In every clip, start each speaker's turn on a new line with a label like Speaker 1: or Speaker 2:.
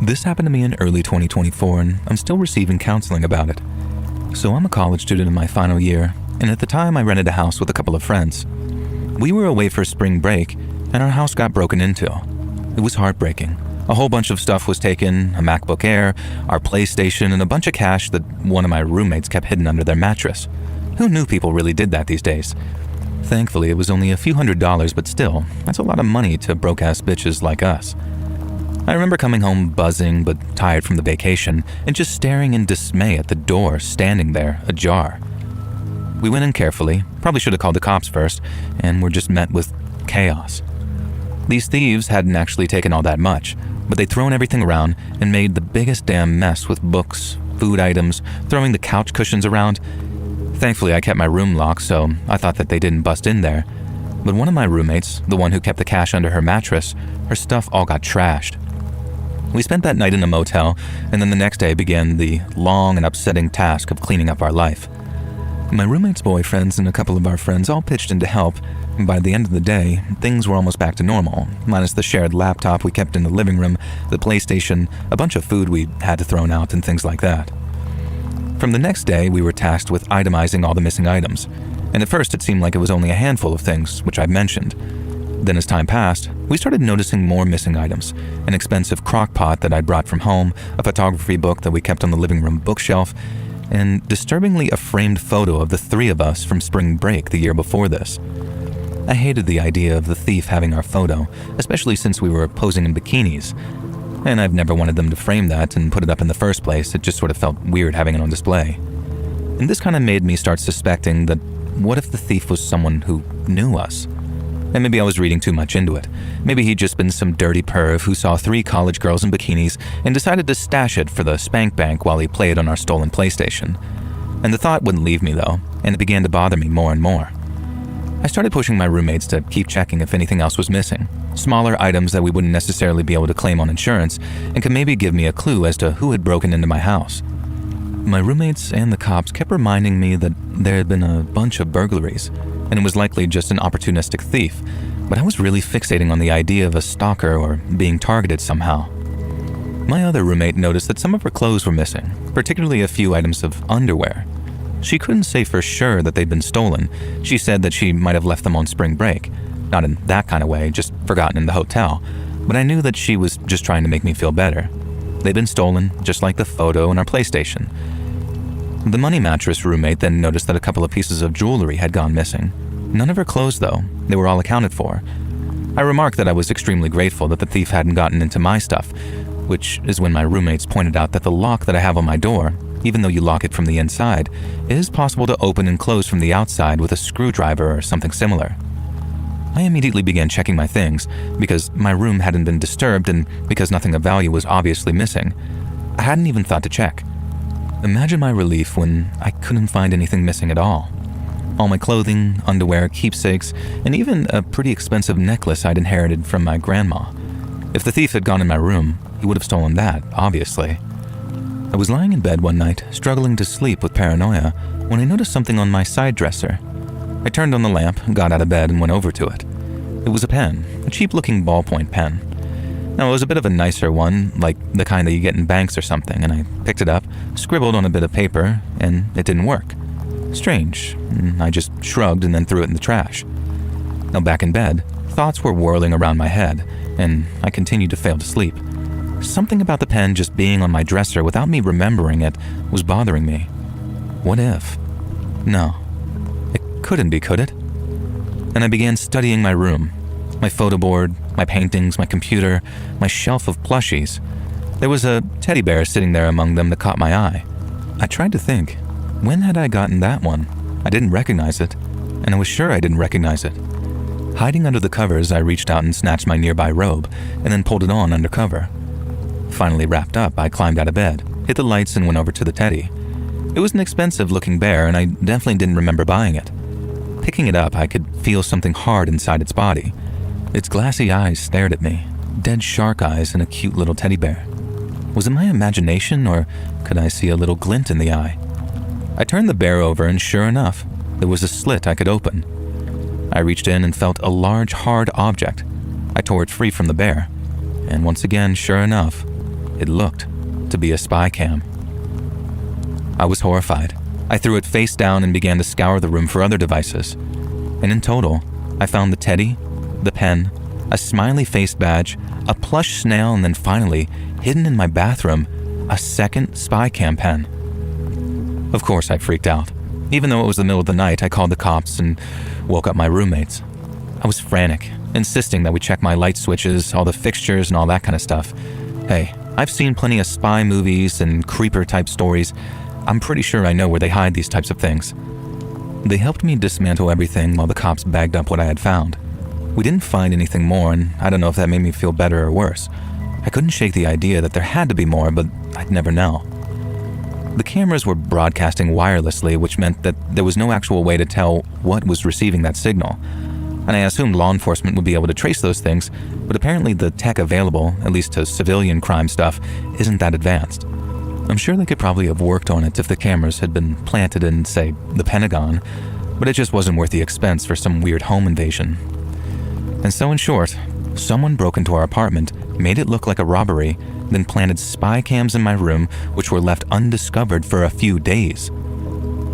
Speaker 1: This happened to me in early 2024, and I'm still receiving counseling about it. So I'm a college student in my final year, and at the time I rented a house with a couple of friends. We were away for spring break, and our house got broken into. It was heartbreaking. A whole bunch of stuff was taken, a MacBook Air, our PlayStation, and a bunch of cash that one of my roommates kept hidden under their mattress. Who knew people really did that these days? Thankfully, it was only a few $100s, but still, that's a lot of money to broke-ass bitches like us. I remember coming home buzzing but tired from the vacation and just staring in dismay at the door standing there, ajar. We went in carefully, probably should have called the cops first, and were just met with chaos. These thieves hadn't actually taken all that much, but they'd thrown everything around and made the biggest damn mess with books, food items, throwing the couch cushions around. Thankfully, I kept my room locked, so I thought that they didn't bust in there. But one of my roommates, the one who kept the cash under her mattress, her stuff all got trashed. We spent that night in a motel, and then the next day began the long and upsetting task of cleaning up our life. My roommate's boyfriends and a couple of our friends all pitched in to help, and by the end of the day, things were almost back to normal, minus the shared laptop we kept in the living room, the PlayStation, a bunch of food we had to throw out, and things like that. From the next day, we were tasked with itemizing all the missing items, and at first it seemed like it was only a handful of things, which I mentioned. Then as time passed, we started noticing more missing items, an expensive crock pot that I'd brought from home, a photography book that we kept on the living room bookshelf, and disturbingly a framed photo of the three of us from spring break the year before this. I hated the idea of the thief having our photo, especially since we were posing in bikinis, and I've never wanted them to frame that and put it up in the first place. It just sort of felt weird having it on display. And this kind of made me start suspecting that what if the thief was someone who knew us? And maybe I was reading too much into it. Maybe he'd just been some dirty perv who saw 3 college girls in bikinis and decided to stash it for the spank bank while he played on our stolen PlayStation. And the thought wouldn't leave me though, and it began to bother me more and more. I started pushing my roommates to keep checking if anything else was missing. Smaller items that we wouldn't necessarily be able to claim on insurance and could maybe give me a clue as to who had broken into my house. My roommates and the cops kept reminding me that there had been a bunch of burglaries, and it was likely just an opportunistic thief, but I was really fixating on the idea of a stalker or being targeted somehow. My other roommate noticed that some of her clothes were missing, particularly a few items of underwear. She couldn't say for sure that they'd been stolen. She said that she might have left them on spring break, not in that kind of way, just forgotten in the hotel, but I knew that she was just trying to make me feel better. They'd been stolen, just like the photo and our PlayStation. The money mattress roommate then noticed that a couple of pieces of jewelry had gone missing. None of her clothes though, they were all accounted for. I remarked that I was extremely grateful that the thief hadn't gotten into my stuff, which is when my roommates pointed out that the lock that I have on my door, even though you lock it from the inside, is possible to open and close from the outside with a screwdriver or something similar. I immediately began checking my things, because my room hadn't been disturbed and because nothing of value was obviously missing. I hadn't even thought to check. Imagine my relief when I couldn't find anything missing at all. All my clothing, underwear, keepsakes, and even a pretty expensive necklace I'd inherited from my grandma. If the thief had gone in my room, he would have stolen that, obviously. I was lying in bed one night, struggling to sleep with paranoia, when I noticed something on my side dresser. I turned on the lamp, got out of bed, and went over to it. It was a pen, a cheap-looking ballpoint pen. Now, it was a bit of a nicer one, like the kind that you get in banks or something, and I picked it up, scribbled on a bit of paper, and it didn't work. Strange. I just shrugged and then threw it in the trash. Now, back in bed, thoughts were whirling around my head, and I continued to fail to sleep. Something about the pen just being on my dresser without me remembering it was bothering me. What if? No. It couldn't be, could it? And I began studying my room. My photo board, my paintings, my computer, my shelf of plushies. There was a teddy bear sitting there among them that caught my eye. I tried to think, when had I gotten that one? I didn't recognize it, and I was sure I didn't recognize it. Hiding under the covers, I reached out and snatched my nearby robe, and then pulled it on under cover. Finally wrapped up, I climbed out of bed, hit the lights, and went over to the teddy. It was an expensive-looking bear, and I definitely didn't remember buying it. Picking it up, I could feel something hard inside its body. Its glassy eyes stared at me, dead shark eyes in a cute little teddy bear. Was it my imagination, or could I see a little glint in the eye? I turned the bear over, and sure enough, there was a slit I could open. I reached in and felt a large, hard object. I tore it free from the bear, and once again, sure enough, it looked to be a spy cam. I was horrified. I threw it face down and began to scour the room for other devices. And in total, I found the teddy, the pen, a smiley-faced badge, a plush snail, and then finally, hidden in my bathroom, a second spy cam pen. Of course, I freaked out. Even though it was the middle of the night, I called the cops and woke up my roommates. I was frantic, insisting that we check my light switches, all the fixtures, and all that kind of stuff. Hey, I've seen plenty of spy movies and creeper-type stories. I'm pretty sure I know where they hide these types of things. They helped me dismantle everything while the cops bagged up what I had found. We didn't find anything more, and I don't know if that made me feel better or worse. I couldn't shake the idea that there had to be more, but I'd never know. The cameras were broadcasting wirelessly, which meant that there was no actual way to tell what was receiving that signal. And I assumed law enforcement would be able to trace those things, but apparently the tech available, at least to civilian crime stuff, isn't that advanced. I'm sure they could probably have worked on it if the cameras had been planted in, say, the Pentagon, but it just wasn't worth the expense for some weird home invasion. And so in short, someone broke into our apartment, made it look like a robbery, then planted spy cams in my room, which were left undiscovered for a few days.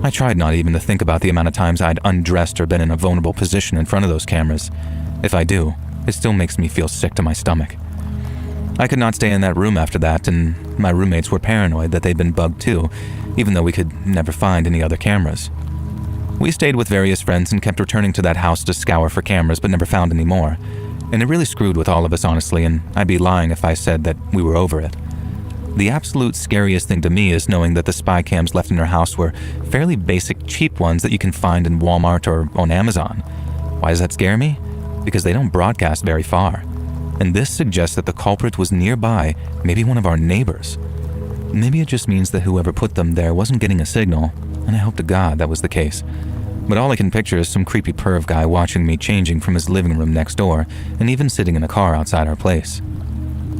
Speaker 1: I tried not even to think about the amount of times I'd undressed or been in a vulnerable position in front of those cameras. If I do, it still makes me feel sick to my stomach. I could not stay in that room after that, and my roommates were paranoid that they'd been bugged too, even though we could never find any other cameras. We stayed with various friends and kept returning to that house to scour for cameras, but never found any more. And it really screwed with all of us, honestly, and I'd be lying if I said that we were over it. The absolute scariest thing to me is knowing that the spy cams left in our house were fairly basic, cheap ones that you can find in Walmart or on Amazon. Why does that scare me? Because they don't broadcast very far. And this suggests that the culprit was nearby, maybe one of our neighbors. Maybe it just means that whoever put them there wasn't getting a signal, and I hope to God that was the case. But all I can picture is some creepy perv guy watching me changing from his living room next door, and even sitting in a car outside our place.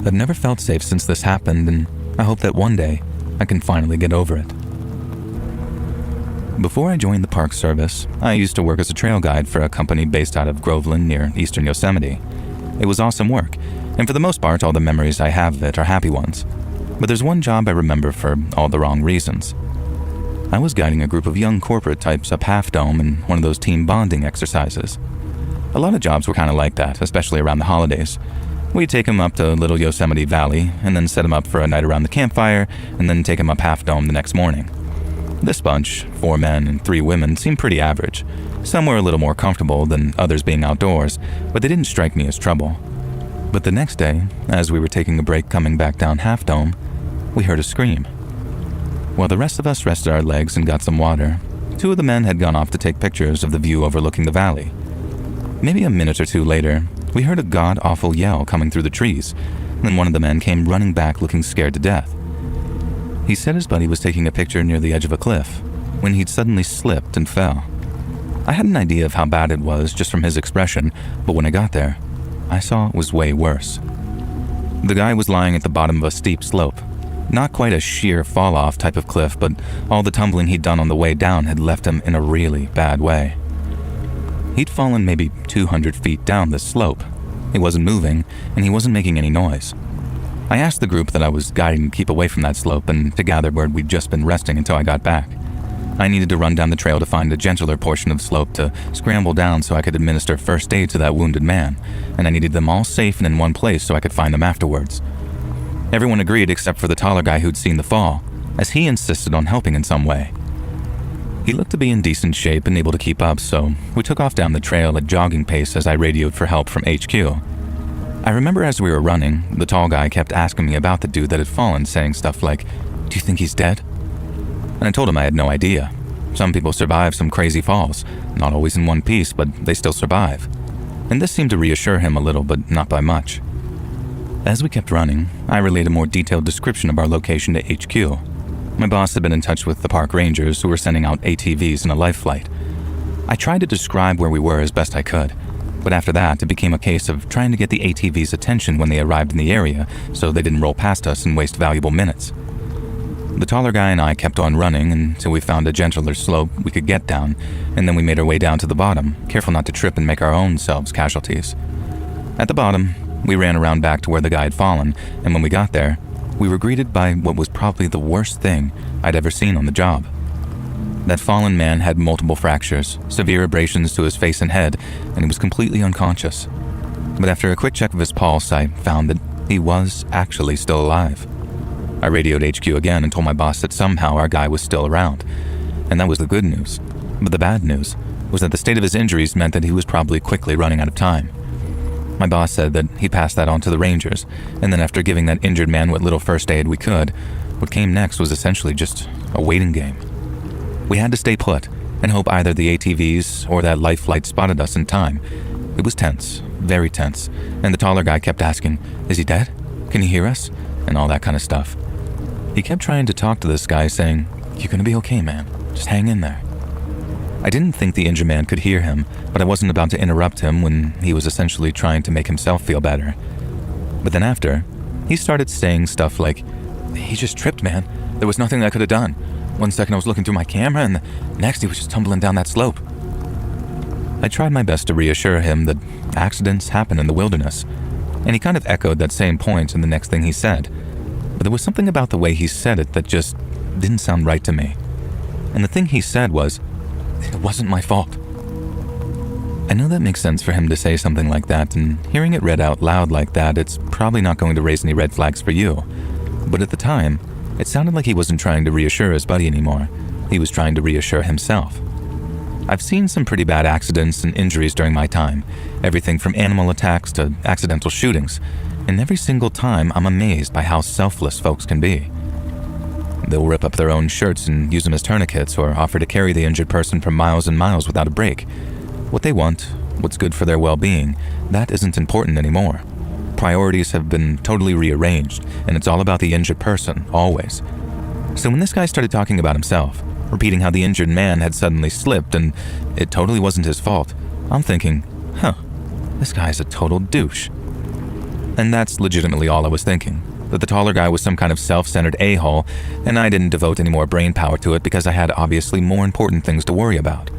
Speaker 1: I've never felt safe since this happened, and I hope that one day I can finally get over it. Before I joined the Park Service, I used to work as a trail guide for a company based out of Groveland near eastern Yosemite. It was awesome work, and for the most part, all the memories I have of it are happy ones. But there's one job I remember for all the wrong reasons. I was guiding a group of young corporate types up Half Dome in one of those team bonding exercises. A lot of jobs were kind of like that, especially around the holidays. We'd take them up to Little Yosemite Valley, and then set them up for a night around the campfire, and then take them up Half Dome the next morning. This bunch, 4 men and 3 women, seemed pretty average. Some were a little more comfortable than others being outdoors, but they didn't strike me as trouble. But the next day, as we were taking a break coming back down Half Dome, we heard a scream. While the rest of us rested our legs and got some water, 2 of the men had gone off to take pictures of the view overlooking the valley. Maybe a minute or 2 later, we heard a god-awful yell coming through the trees, and one of the men came running back looking scared to death. He said his buddy was taking a picture near the edge of a cliff, when he'd suddenly slipped and fell. I had an idea of how bad it was just from his expression, but when I got there, I saw it was way worse. The guy was lying at the bottom of a steep slope. Not quite a sheer fall-off type of cliff, but all the tumbling he'd done on the way down had left him in a really bad way. He'd fallen maybe 200 feet down this slope. He wasn't moving, and he wasn't making any noise. I asked the group that I was guiding to keep away from that slope and to gather where we'd just been resting until I got back. I needed to run down the trail to find a gentler portion of slope to scramble down so I could administer first aid to that wounded man, and I needed them all safe and in one place so I could find them afterwards. Everyone agreed except for the taller guy who'd seen the fall, as he insisted on helping in some way. He looked to be in decent shape and able to keep up, so we took off down the trail at jogging pace as I radioed for help from HQ. I remember as we were running, the tall guy kept asking me about the dude that had fallen, saying stuff like, "Do you think he's dead?" And I told him I had no idea. Some people survive some crazy falls, not always in one piece, but they still survive. And this seemed to reassure him a little, but not by much. As we kept running, I relayed a more detailed description of our location to HQ. My boss had been in touch with the park rangers who were sending out ATVs in a life flight. I tried to describe where we were as best I could, but after that, it became a case of trying to get the ATV's attention when they arrived in the area so they didn't roll past us and waste valuable minutes. The taller guy and I kept on running until we found a gentler slope we could get down, and then we made our way down to the bottom, careful not to trip and make our own selves casualties. At the bottom, we ran around back to where the guy had fallen, and when we got there, we were greeted by what was probably the worst thing I'd ever seen on the job. That fallen man had multiple fractures, severe abrasions to his face and head, and he was completely unconscious. But after a quick check of his pulse, I found that he was actually still alive. I radioed HQ again and told my boss that somehow our guy was still around, and that was the good news. But the bad news was that the state of his injuries meant that he was probably quickly running out of time. My boss said that he passed that on to the Rangers, and then after giving that injured man what little first aid we could, what came next was essentially just a waiting game. We had to stay put and hope either the ATVs or that life flight spotted us in time. It was tense, very tense, and the taller guy kept asking, "Is he dead? Can he hear us?" and all that kind of stuff. He kept trying to talk to this guy, saying, "You're gonna be okay, man. Just hang in there." I didn't think the injured man could hear him, but I wasn't about to interrupt him when he was essentially trying to make himself feel better. But then after, he started saying stuff like, "He just tripped, man. There was nothing I could have done. One second I was looking through my camera, and the next he was just tumbling down that slope." I tried my best to reassure him that accidents happen in the wilderness, and he kind of echoed that same point in the next thing he said. But there was something about the way he said it that just didn't sound right to me. And the thing he said was, "It wasn't my fault." I know that makes sense for him to say something like that, and hearing it read out loud like that, it's probably not going to raise any red flags for you. But at the time, it sounded like he wasn't trying to reassure his buddy anymore. He was trying to reassure himself. I've seen some pretty bad accidents and injuries during my time, everything from animal attacks to accidental shootings, and every single time I'm amazed by how selfless folks can be. They'll rip up their own shirts and use them as tourniquets or offer to carry the injured person for miles and miles without a break. What they want, what's good for their well-being, that isn't important anymore. Priorities have been totally rearranged, and it's all about the injured person, always. So when this guy started talking about himself, repeating how the injured man had suddenly slipped and it totally wasn't his fault, I'm thinking, this guy's a total douche. And that's legitimately all I was thinking, that the taller guy was some kind of self-centered a-hole, and I didn't devote any more brain power to it because I had obviously more important things to worry about.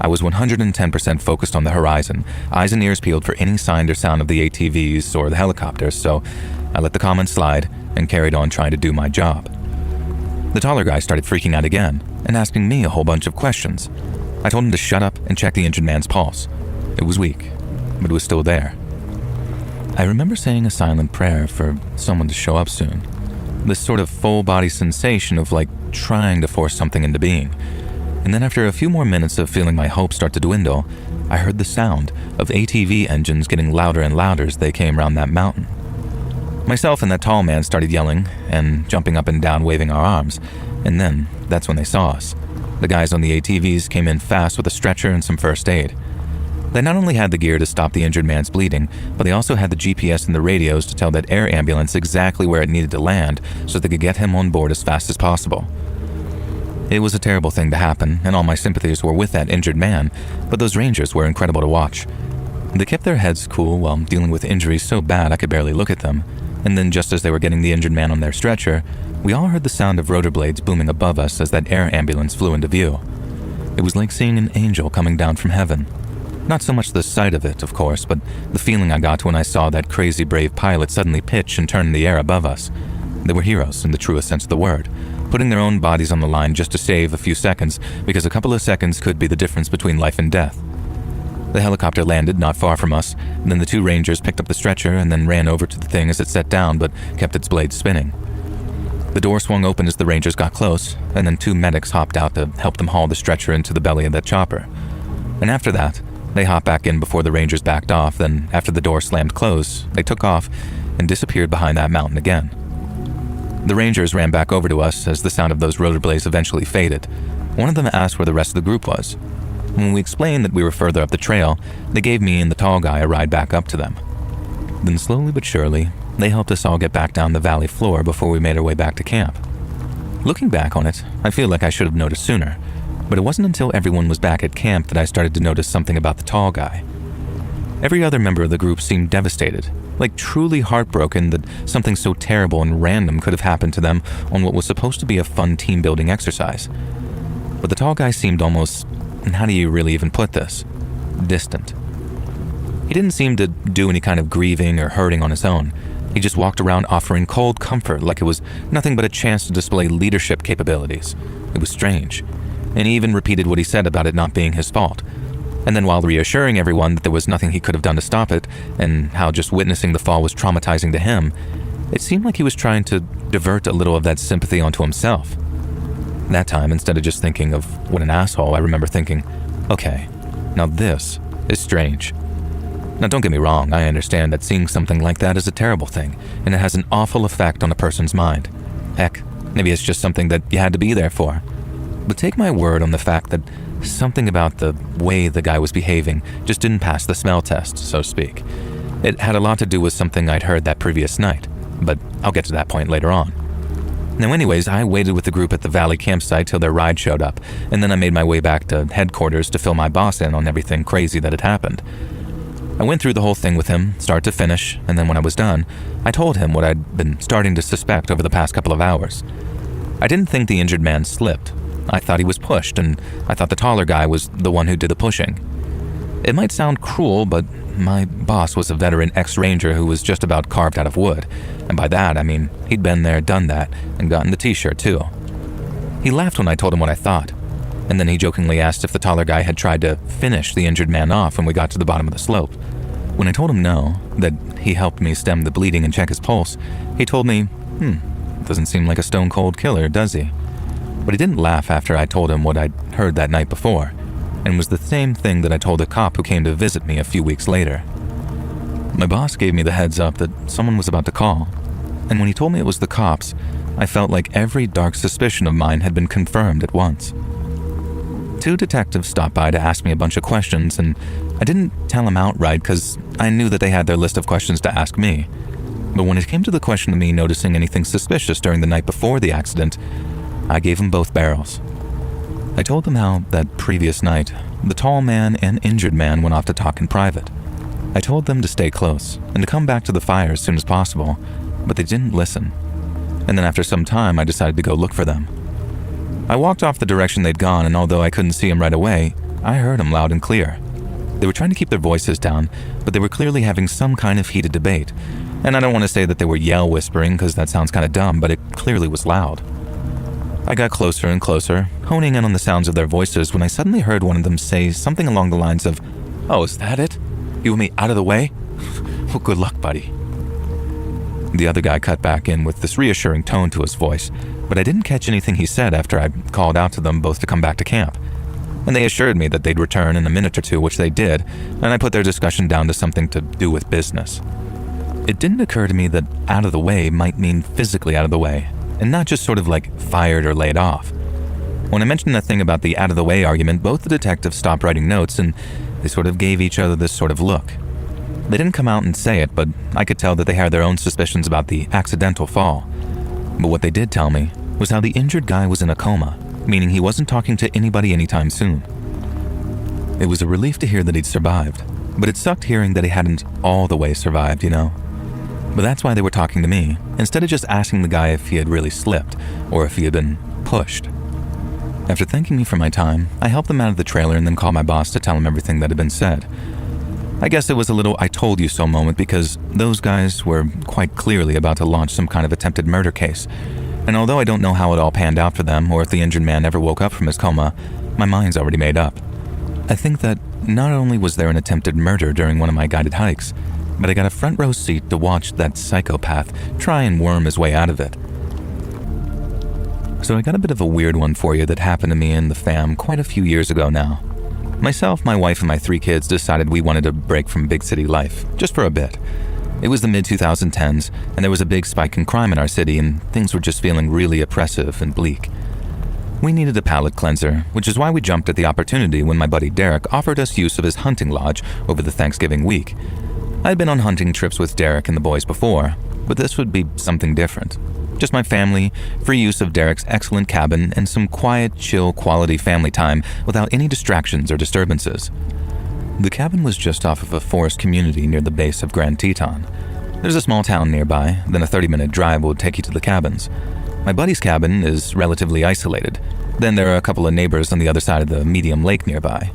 Speaker 1: I was 110% focused on the horizon, eyes and ears peeled for any sign or sound of the ATVs or the helicopters, so I let the comments slide and carried on trying to do my job. The taller guy started freaking out again and asking me a whole bunch of questions. I told him to shut up and check the injured man's pulse. It was weak, but it was still there. I remember saying a silent prayer for someone to show up soon. This sort of full-body sensation of like trying to force something into being. And then after a few more minutes of feeling my hopes start to dwindle, I heard the sound of ATV engines getting louder and louder as they came around that mountain. Myself and that tall man started yelling and jumping up and down, waving our arms, and then that's when they saw us. The guys on the ATVs came in fast with a stretcher and some first aid. They not only had the gear to stop the injured man's bleeding, but they also had the GPS and the radios to tell that air ambulance exactly where it needed to land so they could get him on board as fast as possible. It was a terrible thing to happen, and all my sympathies were with that injured man, but those Rangers were incredible to watch. They kept their heads cool while dealing with injuries so bad I could barely look at them, and then just as they were getting the injured man on their stretcher, we all heard the sound of rotor blades booming above us as that air ambulance flew into view. It was like seeing an angel coming down from heaven. Not so much the sight of it, of course, but the feeling I got when I saw that crazy brave pilot suddenly pitch and turn in the air above us. They were heroes in the truest sense of the word, putting their own bodies on the line just to save a few seconds, because a couple of seconds could be the difference between life and death. The helicopter landed not far from us, and then the two Rangers picked up the stretcher and then ran over to the thing as it set down but kept its blades spinning. The door swung open as the Rangers got close, and then two medics hopped out to help them haul the stretcher into the belly of that chopper. And after that, they hopped back in before the Rangers backed off, then after the door slammed closed, they took off and disappeared behind that mountain again. The Rangers ran back over to us as the sound of those rotor blades eventually faded. One of them asked where the rest of the group was. When we explained that we were further up the trail, they gave me and the tall guy a ride back up to them. Then slowly but surely, they helped us all get back down the valley floor before we made our way back to camp. Looking back on it, I feel like I should have noticed sooner, but it wasn't until everyone was back at camp that I started to notice something about the tall guy. Every other member of the group seemed devastated, like truly heartbroken that something so terrible and random could have happened to them on what was supposed to be a fun team-building exercise. But the tall guy seemed almost, how do you really even put this, distant. He didn't seem to do any kind of grieving or hurting on his own. He just walked around offering cold comfort like it was nothing but a chance to display leadership capabilities. It was strange. And he even repeated what he said about it not being his fault. And then while reassuring everyone that there was nothing he could have done to stop it, and how just witnessing the fall was traumatizing to him, it seemed like he was trying to divert a little of that sympathy onto himself. That time, instead of just thinking of what an asshole, I remember thinking, okay, now this is strange. Now don't get me wrong, I understand that seeing something like that is a terrible thing, and it has an awful effect on a person's mind. Heck, maybe it's just something that you had to be there for. But take my word on the fact that something about the way the guy was behaving just didn't pass the smell test, so to speak. It had a lot to do with something I'd heard that previous night, but I'll get to that point later on. Now anyways, I waited with the group at the Valley campsite till their ride showed up, and then I made my way back to headquarters to fill my boss in on everything crazy that had happened. I went through the whole thing with him, start to finish, and then when I was done, I told him what I'd been starting to suspect over the past couple of hours. I didn't think the injured man slipped. I thought he was pushed, and I thought the taller guy was the one who did the pushing. It might sound cruel, but my boss was a veteran ex-ranger who was just about carved out of wood, and by that I mean he'd been there, done that, and gotten the t-shirt too. He laughed when I told him what I thought, and then he jokingly asked if the taller guy had tried to finish the injured man off when we got to the bottom of the slope. When I told him no, that he helped me stem the bleeding and check his pulse, he told me, doesn't seem like a stone-cold killer, does he? But he didn't laugh after I told him what I'd heard that night before, and was the same thing that I told a cop who came to visit me a few weeks later. My boss gave me the heads up that someone was about to call, and when he told me it was the cops, I felt like every dark suspicion of mine had been confirmed at once. 2 detectives stopped by to ask me a bunch of questions, and I didn't tell them outright because I knew that they had their list of questions to ask me. But when it came to the question of me noticing anything suspicious during the night before the accident, I gave them both barrels. I told them how that previous night, the tall man and injured man went off to talk in private. I told them to stay close and to come back to the fire as soon as possible, but they didn't listen. And then after some time, I decided to go look for them. I walked off the direction they'd gone, and although I couldn't see them right away, I heard them loud and clear. They were trying to keep their voices down, but they were clearly having some kind of heated debate. And I don't want to say that they were yell whispering because that sounds kind of dumb, but it clearly was loud. I got closer and closer, honing in on the sounds of their voices when I suddenly heard one of them say something along the lines of, "Oh, is that it? You want me out of the way? Well, good luck, buddy." The other guy cut back in with this reassuring tone to his voice, but I didn't catch anything he said after I called out to them both to come back to camp. And they assured me that they'd return in a minute or two, which they did, and I put their discussion down to something to do with business. It didn't occur to me that out of the way might mean physically out of the way, and not just sort of like fired or laid off. When I mentioned that thing about the out of the way argument, both the detectives stopped writing notes and they sort of gave each other this sort of look. They didn't come out and say it, but I could tell that they had their own suspicions about the accidental fall. But what they did tell me was how the injured guy was in a coma, meaning he wasn't talking to anybody anytime soon. It was a relief to hear that he'd survived, but it sucked hearing that he hadn't all the way survived, you know? But that's why they were talking to me, instead of just asking the guy if he had really slipped, or if he had been pushed. After thanking me for my time, I helped them out of the trailer and then called my boss to tell him everything that had been said. I guess it was a little I told you so moment because those guys were quite clearly about to launch some kind of attempted murder case. And although I don't know how it all panned out for them or if the injured man ever woke up from his coma, my mind's already made up. I think that not only was there an attempted murder during one of my guided hikes, but I got a front row seat to watch that psychopath try and worm his way out of it. So I got a bit of a weird one for you that happened to me and the fam quite a few years ago now. Myself, my wife, and my 3 kids decided we wanted a break from big city life, just for a bit. It was the mid-2010s, and there was a big spike in crime in our city, and things were just feeling really oppressive and bleak. We needed a palate cleanser, which is why we jumped at the opportunity when my buddy Derek offered us use of his hunting lodge over the Thanksgiving week. I'd been on hunting trips with Derek and the boys before, but this would be something different. Just my family, free use of Derek's excellent cabin, and some quiet, chill, quality family time without any distractions or disturbances. The cabin was just off of a forest community near the base of Grand Teton. There's a small town nearby, then a 30-minute drive would take you to the cabins. My buddy's cabin is relatively isolated. Then there are a couple of neighbors on the other side of the medium lake nearby.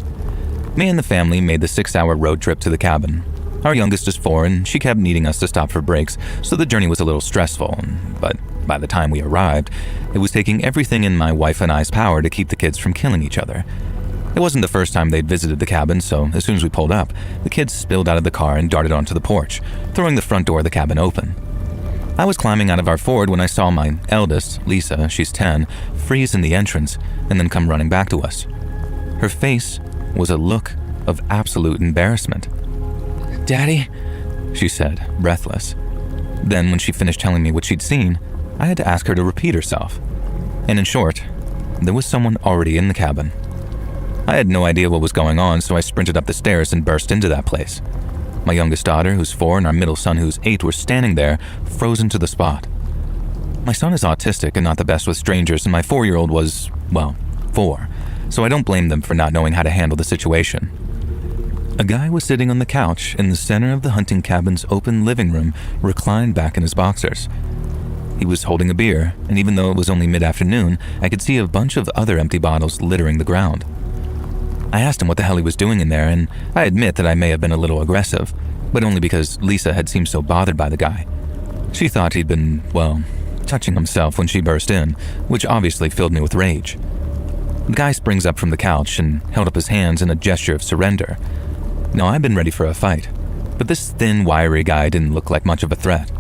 Speaker 1: Me and the family made the 6-hour road trip to the cabin. Our youngest is 4 and she kept needing us to stop for breaks, so the journey was a little stressful, but by the time we arrived, it was taking everything in my wife and I's power to keep the kids from killing each other. It wasn't the first time they'd visited the cabin, so as soon as we pulled up, the kids spilled out of the car and darted onto the porch, throwing the front door of the cabin open. I was climbing out of our Ford when I saw my eldest, Lisa, she's 10, freeze in the entrance and then come running back to us. Her face was a look of absolute embarrassment. "Daddy?" she said, breathless. Then, when she finished telling me what she'd seen, I had to ask her to repeat herself. And in short, there was someone already in the cabin. I had no idea what was going on, so I sprinted up the stairs and burst into that place. My youngest daughter, who's 4, and our middle son, who's 8, were standing there, frozen to the spot. My son is autistic and not the best with strangers, and my 4-year-old was, well, 4, so I don't blame them for not knowing how to handle the situation. A guy was sitting on the couch in the center of the hunting cabin's open living room, reclined back in his boxers. He was holding a beer, and even though it was only mid-afternoon, I could see a bunch of other empty bottles littering the ground. I asked him what the hell he was doing in there, and I admit that I may have been a little aggressive, but only because Lisa had seemed so bothered by the guy. She thought he'd been, well, touching himself when she burst in, which obviously filled me with rage. The guy springs up from the couch and held up his hands in a gesture of surrender. Now, I'd been ready for a fight, but this thin, wiry guy didn't look like much of a threat.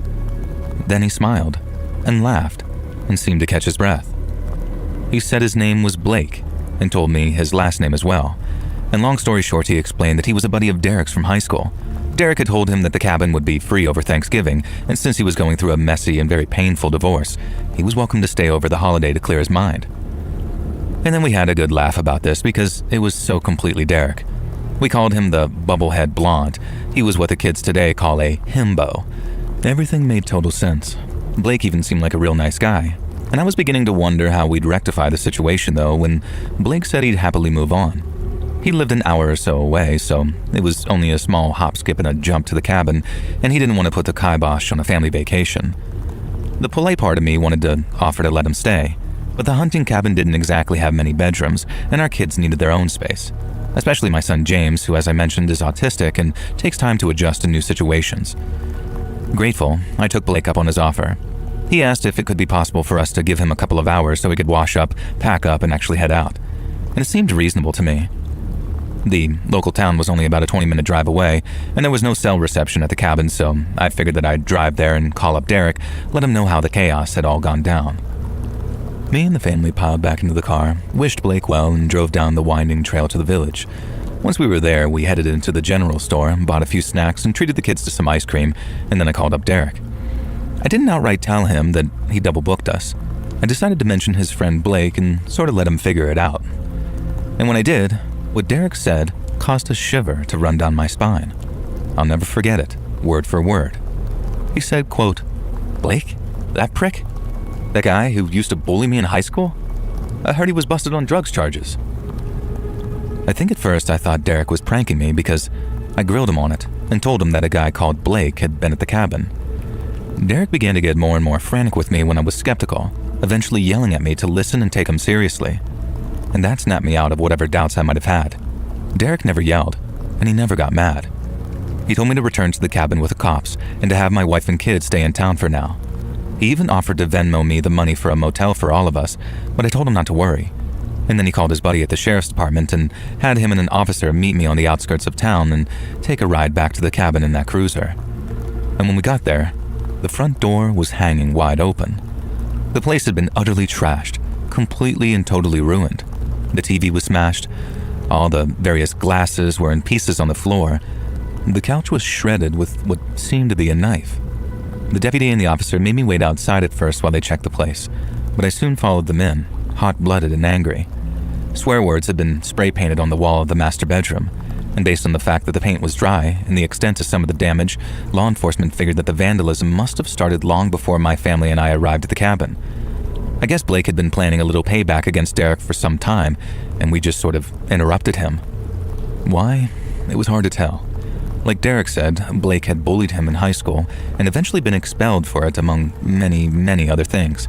Speaker 1: Then he smiled and laughed and seemed to catch his breath. He said his name was Blake and told me his last name as well. And long story short, he explained that he was a buddy of Derek's from high school. Derek had told him that the cabin would be free over Thanksgiving, and since he was going through a messy and very painful divorce, he was welcome to stay over the holiday to clear his mind. And then we had a good laugh about this because it was so completely Derek. We called him the bubblehead blonde. He was what the kids today call a himbo. Everything made total sense. Blake even seemed like a real nice guy. And I was beginning to wonder how we'd rectify the situation though when Blake said he'd happily move on. He lived an hour or so away, so it was only a small hop, skip, and a jump to the cabin, and he didn't want to put the kibosh on a family vacation. The polite part of me wanted to offer to let him stay, but the hunting cabin didn't exactly have many bedrooms, and our kids needed their own space. Especially my son James, who, as I mentioned, is autistic and takes time to adjust to new situations. Grateful, I took Blake up on his offer. He asked if it could be possible for us to give him a couple of hours so he could wash up, pack up, and actually head out. And it seemed reasonable to me. The local town was only about a 20-minute drive away, and there was no cell reception at the cabin, so I figured that I'd drive there and call up Derek, let him know how the chaos had all gone down. Me and the family piled back into the car, wished Blake well, and drove down the winding trail to the village. Once we were there, we headed into the general store, bought a few snacks, and treated the kids to some ice cream, and then I called up Derek. I didn't outright tell him that he double-booked us. I decided to mention his friend Blake and sort of let him figure it out. And when I did, what Derek said caused a shiver to run down my spine. I'll never forget it, word for word. He said, quote, "Blake? That prick? That guy who used to bully me in high school? I heard he was busted on drugs charges." I think at first I thought Derek was pranking me because I grilled him on it and told him that a guy called Blake had been at the cabin. Derek began to get more and more frantic with me when I was skeptical, eventually yelling at me to listen and take him seriously. And that snapped me out of whatever doubts I might have had. Derek never yelled, and he never got mad. He told me to return to the cabin with the cops and to have my wife and kids stay in town for now. He even offered to Venmo me the money for a motel for all of us, but I told him not to worry. And then he called his buddy at the sheriff's department and had him and an officer meet me on the outskirts of town and take a ride back to the cabin in that cruiser. And when we got there, the front door was hanging wide open. The place had been utterly trashed, completely and totally ruined. The TV was smashed, all the various glasses were in pieces on the floor. The couch was shredded with what seemed to be a knife. The deputy and the officer made me wait outside at first while they checked the place, but I soon followed them in, hot-blooded and angry. Swear words had been spray-painted on the wall of the master bedroom, and based on the fact that the paint was dry and the extent of some of the damage, law enforcement figured that the vandalism must have started long before my family and I arrived at the cabin. I guess Blake had been planning a little payback against Derek for some time, and we just sort of interrupted him. Why? It was hard to tell. Like Derek said, Blake had bullied him in high school and eventually been expelled for it, among many, many other things.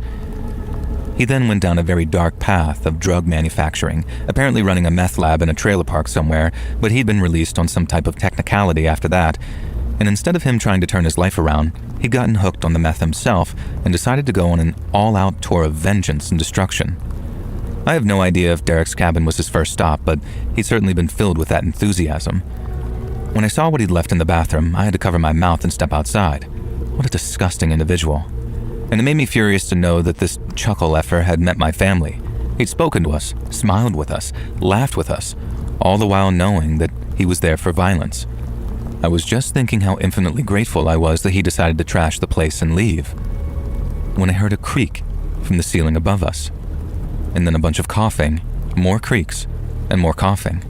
Speaker 1: He then went down a very dark path of drug manufacturing, apparently running a meth lab in a trailer park somewhere, but he'd been released on some type of technicality after that, and instead of him trying to turn his life around, he'd gotten hooked on the meth himself and decided to go on an all-out tour of vengeance and destruction. I have no idea if Derek's cabin was his first stop, but he'd certainly been filled with that enthusiasm. When I saw what he'd left in the bathroom, I had to cover my mouth and step outside. What a disgusting individual. And it made me furious to know that this chuckle effer had met my family. He'd spoken to us, smiled with us, laughed with us, all the while knowing that he was there for violence. I was just thinking how infinitely grateful I was that he decided to trash the place and leave, when I heard a creak from the ceiling above us, and then a bunch of coughing, more creaks, and more coughing.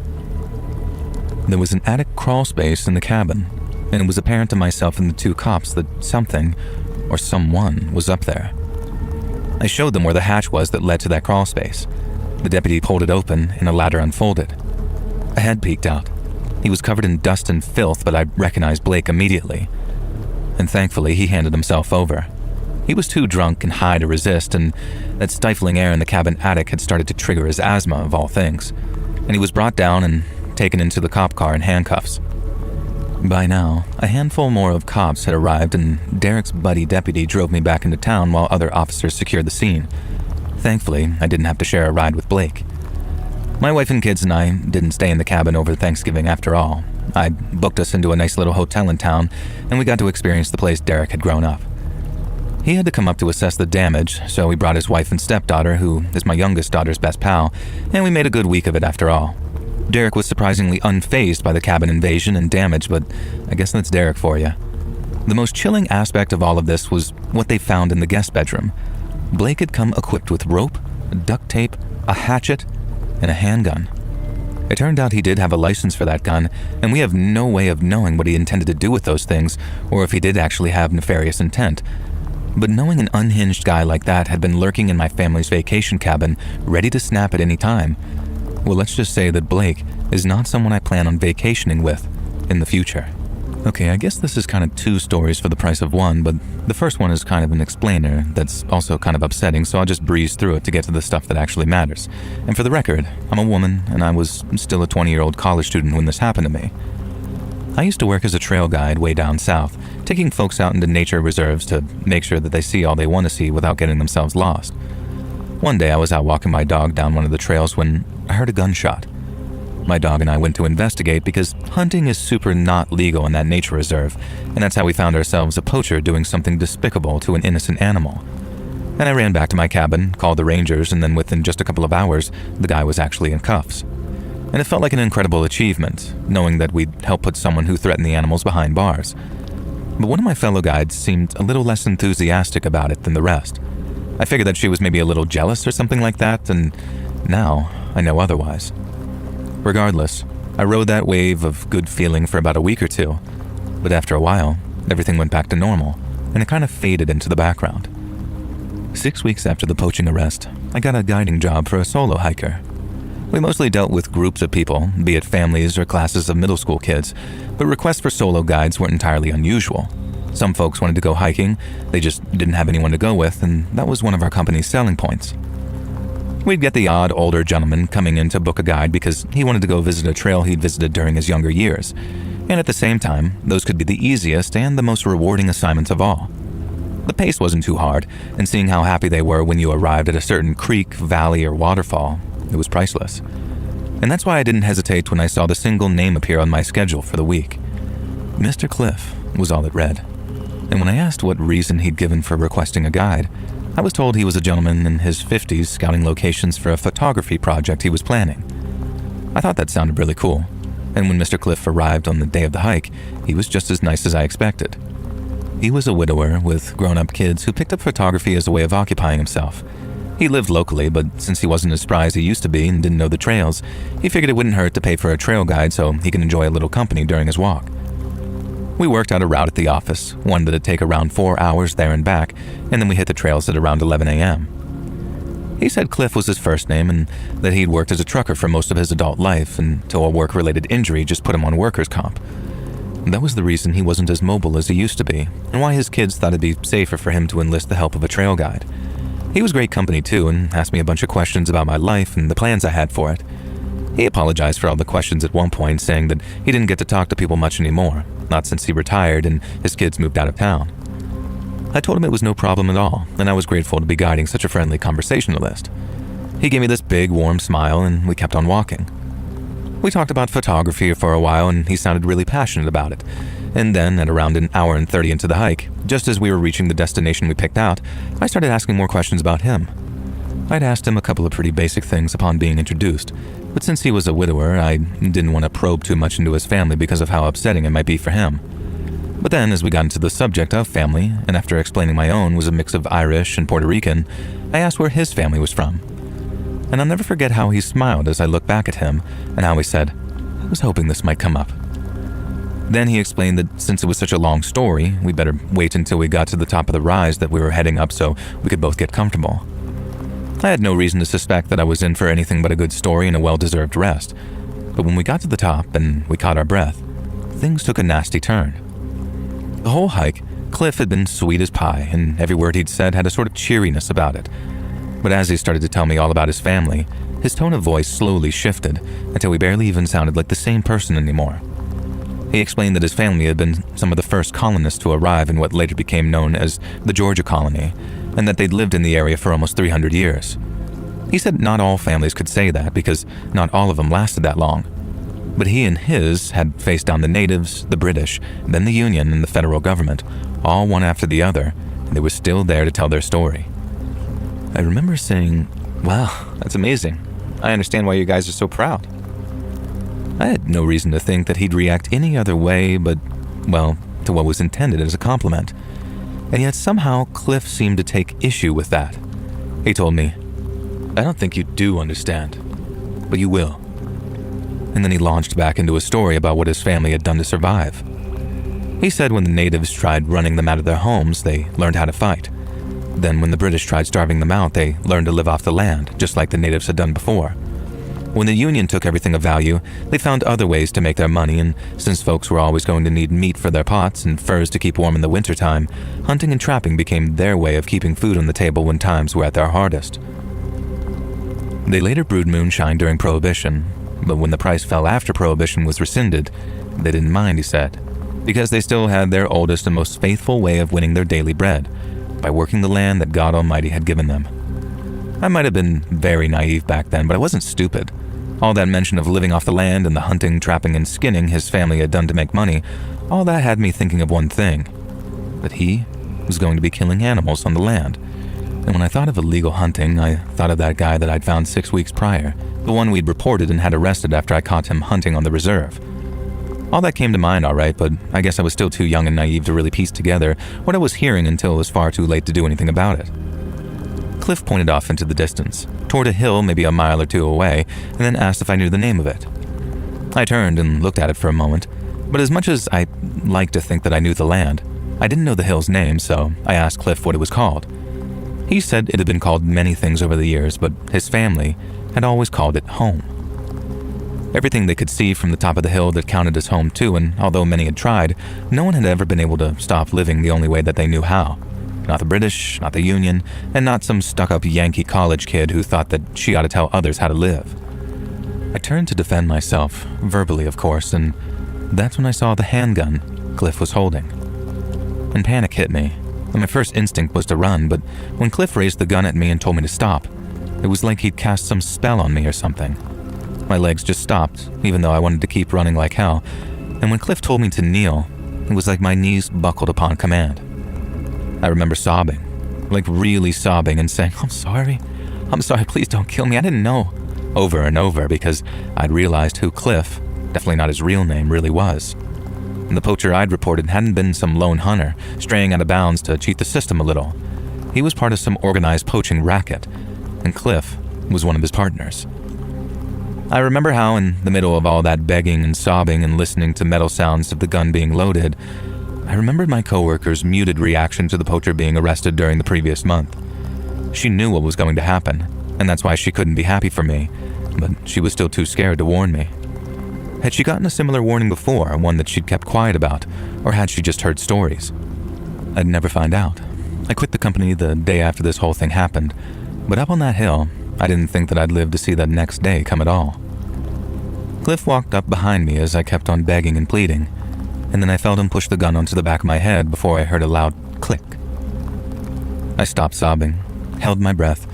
Speaker 1: There was an attic crawl space in the cabin, and it was apparent to myself and the two cops that something, or someone, was up there. I showed them where the hatch was that led to that crawl space. The deputy pulled it open and a ladder unfolded. A head peeked out. He was covered in dust and filth, but I recognized Blake immediately. And thankfully, he handed himself over. He was too drunk and high to resist, and that stifling air in the cabin attic had started to trigger his asthma, of all things. And he was brought down and taken into the cop car in handcuffs. By now, a handful more of cops had arrived, and Derek's buddy deputy drove me back into town while other officers secured the scene. Thankfully, I didn't have to share a ride with Blake. My wife and kids and I didn't stay in the cabin over Thanksgiving after all. I booked us into a nice little hotel in town, and we got to experience the place Derek had grown up. He had to come up to assess the damage, so we brought his wife and stepdaughter, who is my youngest daughter's best pal, and we made a good week of it after all. Derek was surprisingly unfazed by the cabin invasion and damage, but I guess that's Derek for you. The most chilling aspect of all of this was what they found in the guest bedroom. Blake had come equipped with rope, duct tape, a hatchet, and a handgun. It turned out he did have a license for that gun, and we have no way of knowing what he intended to do with those things, or if he did actually have nefarious intent. But knowing an unhinged guy like that had been lurking in my family's vacation cabin, ready to snap at any time, well, let's just say that Blake is not someone I plan on vacationing with in the future. Okay, I guess this is kind of two stories for the price of one, but the first one is kind of an explainer that's also kind of upsetting, so I'll just breeze through it to get to the stuff that actually matters. And for the record, I'm a woman, and I was still a 20-year-old college student when this happened to me. I used to work as a trail guide way down south, taking folks out into nature reserves to make sure that they see all they want to see without getting themselves lost. One day I was out walking my dog down one of the trails when I heard a gunshot. My dog and I went to investigate because hunting is super not legal in that nature reserve, and that's how we found ourselves a poacher doing something despicable to an innocent animal. And I ran back to my cabin, called the rangers, and then within just a couple of hours, the guy was actually in cuffs. And it felt like an incredible achievement, knowing that we'd helped put someone who threatened the animals behind bars. But one of my fellow guides seemed a little less enthusiastic about it than the rest. I figured that she was maybe a little jealous or something like that, and now I know otherwise. Regardless, I rode that wave of good feeling for about a week or two, but after a while, everything went back to normal, and it kind of faded into the background. 6 weeks after the poaching arrest, I got a guiding job for a solo hiker. We mostly dealt with groups of people, be it families or classes of middle school kids, but requests for solo guides weren't entirely unusual. Some folks wanted to go hiking, they just didn't have anyone to go with, and that was one of our company's selling points. We'd get the odd older gentleman coming in to book a guide because he wanted to go visit a trail he'd visited during his younger years, and at the same time, those could be the easiest and the most rewarding assignments of all. The pace wasn't too hard, and seeing how happy they were when you arrived at a certain creek, valley, or waterfall, it was priceless. And that's why I didn't hesitate when I saw the single name appear on my schedule for the week. Mr. Cliff was all it read. And when I asked what reason he'd given for requesting a guide, I was told he was a gentleman in his 50s scouting locations for a photography project he was planning. I thought that sounded really cool, and when Mr. Cliff arrived on the day of the hike, he was just as nice as I expected. He was a widower with grown-up kids who picked up photography as a way of occupying himself. He lived locally, but since he wasn't as spry as he used to be and didn't know the trails, he figured it wouldn't hurt to pay for a trail guide so he could enjoy a little company during his walk. We worked out a route at the office, one that'd take around 4 hours there and back, and then we hit the trails at around 11 a.m. He said Cliff was his first name and that he'd worked as a trucker for most of his adult life until a work-related injury just put him on workers' comp. That was the reason he wasn't as mobile as he used to be, and why his kids thought it'd be safer for him to enlist the help of a trail guide. He was great company too, and asked me a bunch of questions about my life and the plans I had for it. He apologized for all the questions at one point, saying that he didn't get to talk to people much anymore, not since he retired and his kids moved out of town. I told him it was no problem at all, and I was grateful to be guiding such a friendly conversationalist. He gave me this big, warm smile, and we kept on walking. We talked about photography for a while, and he sounded really passionate about it. And then, at around an hour and 30 into the hike, just as we were reaching the destination we picked out, I started asking more questions about him. I'd asked him a couple of pretty basic things upon being introduced, but since he was a widower, I didn't want to probe too much into his family because of how upsetting it might be for him. But then, as we got into the subject of family, and after explaining my own was a mix of Irish and Puerto Rican, I asked where his family was from. And I'll never forget how he smiled as I looked back at him, and how he said, "I was hoping this might come up." Then he explained that since it was such a long story, we better wait until we got to the top of the rise that we were heading up so we could both get comfortable. I had no reason to suspect that I was in for anything but a good story and a well-deserved rest, but when we got to the top and we caught our breath, things took a nasty turn. The whole hike, Cliff had been sweet as pie, and every word he'd said had a sort of cheeriness about it. But as he started to tell me all about his family, his tone of voice slowly shifted until we barely even sounded like the same person anymore. He explained that his family had been some of the first colonists to arrive in what later became known as the Georgia colony, and that they'd lived in the area for almost 300 years. He said not all families could say that because not all of them lasted that long. But he and his had faced down the natives, the British, then the Union and the federal government, all one after the other, and they were still there to tell their story. I remember saying, "Wow, that's amazing. I understand why you guys are so proud." I had no reason to think that he'd react any other way but, well, to what was intended as a compliment. And yet somehow Cliff seemed to take issue with that. He told me, "I don't think you do understand, but you will." And then he launched back into a story about what his family had done to survive. He said when the natives tried running them out of their homes, they learned how to fight. Then when the British tried starving them out, they learned to live off the land, just like the natives had done before. When the Union took everything of value, they found other ways to make their money, and since folks were always going to need meat for their pots and furs to keep warm in the wintertime, hunting and trapping became their way of keeping food on the table when times were at their hardest. They later brewed moonshine during Prohibition, but when the price fell after Prohibition was rescinded, they didn't mind, he said, because they still had their oldest and most faithful way of winning their daily bread, by working the land that God Almighty had given them. I might have been very naive back then, but I wasn't stupid. All that mention of living off the land and the hunting, trapping, and skinning his family had done to make money, all that had me thinking of one thing, that he was going to be killing animals on the land. And when I thought of illegal hunting, I thought of that guy that I'd found 6 weeks prior, the one we'd reported and had arrested after I caught him hunting on the reserve. All that came to mind all right, but I guess I was still too young and naive to really piece together what I was hearing until it was far too late to do anything about it. Cliff pointed off into the distance, toward a hill maybe a mile or two away, and then asked if I knew the name of it. I turned and looked at it for a moment, but as much as I liked to think that I knew the land, I didn't know the hill's name, so I asked Cliff what it was called. He said it had been called many things over the years, but his family had always called it home. Everything they could see from the top of the hill that counted as home too, and although many had tried, no one had ever been able to stop living the only way that they knew how. Not the British, not the Union, and not some stuck-up Yankee college kid who thought that she ought to tell others how to live. I turned to defend myself, verbally of course, and that's when I saw the handgun Cliff was holding. And panic hit me, and my first instinct was to run, but when Cliff raised the gun at me and told me to stop, it was like he'd cast some spell on me or something. My legs just stopped, even though I wanted to keep running like hell, and when Cliff told me to kneel, it was like my knees buckled upon command. I remember sobbing, like really sobbing and saying, I'm sorry, please don't kill me, I didn't know," over and over because I'd realized who Cliff, definitely not his real name, really was. And the poacher I'd reported hadn't been some lone hunter, straying out of bounds to cheat the system a little. He was part of some organized poaching racket, and Cliff was one of his partners. I remember how, in the middle of all that begging and sobbing and listening to metal sounds of the gun being loaded, I remembered my coworker's muted reaction to the poacher being arrested during the previous month. She knew what was going to happen, and that's why she couldn't be happy for me, but she was still too scared to warn me. Had she gotten a similar warning before, one that she'd kept quiet about, or had she just heard stories? I'd never find out. I quit the company the day after this whole thing happened, but up on that hill, I didn't think that I'd live to see that next day come at all. Cliff walked up behind me as I kept on begging and pleading, and then I felt him push the gun onto the back of my head before I heard a loud click. I stopped sobbing, held my breath,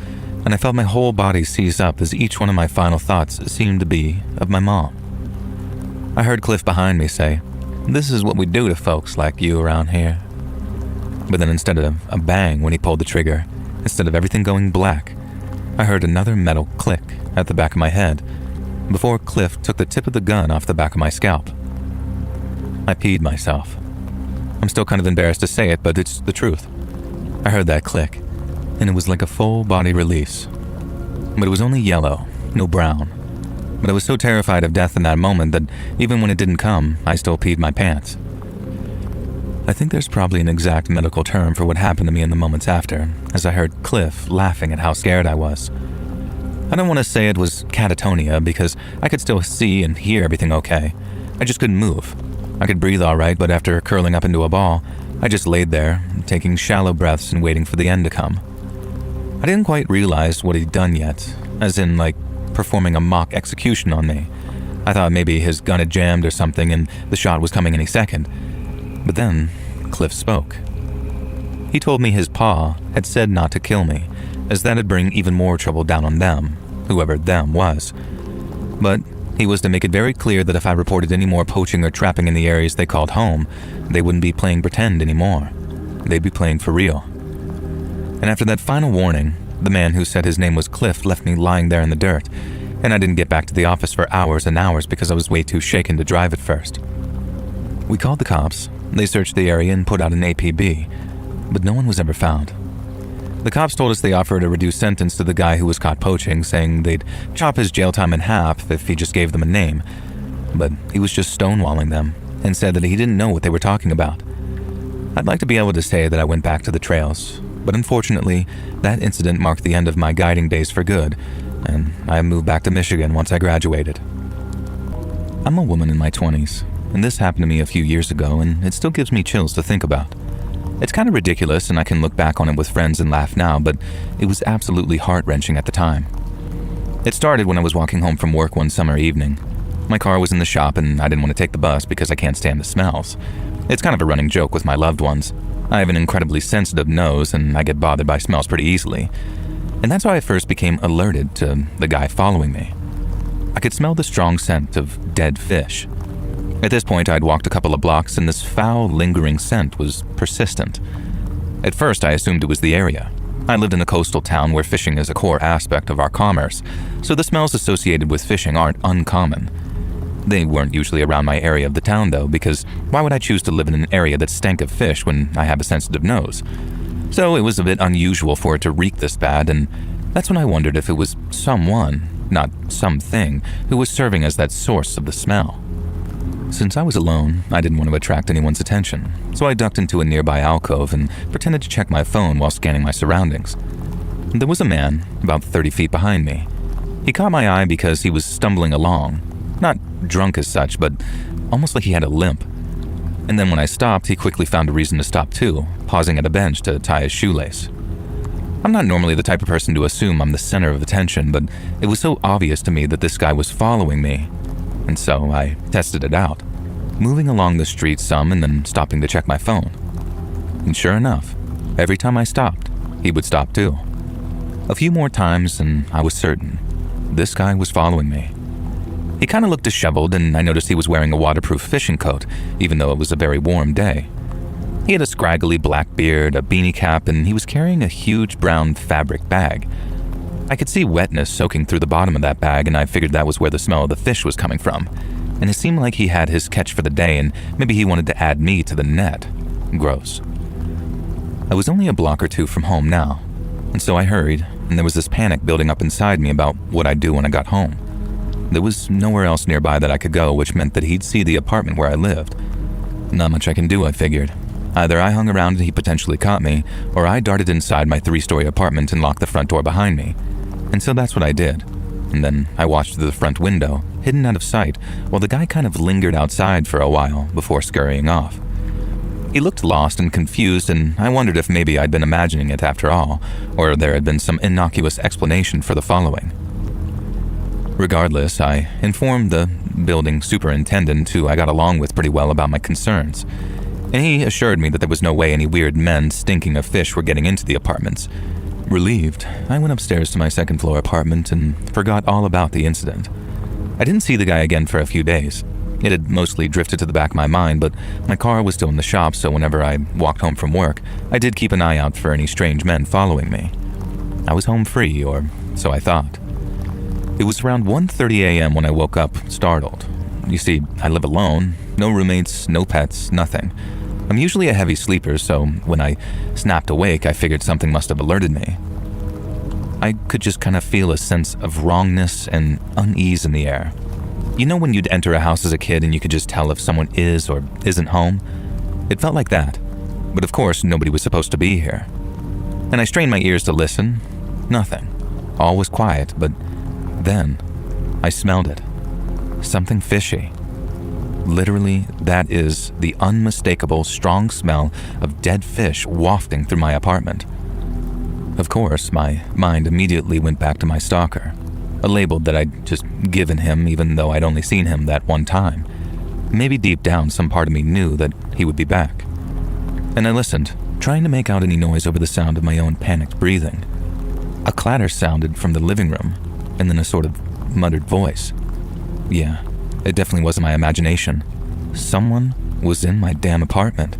Speaker 1: and I felt my whole body seize up as each one of my final thoughts seemed to be of my mom. I heard Cliff behind me say, "This is what we do to folks like you around here." But then instead of a bang when he pulled the trigger, instead of everything going black, I heard another metal click at the back of my head before Cliff took the tip of the gun off the back of my scalp. I peed myself. I'm still kind of embarrassed to say it, but it's the truth. I heard that click, and it was like a full body release. But it was only yellow, no brown. But I was so terrified of death in that moment that even when it didn't come, I still peed my pants. I think there's probably an exact medical term for what happened to me in the moments after, as I heard Cliff laughing at how scared I was. I don't want to say it was catatonia because I could still see and hear everything okay. I just couldn't move. I could breathe all right, but after curling up into a ball, I just laid there, taking shallow breaths and waiting for the end to come. I didn't quite realize what he'd done yet, as in like performing a mock execution on me. I thought maybe his gun had jammed or something and the shot was coming any second. But then, Cliff spoke. He told me his pa had said not to kill me, as that'd bring even more trouble down on them, whoever them was. But he was to make it very clear that if I reported any more poaching or trapping in the areas they called home, they wouldn't be playing pretend anymore. They'd be playing for real. And after that final warning, the man who said his name was Cliff left me lying there in the dirt, and I didn't get back to the office for hours and hours because I was way too shaken to drive at first. We called the cops. They searched the area and put out an APB, but no one was ever found. The cops told us they offered a reduced sentence to the guy who was caught poaching, saying they'd chop his jail time in half if he just gave them a name. But he was just stonewalling them and said that he didn't know what they were talking about. I'd like to be able to say that I went back to the trails, but unfortunately, that incident marked the end of my guiding days for good, and I moved back to Michigan once I graduated. I'm a woman in my 20s, and this happened to me a few years ago, and it still gives me chills to think about. It's kind of ridiculous, and I can look back on it with friends and laugh now, but it was absolutely heart-wrenching at the time. It started when I was walking home from work one summer evening. My car was in the shop, and I didn't want to take the bus because I can't stand the smells. It's kind of a running joke with my loved ones. I have an incredibly sensitive nose, and I get bothered by smells pretty easily. And that's how I first became alerted to the guy following me. I could smell the strong scent of dead fish. At this point, I'd walked a couple of blocks, and this foul, lingering scent was persistent. At first, I assumed it was the area. I lived in a coastal town where fishing is a core aspect of our commerce, so the smells associated with fishing aren't uncommon. They weren't usually around my area of the town, though, because why would I choose to live in an area that stank of fish when I have a sensitive nose? So it was a bit unusual for it to reek this bad, and that's when I wondered if it was someone, not something, who was serving as that source of the smell. Since I was alone, I didn't want to attract anyone's attention, so I ducked into a nearby alcove and pretended to check my phone while scanning my surroundings. There was a man about 30 feet behind me. He caught my eye because he was stumbling along, not drunk as such, but almost like he had a limp. And then when I stopped, he quickly found a reason to stop too, pausing at a bench to tie his shoelace. I'm not normally the type of person to assume I'm the center of attention, but it was so obvious to me that this guy was following me, and so I tested it out, moving along the street some and then stopping to check my phone. And sure enough, every time I stopped, he would stop too. A few more times and I was certain this guy was following me. He kind of looked disheveled, and I noticed he was wearing a waterproof fishing coat, even though it was a very warm day. He had a scraggly black beard, a beanie cap, and he was carrying a huge brown fabric bag. I could see wetness soaking through the bottom of that bag, and I figured that was where the smell of the fish was coming from. And it seemed like he had his catch for the day, and maybe he wanted to add me to the net. Gross. I was only a block or two from home now, and so I hurried, and there was this panic building up inside me about what I'd do when I got home. There was nowhere else nearby that I could go, which meant that he'd see the apartment where I lived. Not much I can do, I figured. Either I hung around and he potentially caught me, or I darted inside my 3-story apartment and locked the front door behind me. And so that's what I did. And then I watched through the front window, hidden out of sight, while the guy kind of lingered outside for a while before scurrying off. He looked lost and confused, and I wondered if maybe I'd been imagining it after all, or there had been some innocuous explanation for the following. Regardless, I informed the building superintendent, who I got along with pretty well, about my concerns, and he assured me that there was no way any weird men stinking of fish were getting into the apartments. Relieved, I went upstairs to my second-floor apartment and forgot all about the incident. I didn't see the guy again for a few days. It had mostly drifted to the back of my mind, but my car was still in the shop, so whenever I walked home from work, I did keep an eye out for any strange men following me. I was home free, or so I thought. It was around 1:30 a.m. when I woke up, startled. You see, I live alone, no roommates, no pets, nothing. I'm usually a heavy sleeper, so when I snapped awake, I figured something must have alerted me. I could just kind of feel a sense of wrongness and unease in the air. You know when you'd enter a house as a kid and you could just tell if someone is or isn't home? It felt like that, but of course nobody was supposed to be here. And I strained my ears to listen. Nothing. All was quiet, but then I smelled it. Something fishy. Literally, that is the unmistakable strong smell of dead fish wafting through my apartment. Of course, my mind immediately went back to my stalker, a label that I'd just given him even though I'd only seen him that one time. Maybe deep down some part of me knew that he would be back. And I listened, trying to make out any noise over the sound of my own panicked breathing. A clatter sounded from the living room, and then a sort of muttered voice. Yeah, it definitely wasn't my imagination. Someone was in my damn apartment.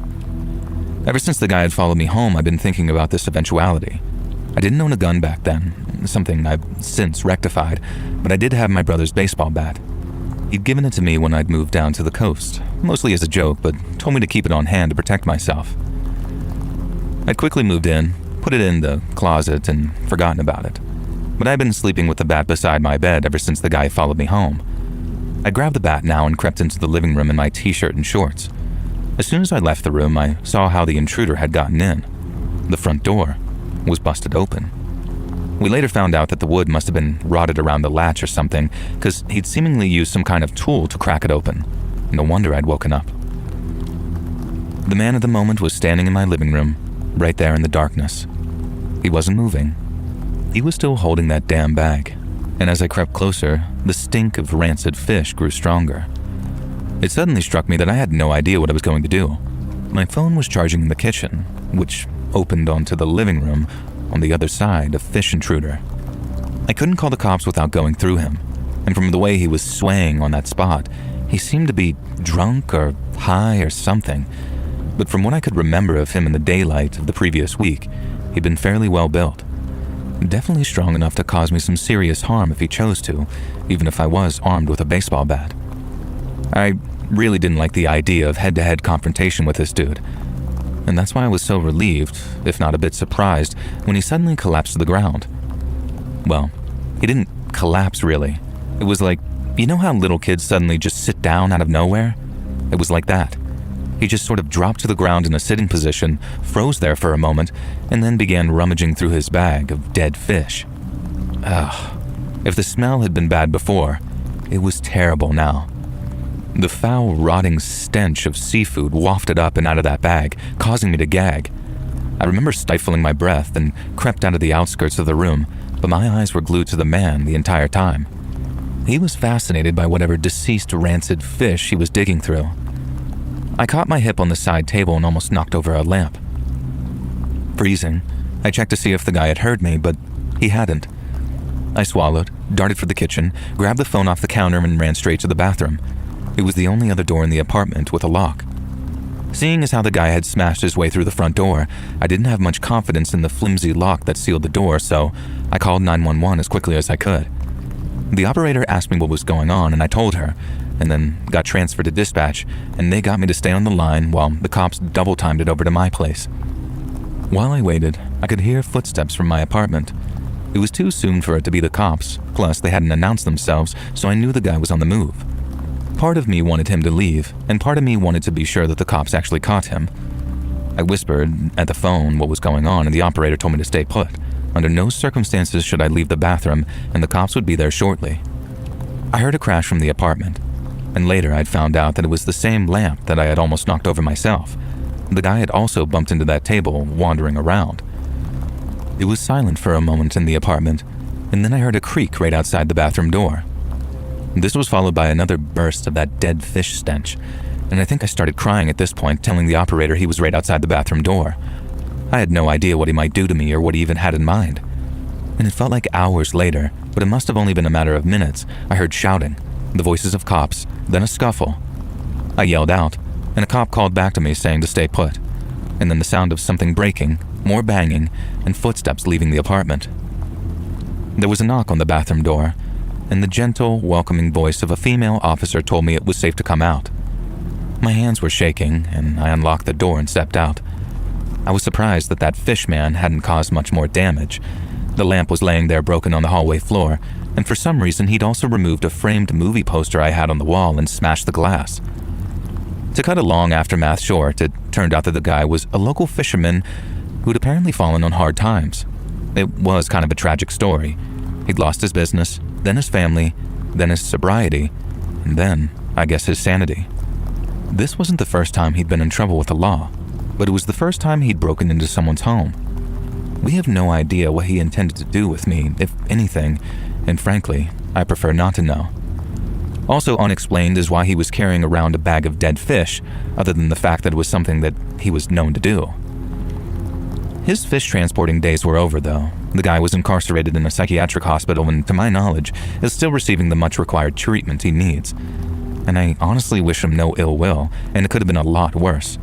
Speaker 1: Ever since the guy had followed me home, I've been thinking about this eventuality. I didn't own a gun back then, something I've since rectified, but I did have my brother's baseball bat. He'd given it to me when I'd moved down to the coast, mostly as a joke, but told me to keep it on hand to protect myself. I'd quickly moved in, put it in the closet, and forgotten about it. But I'd been sleeping with the bat beside my bed ever since the guy followed me home. I grabbed the bat now and crept into the living room in my t-shirt and shorts. As soon as I left the room, I saw how the intruder had gotten in. The front door was busted open. We later found out that the wood must have been rotted around the latch or something, because he'd seemingly used some kind of tool to crack it open. No wonder I'd woken up. The man at the moment was standing in my living room, right there in the darkness. He wasn't moving. He was still holding that damn bag, and as I crept closer, the stink of rancid fish grew stronger. It suddenly struck me that I had no idea what I was going to do. My phone was charging in the kitchen, which opened onto the living room on the other side of Fish Intruder. I couldn't call the cops without going through him, and from the way he was swaying on that spot, he seemed to be drunk or high or something, but from what I could remember of him in the daylight of the previous week, he'd been fairly well built. Definitely strong enough to cause me some serious harm if he chose to, even if I was armed with a baseball bat. I really didn't like the idea of head-to-head confrontation with this dude, and that's why I was so relieved, if not a bit surprised, when he suddenly collapsed to the ground. Well, he didn't collapse really. It was like, you know how little kids suddenly just sit down out of nowhere? It was like that. He just sort of dropped to the ground in a sitting position, froze there for a moment, and then began rummaging through his bag of dead fish. Ugh. If the smell had been bad before, it was terrible now. The foul, rotting stench of seafood wafted up and out of that bag, causing me to gag. I remember stifling my breath and crept out of the outskirts of the room, but my eyes were glued to the man the entire time. He was fascinated by whatever deceased rancid fish he was digging through. I caught my hip on the side table and almost knocked over a lamp. Freezing, I checked to see if the guy had heard me, but he hadn't. I swallowed, darted for the kitchen, grabbed the phone off the counter, and ran straight to the bathroom. It was the only other door in the apartment with a lock. Seeing as how the guy had smashed his way through the front door, I didn't have much confidence in the flimsy lock that sealed the door, so I called 911 as quickly as I could. The operator asked me what was going on, and I told her, and then got transferred to dispatch, and they got me to stay on the line while the cops double-timed it over to my place. While I waited, I could hear footsteps from my apartment. It was too soon for it to be the cops, plus they hadn't announced themselves, so I knew the guy was on the move. Part of me wanted him to leave, and part of me wanted to be sure that the cops actually caught him. I whispered at the phone what was going on, and the operator told me to stay put. Under no circumstances should I leave the bathroom, and the cops would be there shortly. I heard a crash from the apartment, and later I'd found out that it was the same lamp that I had almost knocked over myself. The guy had also bumped into that table, wandering around. It was silent for a moment in the apartment, and then I heard a creak right outside the bathroom door. This was followed by another burst of that dead fish stench, and I think I started crying at this point, telling the operator he was right outside the bathroom door. I had no idea what he might do to me or what he even had in mind. And it felt like hours later, but it must have only been a matter of minutes, I heard shouting, the voices of cops, then a scuffle. I yelled out, and a cop called back to me saying to stay put, and then the sound of something breaking, more banging, and footsteps leaving the apartment. There was a knock on the bathroom door, and the gentle, welcoming voice of a female officer told me it was safe to come out. My hands were shaking, and I unlocked the door and stepped out. I was surprised that that fish man hadn't caused much more damage. The lamp was laying there broken on the hallway floor, and for some reason he'd also removed a framed movie poster I had on the wall and smashed the glass. To cut a long aftermath short, it turned out that the guy was a local fisherman who'd apparently fallen on hard times. It was kind of a tragic story. He'd lost his business, then his family, then his sobriety, and then, I guess, his sanity. This wasn't the first time he'd been in trouble with the law, but it was the first time he'd broken into someone's home. We have no idea what he intended to do with me, if anything, and frankly, I prefer not to know. Also unexplained is why he was carrying around a bag of dead fish, other than the fact that it was something that he was known to do. His fish transporting days were over, though. The guy was incarcerated in a psychiatric hospital and, to my knowledge, is still receiving the much-required treatment he needs. And I honestly wish him no ill will, and it could have been a lot worse.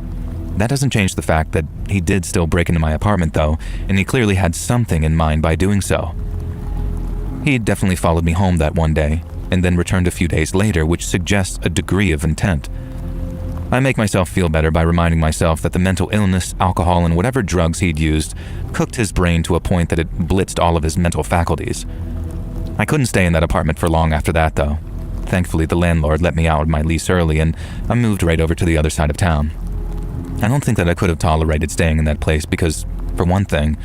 Speaker 1: That doesn't change the fact that he did still break into my apartment, though, and he clearly had something in mind by doing so. He definitely followed me home that one day, and then returned a few days later, which suggests a degree of intent. I make myself feel better by reminding myself that the mental illness, alcohol, and whatever drugs he'd used cooked his brain to a point that it blitzed all of his mental faculties. I couldn't stay in that apartment for long after that, though. Thankfully, the landlord let me out of my lease early, and I moved right over to the other side of town. I don't think that I could have tolerated staying in that place because, for one thing,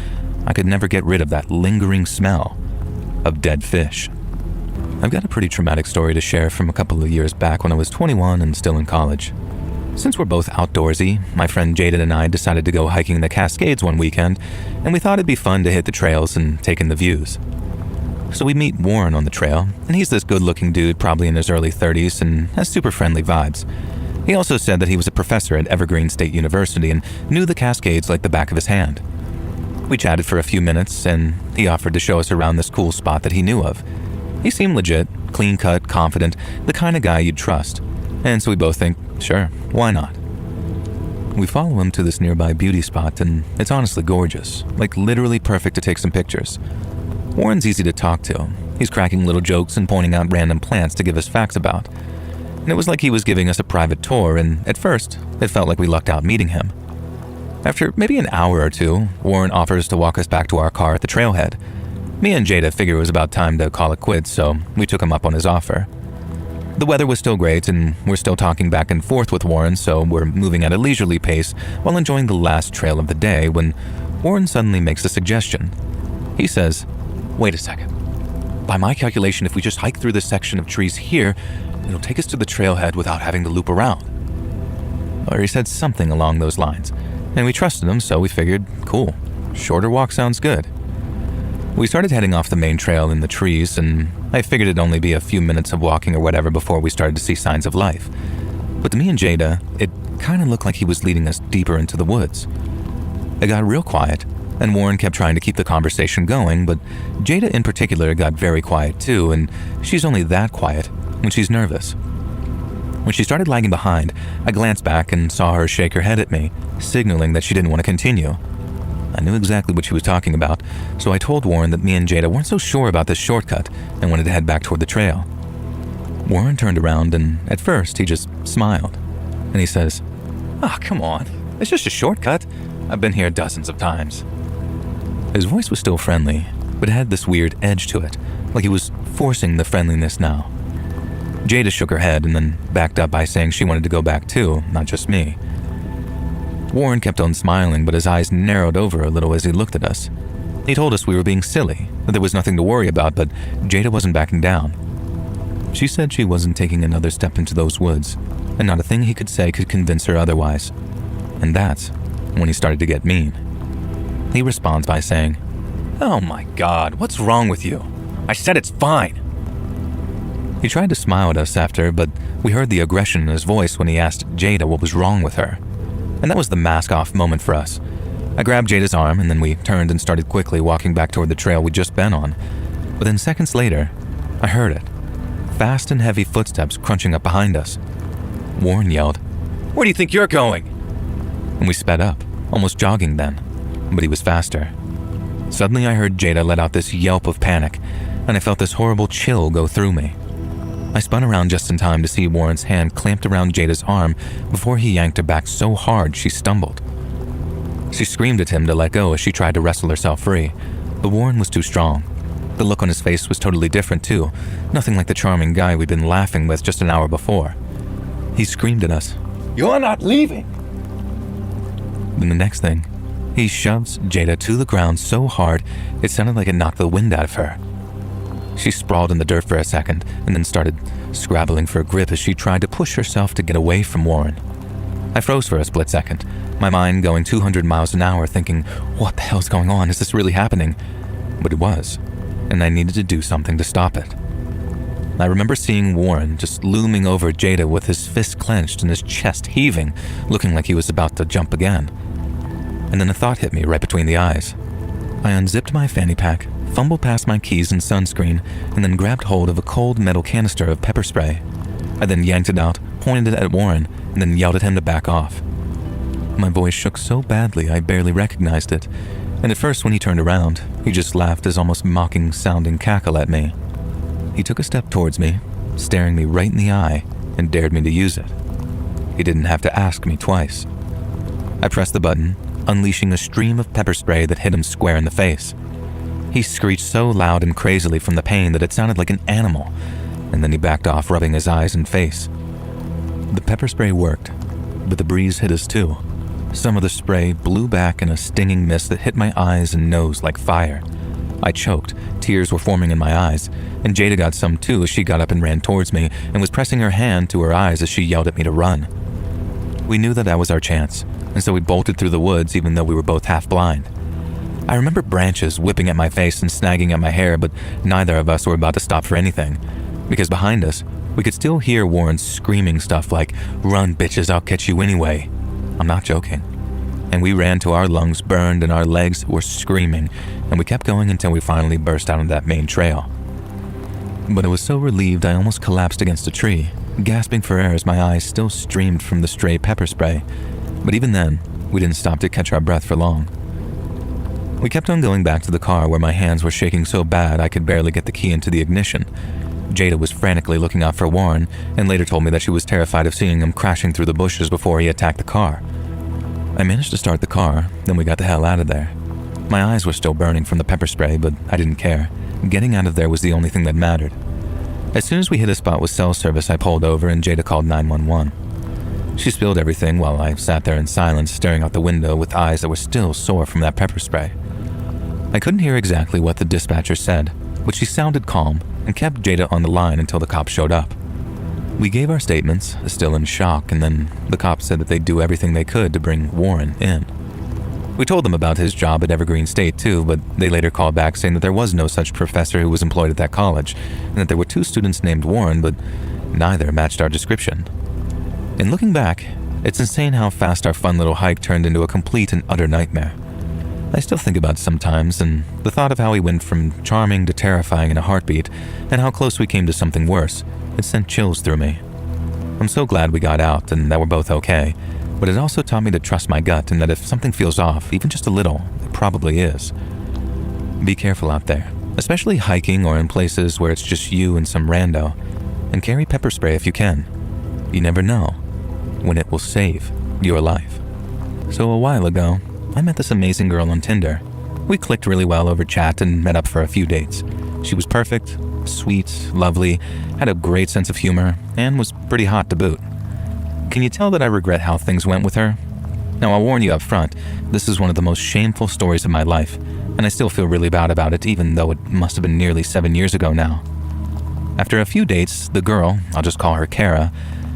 Speaker 1: I could never get rid of that lingering smell of dead fish. I've got a pretty traumatic story to share from a couple of years back when I was 21 and still in college. Since we're both outdoorsy, my friend Jaden and I decided to go hiking the Cascades one weekend, and we thought it'd be fun to hit the trails and take in the views. So we meet Warren on the trail, and he's this good-looking dude probably in his early 30s and has super friendly vibes. He also said that he was a professor at Evergreen State University and knew the Cascades like the back of his hand. We chatted for a few minutes, and he offered to show us around this cool spot that he knew of. He seemed legit, clean-cut, confident, the kind of guy you'd trust. And so we both think, sure, why not? We follow him to this nearby beauty spot, and it's honestly gorgeous, like literally perfect to take some pictures. Warren's easy to talk to. He's cracking little jokes and pointing out random plants to give us facts about. And it was like he was giving us a private tour, and at first, it felt like we lucked out meeting him. After maybe an hour or two, Warren offers to walk us back to our car at the trailhead. Me and Jada figured it was about time to call it quits, so we took him up on his offer. The weather was still great, and we're still talking back and forth with Warren, so we're moving at a leisurely pace while enjoying the last trail of the day when Warren suddenly makes a suggestion. He says, "Wait a second. By my calculation, if we just hike through this section of trees here, it'll take us to the trailhead without having to loop around." Or he said something along those lines, and we trusted him, so we figured, cool, shorter walk sounds good. We started heading off the main trail in the trees, and I figured it'd only be a few minutes of walking or whatever before we started to see signs of life. But to me and Jada, it kind of looked like he was leading us deeper into the woods. It got real quiet, and Warren kept trying to keep the conversation going, but Jada in particular got very quiet too, and she's only that quiet when she's nervous. When she started lagging behind, I glanced back and saw her shake her head at me, signaling that she didn't want to continue. I knew exactly what she was talking about, so I told Warren that me and Jada weren't so sure about this shortcut and wanted to head back toward the trail. Warren turned around, and at first he just smiled, and he says, "Ah, come on, it's just a shortcut. I've been here dozens of times." His voice was still friendly, but it had this weird edge to it, like he was forcing the friendliness now. Jada shook her head and then backed up by saying she wanted to go back too, not just me. Warren kept on smiling, but his eyes narrowed over a little as he looked at us. He told us we were being silly, that there was nothing to worry about, but Jada wasn't backing down. She said she wasn't taking another step into those woods, and not a thing he could say could convince her otherwise. And that's when he started to get mean. He responds by saying, "Oh my God, what's wrong with you? I said it's fine." He tried to smile at us after, but we heard the aggression in his voice when he asked Jada what was wrong with her. And that was the mask-off moment for us. I grabbed Jada's arm, and then we turned and started quickly walking back toward the trail we'd just been on. But then seconds later, I heard it. Fast and heavy footsteps crunching up behind us. Warren yelled, "Where do you think you're going?" And we sped up, almost jogging then, but he was faster. Suddenly I heard Jada let out this yelp of panic, and I felt this horrible chill go through me. I spun around just in time to see Warren's hand clamped around Jada's arm before he yanked her back so hard she stumbled. She screamed at him to let go as she tried to wrestle herself free, but Warren was too strong. The look on his face was totally different too, nothing like the charming guy we'd been laughing with just an hour before. He screamed at us, "You're not leaving!" Then the next thing, he shoves Jada to the ground so hard it sounded like it knocked the wind out of her. She sprawled in the dirt for a second and then started scrabbling for a grip as she tried to push herself to get away from Warren. I froze for a split second, my mind going 200 miles an hour thinking, what the hell's going on? Is this really happening? But it was, and I needed to do something to stop it. I remember seeing Warren just looming over Jada with his fist clenched and his chest heaving, looking like he was about to jump again. And then a thought hit me right between the eyes. I unzipped my fanny pack, fumbled past my keys and sunscreen, and then grabbed hold of a cold metal canister of pepper spray. I then yanked it out, pointed it at Warren, and then yelled at him to back off. My voice shook so badly I barely recognized it, and at first when he turned around, he just laughed his almost mocking-sounding cackle at me. He took a step towards me, staring me right in the eye, and dared me to use it. He didn't have to ask me twice. I pressed the button, unleashing a stream of pepper spray that hit him square in the face. He screeched so loud and crazily from the pain that it sounded like an animal, and then he backed off, rubbing his eyes and face. The pepper spray worked, but the breeze hit us too. Some of the spray blew back in a stinging mist that hit my eyes and nose like fire. I choked, tears were forming in my eyes, and Jada got some too as she got up and ran towards me and was pressing her hand to her eyes as she yelled at me to run. We knew that was our chance, and so we bolted through the woods even though we were both half blind. I remember branches whipping at my face and snagging at my hair, but neither of us were about to stop for anything, because behind us, we could still hear Warren screaming stuff like, "Run, bitches, I'll catch you anyway." I'm not joking. And we ran till our lungs burned and our legs were screaming, and we kept going until we finally burst out on that main trail. But I was so relieved I almost collapsed against a tree, gasping for air as my eyes still streamed from the stray pepper spray. But even then, we didn't stop to catch our breath for long. We kept on going back to the car where my hands were shaking so bad I could barely get the key into the ignition. Jada was frantically looking out for Warren and later told me that she was terrified of seeing him crashing through the bushes before he attacked the car. I managed to start the car, then we got the hell out of there. My eyes were still burning from the pepper spray, but I didn't care. Getting out of there was the only thing that mattered. As soon as we hit a spot with cell service, I pulled over and Jada called 911. She spilled everything while I sat there in silence, staring out the window with eyes that were still sore from that pepper spray. I couldn't hear exactly what the dispatcher said, but she sounded calm and kept Jada on the line until the cops showed up. We gave our statements, still in shock, and then the cops said that they'd do everything they could to bring Warren in. We told them about his job at Evergreen State too, but they later called back saying that there was no such professor who was employed at that college, and that there were 2 students named Warren, but neither matched our description. In looking back, it's insane how fast our fun little hike turned into a complete and utter nightmare. I still think about it sometimes, and the thought of how we went from charming to terrifying in a heartbeat, and how close we came to something worse, it sent chills through me. I'm so glad we got out and that we're both okay, but it also taught me to trust my gut and that if something feels off, even just a little, it probably is. Be careful out there, especially hiking or in places where it's just you and some rando, and carry pepper spray if you can. You never know when it will save your life. So a while ago, I met this amazing girl on Tinder. We clicked really well over chat and met up for a few dates. She was perfect, sweet, lovely, had a great sense of humor, and was pretty hot to boot. Can you tell that I regret how things went with her? Now, I'll warn you up front, this is one of the most shameful stories of my life, and I still feel really bad about it even though it must have been nearly 7 years ago now. After a few dates, the girl, I'll just call her Kara,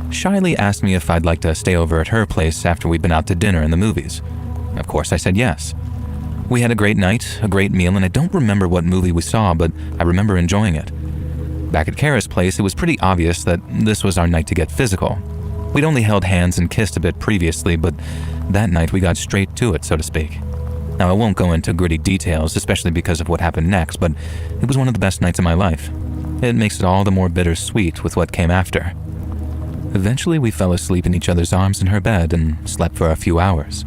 Speaker 1: shyly asked me if I'd like to stay over at her place after we'd been out to dinner and the movies. Of course, I said yes. We had a great night, a great meal, and I don't remember what movie we saw, but I remember enjoying it. Back at Kara's place, it was pretty obvious that this was our night to get physical. We'd only held hands and kissed a bit previously, but that night we got straight to it, so to speak. Now, I won't go into gritty details, especially because of what happened next, but it was one of the best nights of my life. It makes it all the more bittersweet with what came after. Eventually, we fell asleep in each other's arms in her bed and slept for a few hours.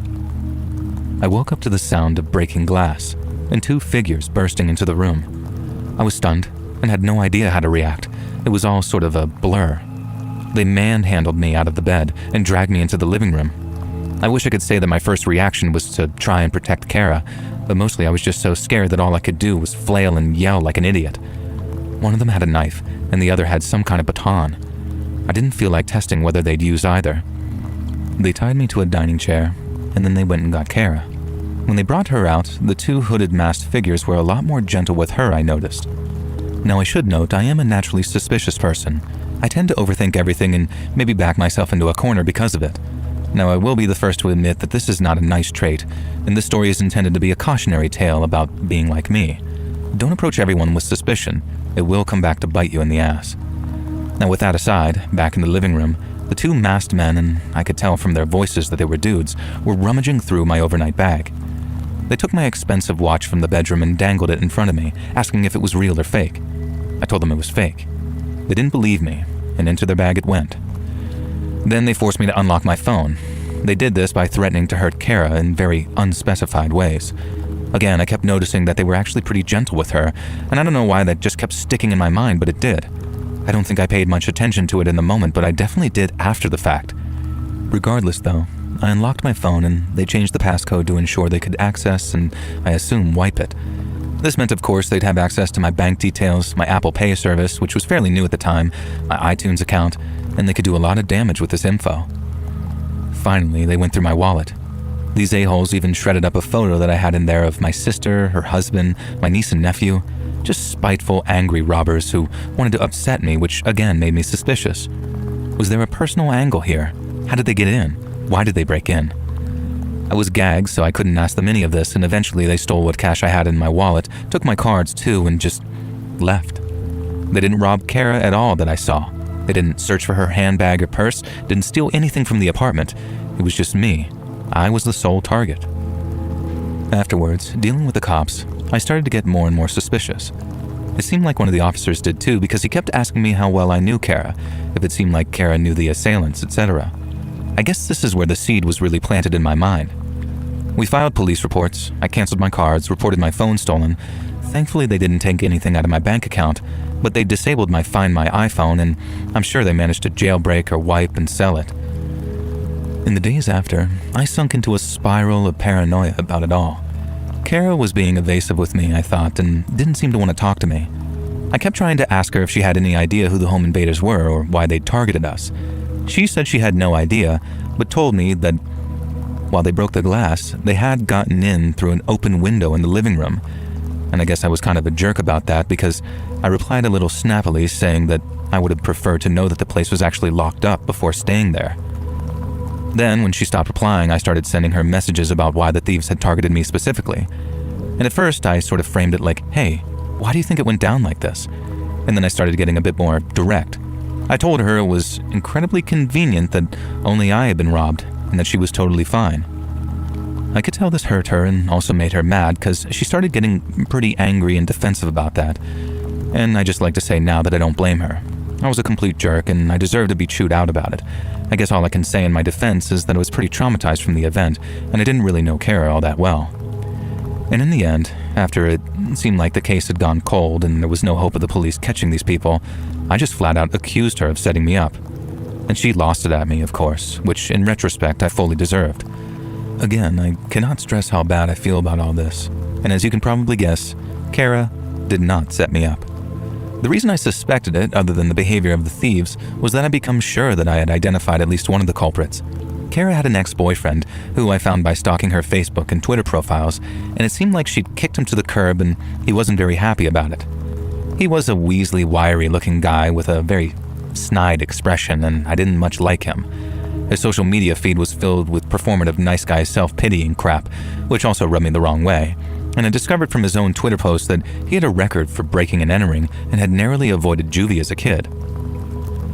Speaker 1: I woke up to the sound of breaking glass and 2 figures bursting into the room. I was stunned and had no idea how to react. It was all sort of a blur. They manhandled me out of the bed and dragged me into the living room. I wish I could say that my first reaction was to try and protect Kara, but mostly I was just so scared that all I could do was flail and yell like an idiot. One of them had a knife, and the other had some kind of baton. I didn't feel like testing whether they'd use either. They tied me to a dining chair, and then they went and got Kara. When they brought her out, the 2 hooded masked figures were a lot more gentle with her, I noticed. Now, I should note, I am a naturally suspicious person. I tend to overthink everything and maybe back myself into a corner because of it. Now, I will be the first to admit that this is not a nice trait, and this story is intended to be a cautionary tale about being like me. Don't approach everyone with suspicion. It will come back to bite you in the ass. Now, with that aside, back in the living room, the 2 masked men, and I could tell from their voices that they were dudes, were rummaging through my overnight bag. They took my expensive watch from the bedroom and dangled it in front of me, asking if it was real or fake. I told them it was fake. They didn't believe me, and into their bag it went. Then they forced me to unlock my phone. They did this by threatening to hurt Kara in very unspecified ways. Again, I kept noticing that they were actually pretty gentle with her, and I don't know why that just kept sticking in my mind, but it did. I don't think I paid much attention to it in the moment, but I definitely did after the fact. Regardless, though, I unlocked my phone and they changed the passcode to ensure they could access and, I assume, wipe it. This meant, of course, they'd have access to my bank details, my Apple Pay service, which was fairly new at the time, my iTunes account, and they could do a lot of damage with this info. Finally, they went through my wallet. These a-holes even shredded up a photo that I had in there of my sister, her husband, my niece and nephew. Just spiteful, angry robbers who wanted to upset me, which again made me suspicious. Was there a personal angle here? How did they get in? Why did they break in? I was gagged, so I couldn't ask them any of this, and eventually they stole what cash I had in my wallet, took my cards too, and just left. They didn't rob Kara at all that I saw. They didn't search for her handbag or purse, didn't steal anything from the apartment. It was just me. I was the sole target. Afterwards, dealing with the cops, I started to get more and more suspicious. It seemed like one of the officers did too, because he kept asking me how well I knew Kara, if it seemed like Kara knew the assailants, etc. I guess this is where the seed was really planted in my mind. We filed police reports, I canceled my cards, reported my phone stolen. Thankfully, they didn't take anything out of my bank account, but they disabled my Find My iPhone, and I'm sure they managed to jailbreak or wipe and sell it. In the days after, I sunk into a spiral of paranoia about it all. Kara was being evasive with me, I thought, and didn't seem to want to talk to me. I kept trying to ask her if she had any idea who the home invaders were or why they'd targeted us. She said she had no idea, but told me that while they broke the glass, they had gotten in through an open window in the living room. And I guess I was kind of a jerk about that because I replied a little snappily saying that I would have preferred to know that the place was actually locked up before staying there. Then, when she stopped replying, I started sending her messages about why the thieves had targeted me specifically. And at first, I sort of framed it like, hey, why do you think it went down like this? And then I started getting a bit more direct. I told her it was incredibly convenient that only I had been robbed and that she was totally fine. I could tell this hurt her and also made her mad because she started getting pretty angry and defensive about that. And I just like to say now that I don't blame her. I was a complete jerk and I deserved to be chewed out about it. I guess all I can say in my defense is that I was pretty traumatized from the event and I didn't really know Kara all that well. And in the end, after it seemed like the case had gone cold and there was no hope of the police catching these people, I just flat out accused her of setting me up. And she lost it at me, of course, which in retrospect I fully deserved. Again, I cannot stress how bad I feel about all this. And as you can probably guess, Kara did not set me up. The reason I suspected it, other than the behavior of the thieves, was that I'd become sure that I had identified at least one of the culprits. Kara had an ex-boyfriend, who I found by stalking her Facebook and Twitter profiles, and it seemed like she'd kicked him to the curb and he wasn't very happy about it. He was a weaselly, wiry-looking guy with a very snide expression, and I didn't much like him. His social media feed was filled with performative nice guy self-pitying crap, which also rubbed me the wrong way. and I discovered from his own Twitter post that he had a record for breaking and entering and had narrowly avoided juvie as a kid.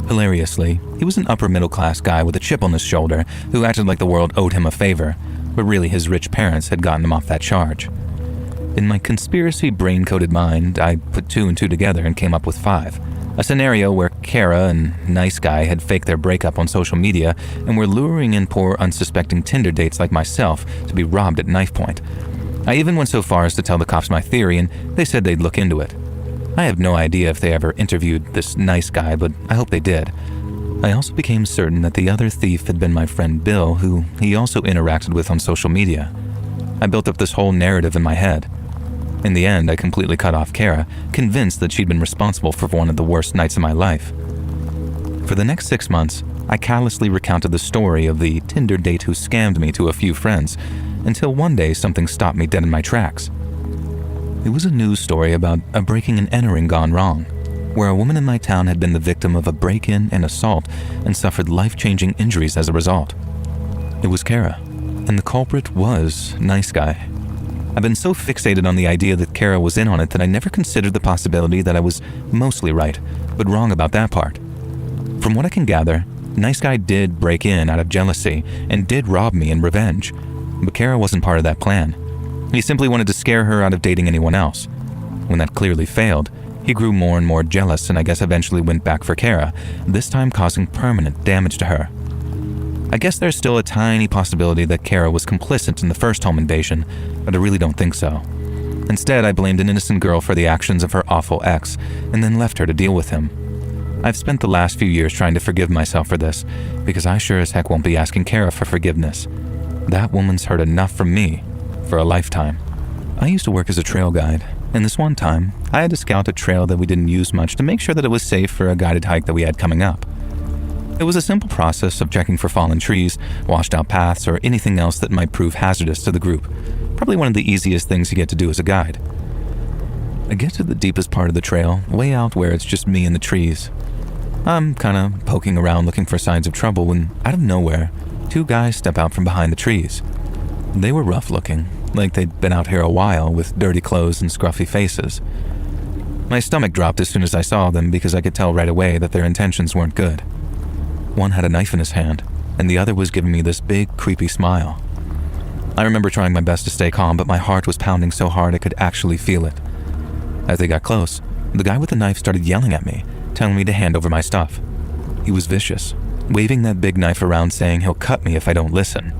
Speaker 1: Hilariously, he was an upper-middle-class guy with a chip on his shoulder who acted like the world owed him a favor, but really his rich parents had gotten him off that charge. In my conspiracy brain-coded mind, I put 2 and 2 together and came up with 5. A scenario where Kara and Nice Guy had faked their breakup on social media and were luring in poor, unsuspecting Tinder dates like myself to be robbed at knife point. I even went so far as to tell the cops my theory, and they said they'd look into it. I have no idea if they ever interviewed this Nice Guy, but I hope they did. I also became certain that the other thief had been my friend Bill, who he also interacted with on social media. I built up this whole narrative in my head. In the end, I completely cut off Kara, convinced that she'd been responsible for one of the worst nights of my life. For the next 6 months, I callously recounted the story of the Tinder date who scammed me to a few friends, until one day something stopped me dead in my tracks. It was a news story about a breaking and entering gone wrong, where a woman in my town had been the victim of a break-in and assault and suffered life-changing injuries as a result. It was Kara, and the culprit was Nice Guy. I've been so fixated on the idea that Kara was in on it that I never considered the possibility that I was mostly right, but wrong about that part. From what I can gather, Nice Guy did break in out of jealousy and did rob me in revenge, but Kara wasn't part of that plan. He simply wanted to scare her out of dating anyone else. When that clearly failed, he grew more and more jealous and I guess eventually went back for Kara, this time causing permanent damage to her. I guess there's still a tiny possibility that Kara was complicit in the first home invasion, but I really don't think so. Instead, I blamed an innocent girl for the actions of her awful ex, and then left her to deal with him. I've spent the last few years trying to forgive myself for this, because I sure as heck won't be asking Kara for forgiveness. That woman's heard enough from me for a lifetime. I used to work as a trail guide, and this one time, I had to scout a trail that we didn't use much to make sure that it was safe for a guided hike that we had coming up. It was a simple process of checking for fallen trees, washed out paths, or anything else that might prove hazardous to the group. Probably one of the easiest things you get to do as a guide. I get to the deepest part of the trail, way out where it's just me and the trees. I'm kinda poking around looking for signs of trouble when, out of nowhere, 2 guys step out from behind the trees. They were rough looking, like they'd been out here a while with dirty clothes and scruffy faces. My stomach dropped as soon as I saw them because I could tell right away that their intentions weren't good. One had a knife in his hand, and the other was giving me this big, creepy smile. I remember trying my best to stay calm, but my heart was pounding so hard I could actually feel it. As they got close, the guy with the knife started yelling at me, telling me to hand over my stuff. He was vicious, waving that big knife around saying he'll cut me if I don't listen.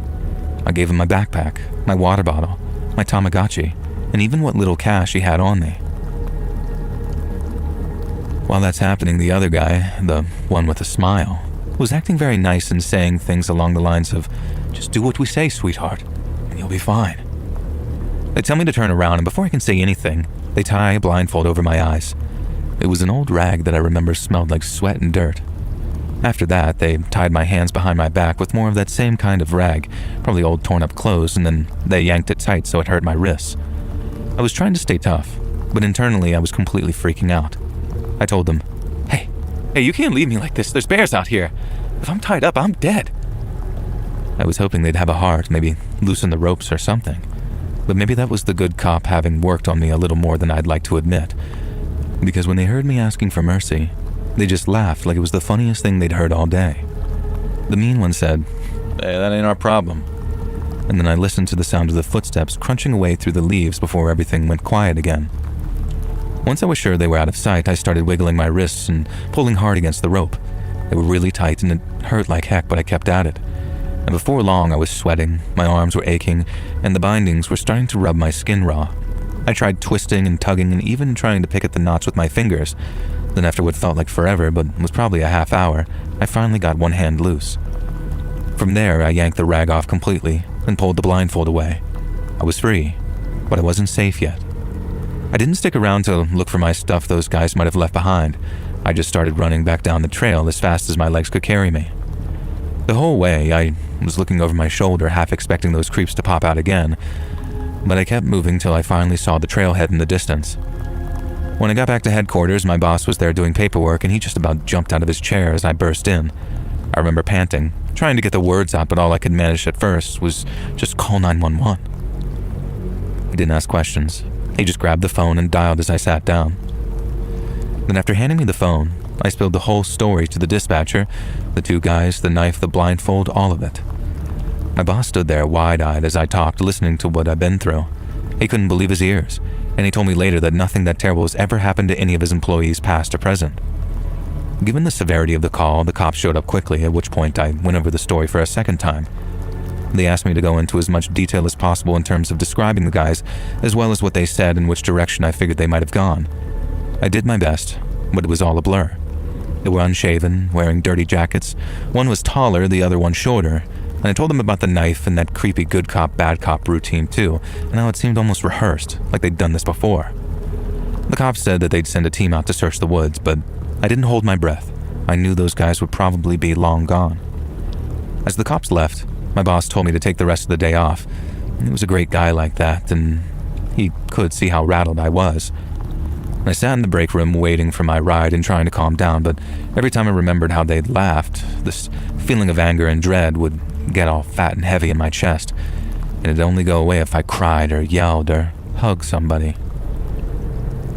Speaker 1: I gave him my backpack, my water bottle, my Tamagotchi, and even what little cash he had on me. While that's happening, the other guy, the one with the smile, was acting very nice and saying things along the lines of, "Just do what we say, sweetheart, and you'll be fine." They tell me to turn around, and before I can say anything, they tie a blindfold over my eyes. It was an old rag that I remember smelled like sweat and dirt. After that, they tied my hands behind my back with more of that same kind of rag, probably old torn-up clothes, and then they yanked it tight so it hurt my wrists. I was trying to stay tough, but internally I was completely freaking out. I told them, Hey, you can't leave me like this. There's bears out here. If I'm tied up, I'm dead." I was hoping they'd have a heart, maybe loosen the ropes or something. But maybe that was the good cop having worked on me a little more than I'd like to admit. Because when they heard me asking for mercy, they just laughed like it was the funniest thing they'd heard all day. The mean one said, "Hey, that ain't our problem." And then I listened to the sound of the footsteps crunching away through the leaves before everything went quiet again. Once I was sure they were out of sight, I started wiggling my wrists and pulling hard against the rope. They were really tight and it hurt like heck, but I kept at it. And before long, I was sweating, my arms were aching, and the bindings were starting to rub my skin raw. I tried twisting and tugging and even trying to pick at the knots with my fingers. Then after what felt like forever, but was probably a half hour, I finally got one hand loose. From there, I yanked the rag off completely and pulled the blindfold away. I was free, but I wasn't safe yet. I didn't stick around to look for my stuff those guys might have left behind. I just started running back down the trail as fast as my legs could carry me. The whole way, I was looking over my shoulder, half expecting those creeps to pop out again, but I kept moving till I finally saw the trailhead in the distance. When I got back to headquarters, my boss was there doing paperwork, and he just about jumped out of his chair as I burst in. I remember panting, trying to get the words out, but all I could manage at first was just call 911. He didn't ask questions. He just grabbed the phone and dialed as I sat down. Then after handing me the phone, I spilled the whole story to the dispatcher, the two guys, the knife, the blindfold, all of it. My boss stood there wide-eyed as I talked, listening to what I'd been through. He couldn't believe his ears, and he told me later that nothing that terrible has ever happened to any of his employees, past or present. Given the severity of the call, the cops showed up quickly, at which point I went over the story for a second time. They asked me to go into as much detail as possible in terms of describing the guys, as well as what they said and which direction I figured they might have gone. I did my best, but it was all a blur. They were unshaven, wearing dirty jackets. One was taller, the other one shorter, and I told them about the knife and that creepy good cop, bad cop routine too, and how it seemed almost rehearsed, like they'd done this before. The cops said that they'd send a team out to search the woods, but I didn't hold my breath. I knew those guys would probably be long gone. As the cops left, my boss told me to take the rest of the day off. He was a great guy like that, and he could see how rattled I was. I sat in the break room waiting for my ride and trying to calm down, but every time I remembered how they'd laughed, this feeling of anger and dread would get all fat and heavy in my chest, and it'd only go away if I cried or yelled or hugged somebody.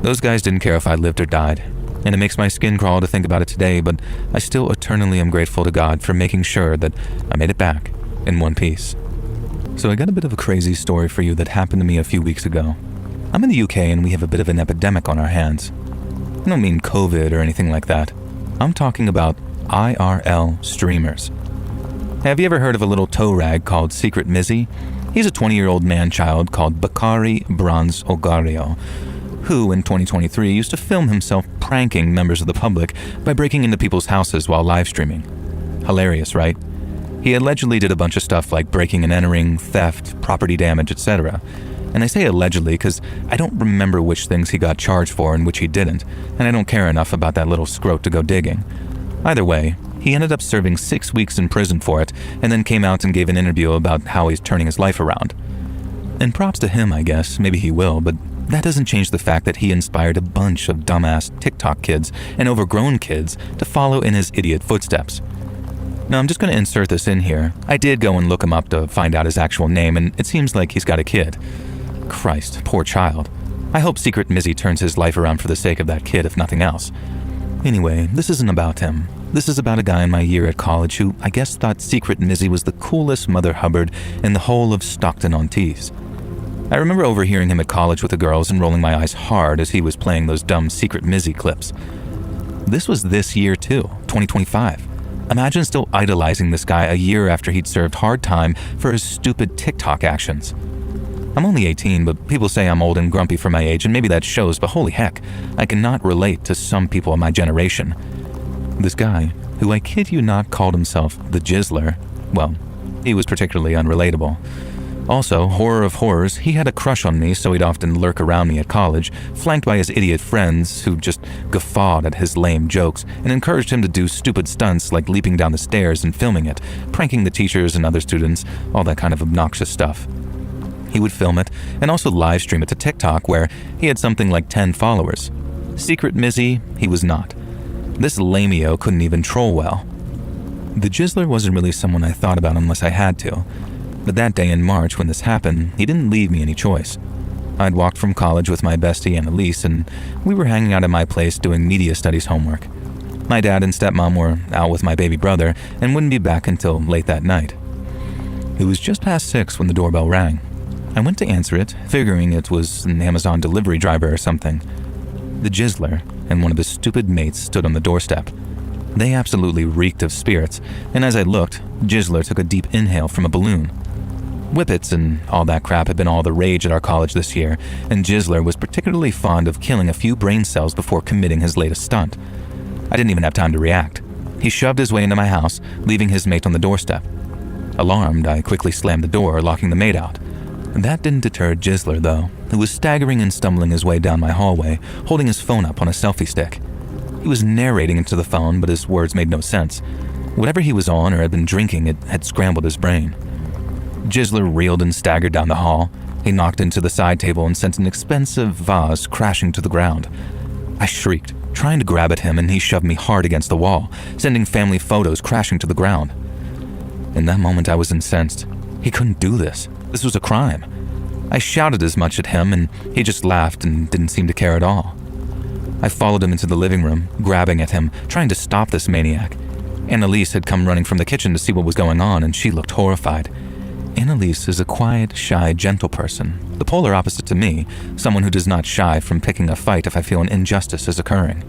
Speaker 1: Those guys didn't care if I lived or died, and it makes my skin crawl to think about it today, but I still eternally am grateful to God for making sure that I made it back in one piece. So I got a bit of a crazy story for you that happened to me a few weeks ago. I'm in the UK and we have a bit of an epidemic on our hands. I don't mean COVID or anything like that. I'm talking about IRL streamers. Have you ever heard of a little toe rag called Secret Mizzy? He's a 20-year-old man-child called Bakari Bronze Ogario, who in 2023 used to film himself pranking members of the public by breaking into people's houses while live streaming. Hilarious, right? He allegedly did a bunch of stuff like breaking and entering, theft, property damage, etc. And I say allegedly because I don't remember which things he got charged for and which he didn't, and I don't care enough about that little scrote to go digging. Either way, he ended up serving 6 weeks in prison for it, and then came out and gave an interview about how he's turning his life around. And props to him, I guess, maybe he will, but that doesn't change the fact that he inspired a bunch of dumbass TikTok kids and overgrown kids to follow in his idiot footsteps. Now, I'm just going to insert this in here. I did go and look him up to find out his actual name, and it seems like he's got a kid. Christ, poor child. I hope Secret Mizzy turns his life around for the sake of that kid, if nothing else. Anyway, this isn't about him. This is about a guy in my year at college who I guess thought Secret Mizzy was the coolest Mother Hubbard in the whole of Stockton-on-Tees. I remember overhearing him at college with the girls and rolling my eyes hard as he was playing those dumb Secret Mizzy clips. This was this year too, 2025. Imagine still idolizing this guy a year after he'd served hard time for his stupid TikTok actions. I'm only 18, but people say I'm old and grumpy for my age, and maybe that shows, but holy heck, I cannot relate to some people in my generation. This guy, who I kid you not called himself the Jizzler, well, he was particularly unrelatable. Also, horror of horrors, he had a crush on me, so he'd often lurk around me at college, flanked by his idiot friends who just guffawed at his lame jokes and encouraged him to do stupid stunts like leaping down the stairs and filming it, pranking the teachers and other students, all that kind of obnoxious stuff. He would film it and also live stream it to TikTok, where he had something like 10 followers. Secret Mizzy, he was not. This lameo couldn't even troll well. The Jizzler wasn't really someone I thought about unless I had to. But that day in March when this happened, he didn't leave me any choice. I'd walked from college with my bestie Annalise, and we were hanging out at my place doing media studies homework. My dad and stepmom were out with my baby brother and wouldn't be back until late that night. It was just past 6 when the doorbell rang. I went to answer it, figuring it was an Amazon delivery driver or something. The Jizzler and one of his stupid mates stood on the doorstep. They absolutely reeked of spirits, and as I looked, Jizzler took a deep inhale from a balloon. Whippets and all that crap had been all the rage at our college this year, and Jizzler was particularly fond of killing a few brain cells before committing his latest stunt. I didn't even have time to react. He shoved his way into my house, leaving his mate on the doorstep. Alarmed, I quickly slammed the door, locking the mate out. That didn't deter Jizzler, though, who was staggering and stumbling his way down my hallway, holding his phone up on a selfie stick. He was narrating into the phone, but his words made no sense. Whatever he was on or had been drinking, it had scrambled his brain. Jizzler reeled and staggered down the hall. He knocked into the side table and sent an expensive vase crashing to the ground. I shrieked, trying to grab at him, and he shoved me hard against the wall, sending family photos crashing to the ground. In that moment, I was incensed. He couldn't do this. This was a crime. I shouted as much at him, and he just laughed and didn't seem to care at all. I followed him into the living room, grabbing at him, trying to stop this maniac. Annalise had come running from the kitchen to see what was going on, and she looked horrified. Annalise is a quiet, shy, gentle person, the polar opposite to me, someone who does not shy from picking a fight if I feel an injustice is occurring.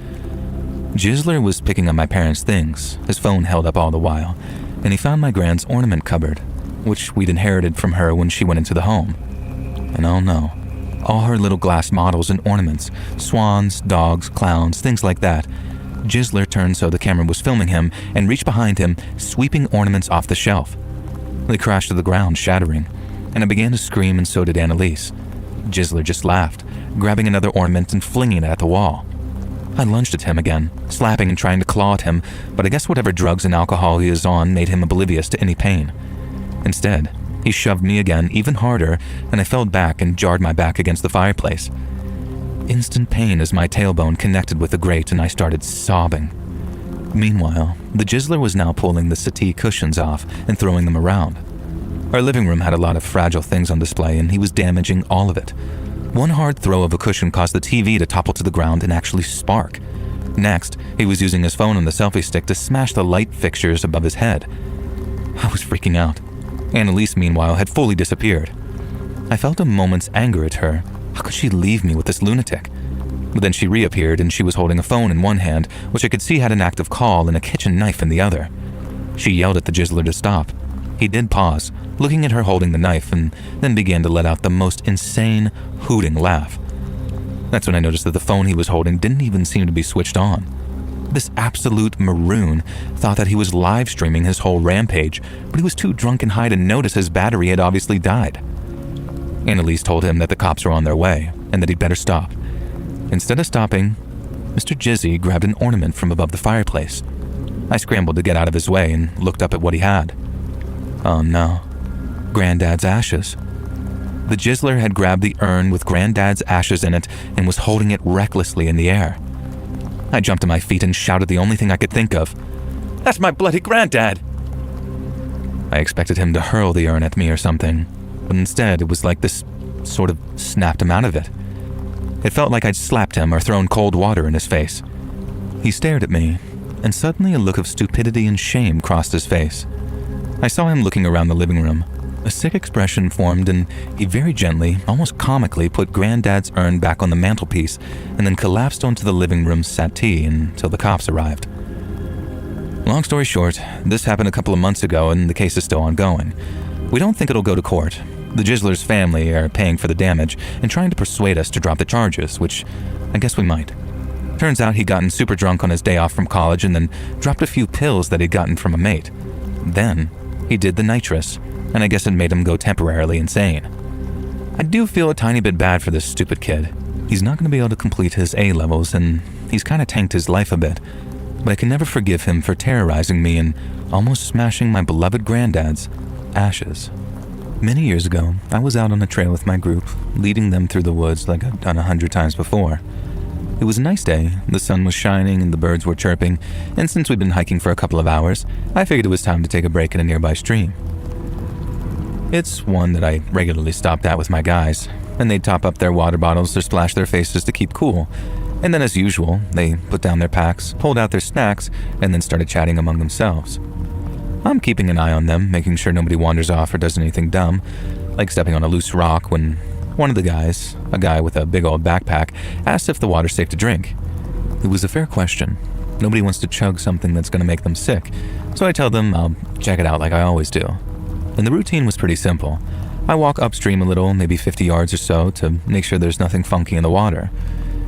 Speaker 1: Gisler was picking up my parents' things, his phone held up all the while, and he found my grand's ornament cupboard, which we'd inherited from her when she went into the home. And oh no, all her little glass models and ornaments, swans, dogs, clowns, things like that. Gisler turned so the camera was filming him and reached behind him, sweeping ornaments off the shelf. They crashed to the ground, shattering, and I began to scream, and so did Annalise. Gisler just laughed, grabbing another ornament and flinging it at the wall. I lunged at him again, slapping and trying to claw at him, but I guess whatever drugs and alcohol he is on made him oblivious to any pain. Instead, he shoved me again, even harder, and I fell back and jarred my back against the fireplace. Instant pain as my tailbone connected with the grate, and I started sobbing. Meanwhile, the Gisler was now pulling the settee cushions off and throwing them around. Our living room had a lot of fragile things on display, and he was damaging all of it. One hard throw of a cushion caused the TV to topple to the ground and actually spark. Next, he was using his phone on the selfie stick to smash the light fixtures above his head. I was freaking out. Annalise, meanwhile, had fully disappeared. I felt a moment's anger at her. How could she leave me with this lunatic? But then she reappeared, and she was holding a phone in one hand, which I could see had an active call, and a kitchen knife in the other. She yelled at the Gisler to stop. He did pause, looking at her holding the knife, and then began to let out the most insane, hooting laugh. That's when I noticed that the phone he was holding didn't even seem to be switched on. This absolute maroon thought that he was live streaming his whole rampage, but he was too drunken high to notice his battery had obviously died. Annalise told him that the cops were on their way, and that he'd better stop. Instead of stopping, Mr. Mizzy grabbed an ornament from above the fireplace. I scrambled to get out of his way and looked up at what he had. Oh no, Granddad's ashes. The Gisler had grabbed the urn with Granddad's ashes in it and was holding it recklessly in the air. I jumped to my feet and shouted the only thing I could think of. "That's my bloody Granddad!" I expected him to hurl the urn at me or something, but instead it was like this sort of snapped him out of it. It felt like I'd slapped him or thrown cold water in his face. He stared at me, and suddenly a look of stupidity and shame crossed his face. I saw him looking around the living room. A sick expression formed, and he very gently, almost comically, put Granddad's urn back on the mantelpiece and then collapsed onto the living room settee until the cops arrived. Long story short, this happened a couple of months ago, and the case is still ongoing. We don't think it'll go to court. The Gisler's family are paying for the damage and trying to persuade us to drop the charges, which I guess we might. Turns out he'd gotten super drunk on his day off from college and then dropped a few pills that he'd gotten from a mate. Then he did the nitrous, and I guess it made him go temporarily insane. I do feel a tiny bit bad for this stupid kid. He's not going to be able to complete his A-levels, and he's kind of tanked his life a bit, but I can never forgive him for terrorizing me and almost smashing my beloved Granddad's ashes. Many years ago, I was out on a trail with my group, leading them through the woods like I've done 100 times before. It was a nice day, the sun was shining and the birds were chirping, and since we'd been hiking for a couple of hours, I figured it was time to take a break in a nearby stream. It's one that I regularly stopped at with my guys, and they'd top up their water bottles or splash their faces to keep cool, and then as usual, they put down their packs, pulled out their snacks, and then started chatting among themselves. I'm keeping an eye on them, making sure nobody wanders off or does anything dumb, like stepping on a loose rock when one of the guys, a guy with a big old backpack, asked if the water's safe to drink. It was a fair question. Nobody wants to chug something that's going to make them sick, so I tell them I'll check it out like I always do. And the routine was pretty simple. I walk upstream a little, maybe 50 yards or so, to make sure there's nothing funky in the water.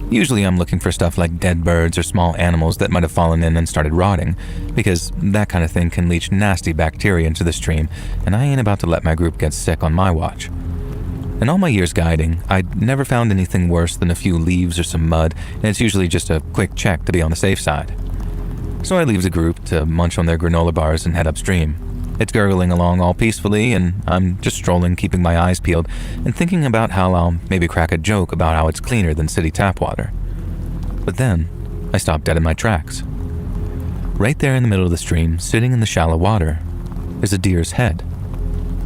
Speaker 1: Usually I'm looking for stuff like dead birds or small animals that might have fallen in and started rotting, because that kind of thing can leach nasty bacteria into the stream, and I ain't about to let my group get sick on my watch. In all my years guiding, I'd never found anything worse than a few leaves or some mud, and it's usually just a quick check to be on the safe side. So I leave the group to munch on their granola bars and head upstream. It's gurgling along all peacefully, and I'm just strolling, keeping my eyes peeled, and thinking about how I'll maybe crack a joke about how it's cleaner than city tap water. But then, I stopped dead in my tracks. Right there in the middle of the stream, sitting in the shallow water, is a deer's head.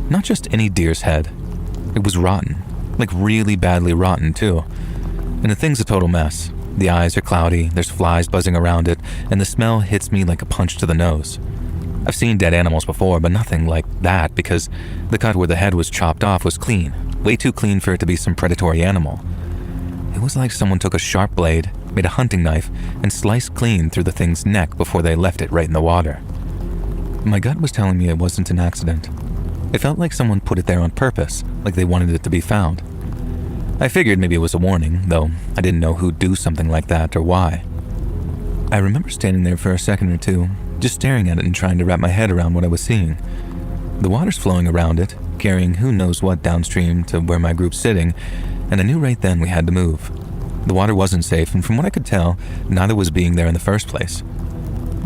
Speaker 1: Not just any deer's head. It was rotten, like really badly rotten too. And the thing's a total mess. The eyes are cloudy, there's flies buzzing around it, and the smell hits me like a punch to the nose. I've seen dead animals before, but nothing like that because the cut where the head was chopped off was clean, way too clean for it to be some predatory animal. It was like someone took a sharp blade, made a hunting knife, and sliced clean through the thing's neck before they left it right in the water. My gut was telling me it wasn't an accident. It felt like someone put it there on purpose, like they wanted it to be found. I figured maybe it was a warning, though I didn't know who'd do something like that or why. I remember standing there for a second or two, just staring at it and trying to wrap my head around what I was seeing. The water's flowing around it, carrying who knows what downstream to where my group's sitting, and I knew right then we had to move. The water wasn't safe, and from what I could tell, neither was being there in the first place.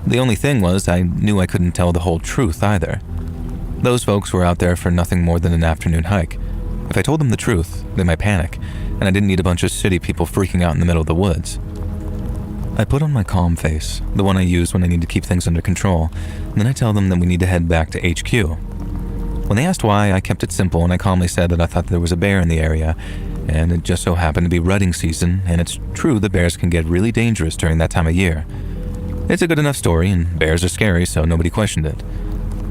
Speaker 1: The only thing was, I knew I couldn't tell the whole truth either. Those folks were out there for nothing more than an afternoon hike. If I told them the truth, they might panic, and I didn't need a bunch of city people freaking out in the middle of the woods. I put on my calm face, the one I use when I need to keep things under control, and then I tell them that we need to head back to HQ. When they asked why, I kept it simple and I calmly said that I thought there was a bear in the area, and it just so happened to be rutting season, and it's true that bears can get really dangerous during that time of year. It's a good enough story, and bears are scary, so nobody questioned it.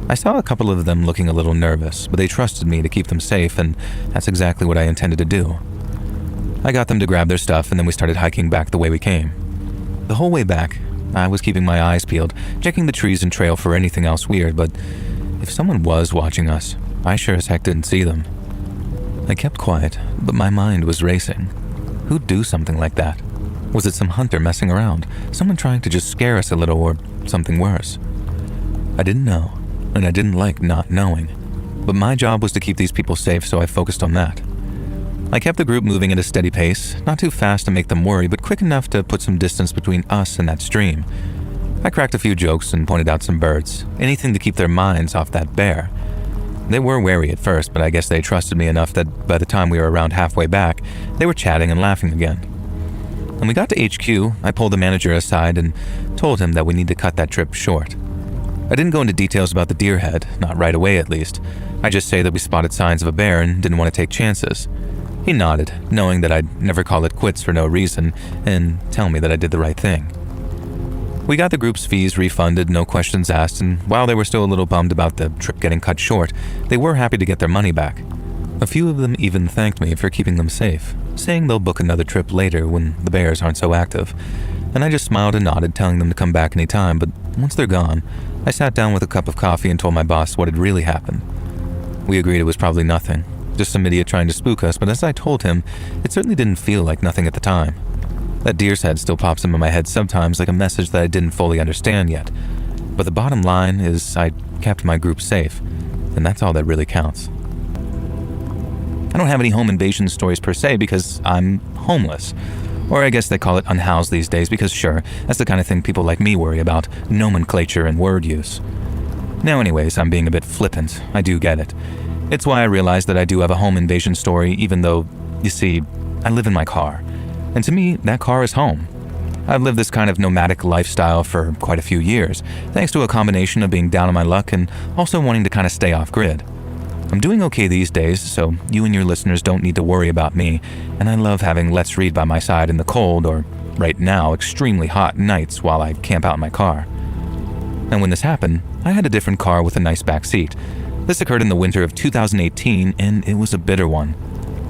Speaker 1: I saw a couple of them looking a little nervous, but they trusted me to keep them safe, and that's exactly what I intended to do. I got them to grab their stuff, and then we started hiking back the way we came. The whole way back, I was keeping my eyes peeled, checking the trees and trail for anything else weird, but if someone was watching us, I sure as heck didn't see them. I kept quiet, but my mind was racing. Who'd do something like that? Was it some hunter messing around, someone trying to just scare us a little, or something worse? I didn't know, and I didn't like not knowing, but my job was to keep these people safe, so I focused on that. I kept the group moving at a steady pace, not too fast to make them worry, but quick enough to put some distance between us and that stream. I cracked a few jokes and pointed out some birds, anything to keep their minds off that bear. They were wary at first, but I guess they trusted me enough that by the time we were around halfway back, they were chatting and laughing again. When we got to HQ, I pulled the manager aside and told him that we need to cut that trip short. I didn't go into details about the deer head, not right away at least. I just say that we spotted signs of a bear and didn't want to take chances. He nodded, knowing that I'd never call it quits for no reason, and tell me that I did the right thing. We got the group's fees refunded, no questions asked, and while they were still a little bummed about the trip getting cut short, they were happy to get their money back. A few of them even thanked me for keeping them safe, saying they'll book another trip later when the bears aren't so active. And I just smiled and nodded, telling them to come back anytime, but once they're gone, I sat down with a cup of coffee and told my boss what had really happened. We agreed it was probably nothing, just some idiot trying to spook us, but as I told him, it certainly didn't feel like nothing at the time. That deer's head still pops into my head sometimes like a message that I didn't fully understand yet. But the bottom line is I kept my group safe, and that's all that really counts. I don't have any home invasion stories per se because I'm homeless. Or I guess they call it unhoused these days because sure, that's the kind of thing people like me worry about, nomenclature and word use. Now anyways, I'm being a bit flippant, I do get it. It's why I realized that I do have a home invasion story even though, you see, I live in my car. And to me, that car is home. I've lived this kind of nomadic lifestyle for quite a few years, thanks to a combination of being down on my luck and also wanting to kind of stay off grid. I'm doing okay these days, so you and your listeners don't need to worry about me, and I love having Let's Read by my side in the cold or, right now, extremely hot nights while I camp out in my car. And when this happened, I had a different car with a nice back seat. This occurred in the winter of 2018, and it was a bitter one.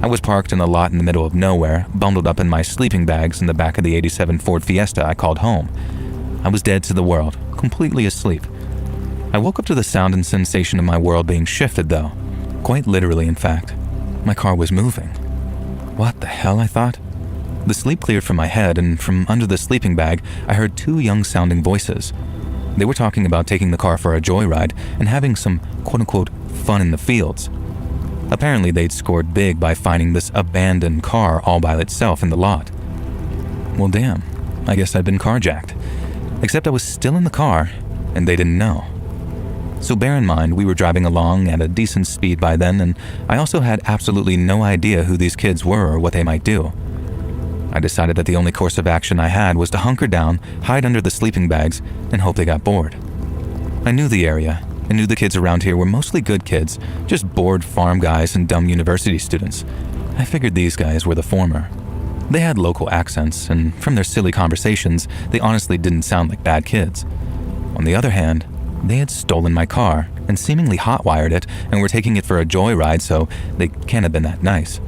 Speaker 1: I was parked in a lot in the middle of nowhere, bundled up in my sleeping bags in the back of the '87 Ford Fiesta I called home. I was dead to the world, completely asleep. I woke up to the sound and sensation of my world being shifted, though. Quite literally, in fact. My car was moving. What the hell, I thought? The sleep cleared from my head, and from under the sleeping bag, I heard two young-sounding voices. They were talking about taking the car for a joyride and having some quote-unquote fun in the fields. Apparently, they'd scored big by finding this abandoned car all by itself in the lot. Well, damn, I guess I'd been carjacked. Except I was still in the car, and they didn't know. So bear in mind, we were driving along at a decent speed by then, and I also had absolutely no idea who these kids were or what they might do. I decided that the only course of action I had was to hunker down, hide under the sleeping bags, and hope they got bored. I knew the area. I knew the kids around here were mostly good kids, just bored farm guys and dumb university students. I figured these guys were the former. They had local accents, and from their silly conversations, they honestly didn't sound like bad kids. On the other hand, they had stolen my car and seemingly hotwired it and were taking it for a joyride, so they can't have been that nice.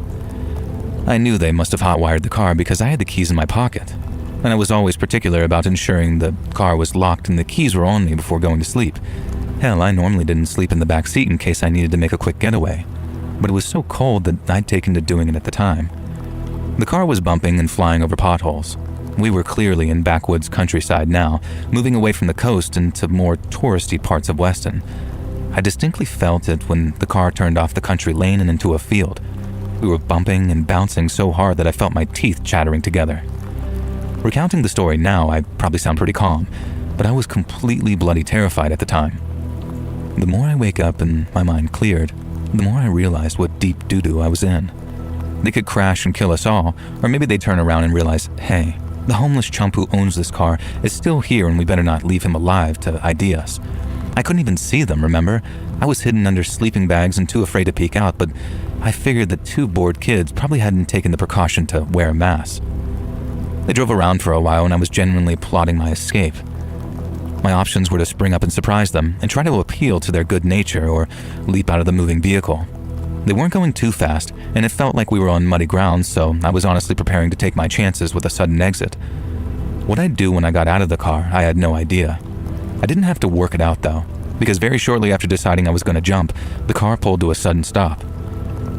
Speaker 1: I knew they must have hotwired the car because I had the keys in my pocket, and I was always particular about ensuring the car was locked and the keys were on me before going to sleep. Hell, I normally didn't sleep in the back seat in case I needed to make a quick getaway, but it was so cold that I'd taken to doing it at the time. The car was bumping and flying over potholes. We were clearly in backwoods countryside now, moving away from the coast into more touristy parts of Weston. I distinctly felt it when the car turned off the country lane and into a field. We were bumping and bouncing so hard that I felt my teeth chattering together. Recounting the story now, I probably sound pretty calm, but I was completely bloody terrified at the time. The more I wake up and my mind cleared, the more I realized what deep doo-doo I was in. They could crash and kill us all, or maybe they'd turn around and realize, hey, the homeless chump who owns this car is still here and we better not leave him alive to ID us. I couldn't even see them, remember? I was hidden under sleeping bags and too afraid to peek out, but I figured that two bored kids probably hadn't taken the precaution to wear a mask. They drove around for a while and I was genuinely plotting my escape. My options were to spring up and surprise them and try to appeal to their good nature or leap out of the moving vehicle. They weren't going too fast, and it felt like we were on muddy ground, so I was honestly preparing to take my chances with a sudden exit. What I'd do when I got out of the car, I had no idea. I didn't have to work it out though, because very shortly after deciding I was going to jump, the car pulled to a sudden stop.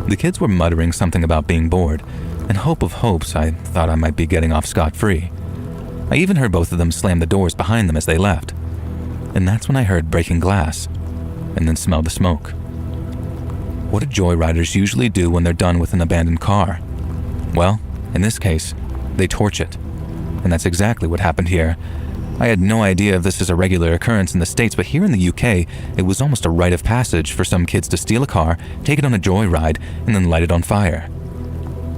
Speaker 1: The kids were muttering something about being bored, and hope of hopes I thought I might be getting off scot-free. I even heard both of them slam the doors behind them as they left. And that's when I heard breaking glass, and then smelled the smoke. What do joyriders usually do when they're done with an abandoned car? Well, in this case, they torch it. And that's exactly what happened here. I had no idea if this is a regular occurrence in the States, but here in the UK, it was almost a rite of passage for some kids to steal a car, take it on a joyride, and then light it on fire.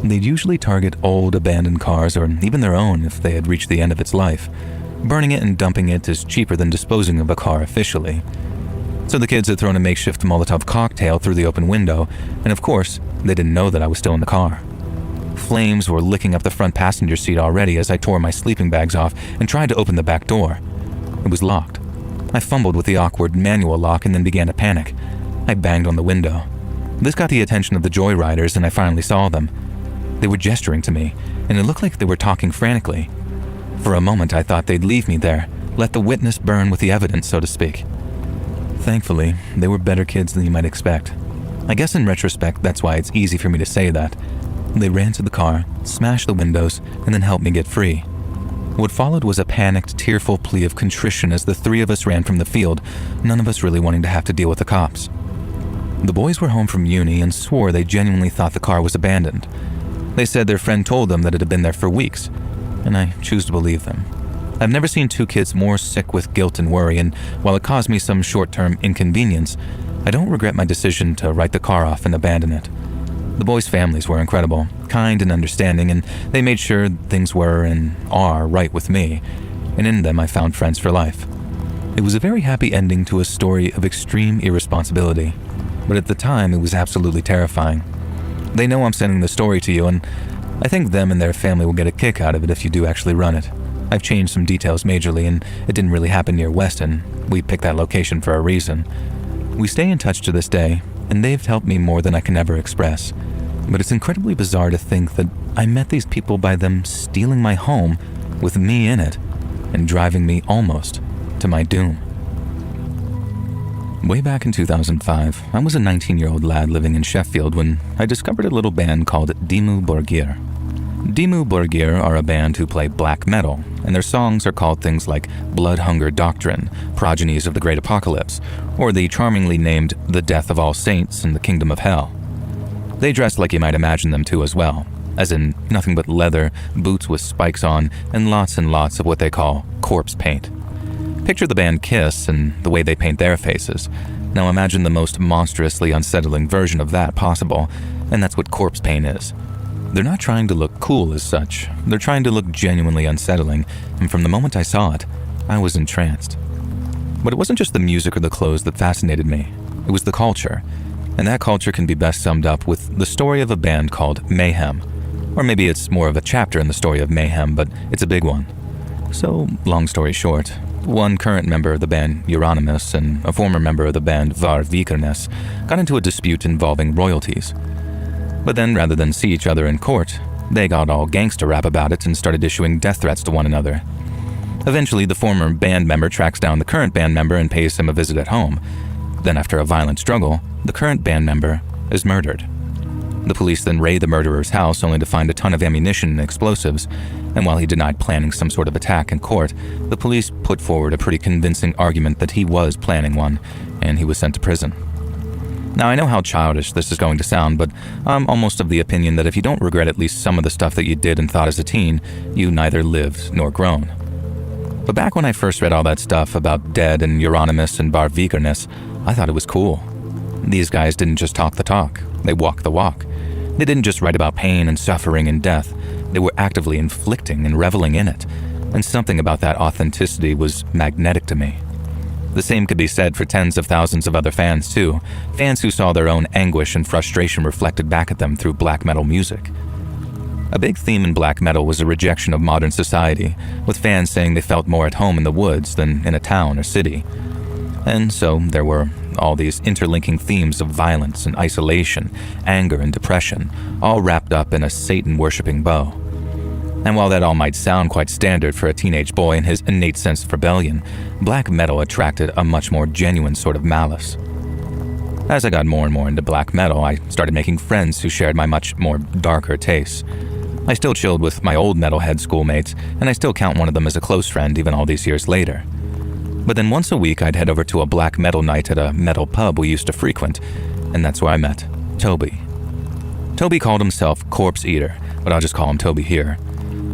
Speaker 1: They'd usually target old abandoned cars or even their own if they had reached the end of its life. Burning it and dumping it is cheaper than disposing of a car officially. So the kids had thrown a makeshift Molotov cocktail through the open window, and of course, they didn't know that I was still in the car. Flames were licking up the front passenger seat already as I tore my sleeping bags off and tried to open the back door. It was locked. I fumbled with the awkward manual lock and then began to panic. I banged on the window. This got the attention of the joyriders and I finally saw them. They were gesturing to me, and it looked like they were talking frantically. For a moment I thought they'd leave me there, let the witness burn with the evidence, so to speak. Thankfully, they were better kids than you might expect. I guess in retrospect, that's why it's easy for me to say that. They ran to the car, smashed the windows, and then helped me get free. What followed was a panicked, tearful plea of contrition as the three of us ran from the field, none of us really wanting to have to deal with the cops. The boys were home from uni and swore they genuinely thought the car was abandoned. They said their friend told them that it had been there for weeks, and I choose to believe them. I've never seen two kids more sick with guilt and worry, and while it caused me some short-term inconvenience, I don't regret my decision to write the car off and abandon it. The boys' families were incredible, kind and understanding, and they made sure things were and are right with me, and in them I found friends for life. It was a very happy ending to a story of extreme irresponsibility, but at the time it was absolutely terrifying. They know I'm sending the story to you, and I think them and their family will get a kick out of it if you do actually run it. I've changed some details majorly, and it didn't really happen near Weston. We picked that location for a reason. We stay in touch to this day, and they've helped me more than I can ever express. But it's incredibly bizarre to think that I met these people by them stealing my home with me in it and driving me almost to my doom. Way back in 2005, I was a 19-year-old lad living in Sheffield when I discovered a little band called Dimmu Borgir. Dimmu Borgir are a band who play black metal, and their songs are called things like Blood Hunger Doctrine, Progenies of the Great Apocalypse, or the charmingly named The Death of All Saints and the Kingdom of Hell. They dress like you might imagine them to as well, as in nothing but leather, boots with spikes on, and lots of what they call corpse paint. Picture the band Kiss and the way they paint their faces. Now imagine the most monstrously unsettling version of that possible, and that's what corpse paint is. They're not trying to look cool as such, they're trying to look genuinely unsettling, and from the moment I saw it, I was entranced. But it wasn't just the music or the clothes that fascinated me, it was the culture. And that culture can be best summed up with the story of a band called Mayhem. Or maybe it's more of a chapter in the story of Mayhem, but it's a big one. So, long story short, one current member of the band, Euronymous, and a former member of the band, Var Vikernes, got into a dispute involving royalties. But then, rather than see each other in court, they got all gangster rap about it and started issuing death threats to one another. Eventually, the former band member tracks down the current band member and pays him a visit at home. Then, after a violent struggle, the current band member is murdered. The police then raid the murderer's house only to find a ton of ammunition and explosives, and while he denied planning some sort of attack in court, the police put forward a pretty convincing argument that he was planning one, and he was sent to prison. Now, I know how childish this is going to sound, but I'm almost of the opinion that if you don't regret at least some of the stuff that you did and thought as a teen, you neither lived nor grown. But back when I first read all that stuff about Dead and Euronymous and Var Vikernes, I thought it was cool. These guys didn't just talk the talk, they walked the walk. They didn't just write about pain and suffering and death, they were actively inflicting and reveling in it, and something about that authenticity was magnetic to me. The same could be said for tens of thousands of other fans too, fans who saw their own anguish and frustration reflected back at them through black metal music. A big theme in black metal was a rejection of modern society, with fans saying they felt more at home in the woods than in a town or city. And so there were all these interlinking themes of violence and isolation, anger and depression, all wrapped up in a Satan-worshipping bow. And while that all might sound quite standard for a teenage boy and his innate sense of rebellion, black metal attracted a much more genuine sort of malice. As I got more and more into black metal, I started making friends who shared my much more darker tastes. I still chilled with my old metalhead schoolmates, and I still count one of them as a close friend even all these years later. But then once a week I'd head over to a black metal night at a metal pub we used to frequent, and that's where I met Toby. Toby called himself Corpse Eater, but I'll just call him Toby here.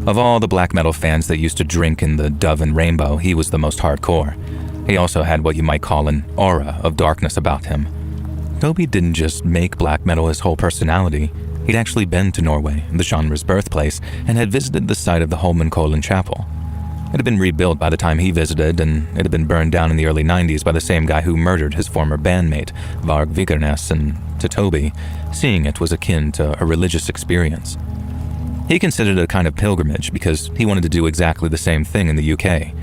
Speaker 1: Of all the black metal fans that used to drink in the Dove and Rainbow, he was the most hardcore. He also had what you might call an aura of darkness about him. Toby didn't just make black metal his whole personality. He'd actually been to Norway, the genre's birthplace, and had visited the site of the Holmenkollen Chapel. It had been rebuilt by the time he visited, and it had been burned down in the early 90s by the same guy who murdered his former bandmate, Var Vikernes, and to Toby, seeing it was akin to a religious experience. He considered it a kind of pilgrimage because he wanted to do exactly the same thing in the UK.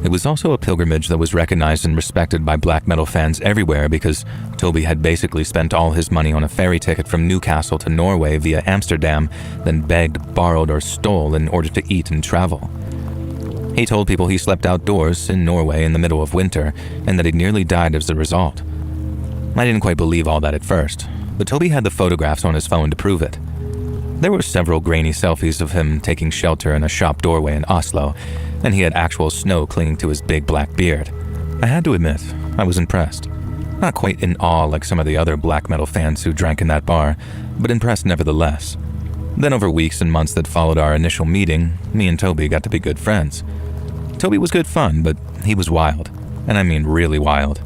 Speaker 1: It was also a pilgrimage that was recognized and respected by black metal fans everywhere because Toby had basically spent all his money on a ferry ticket from Newcastle to Norway via Amsterdam, then begged, borrowed, or stole in order to eat and travel. He told people he slept outdoors in Norway in the middle of winter and that he nearly died as a result. I didn't quite believe all that at first, but Toby had the photographs on his phone to prove it. There were several grainy selfies of him taking shelter in a shop doorway in Oslo, and he had actual snow clinging to his big black beard. I had to admit, I was impressed. Not quite in awe like some of the other black metal fans who drank in that bar, but impressed nevertheless. Then over weeks and months that followed our initial meeting, me and Toby got to be good friends. Toby was good fun, but he was wild, and I mean really wild.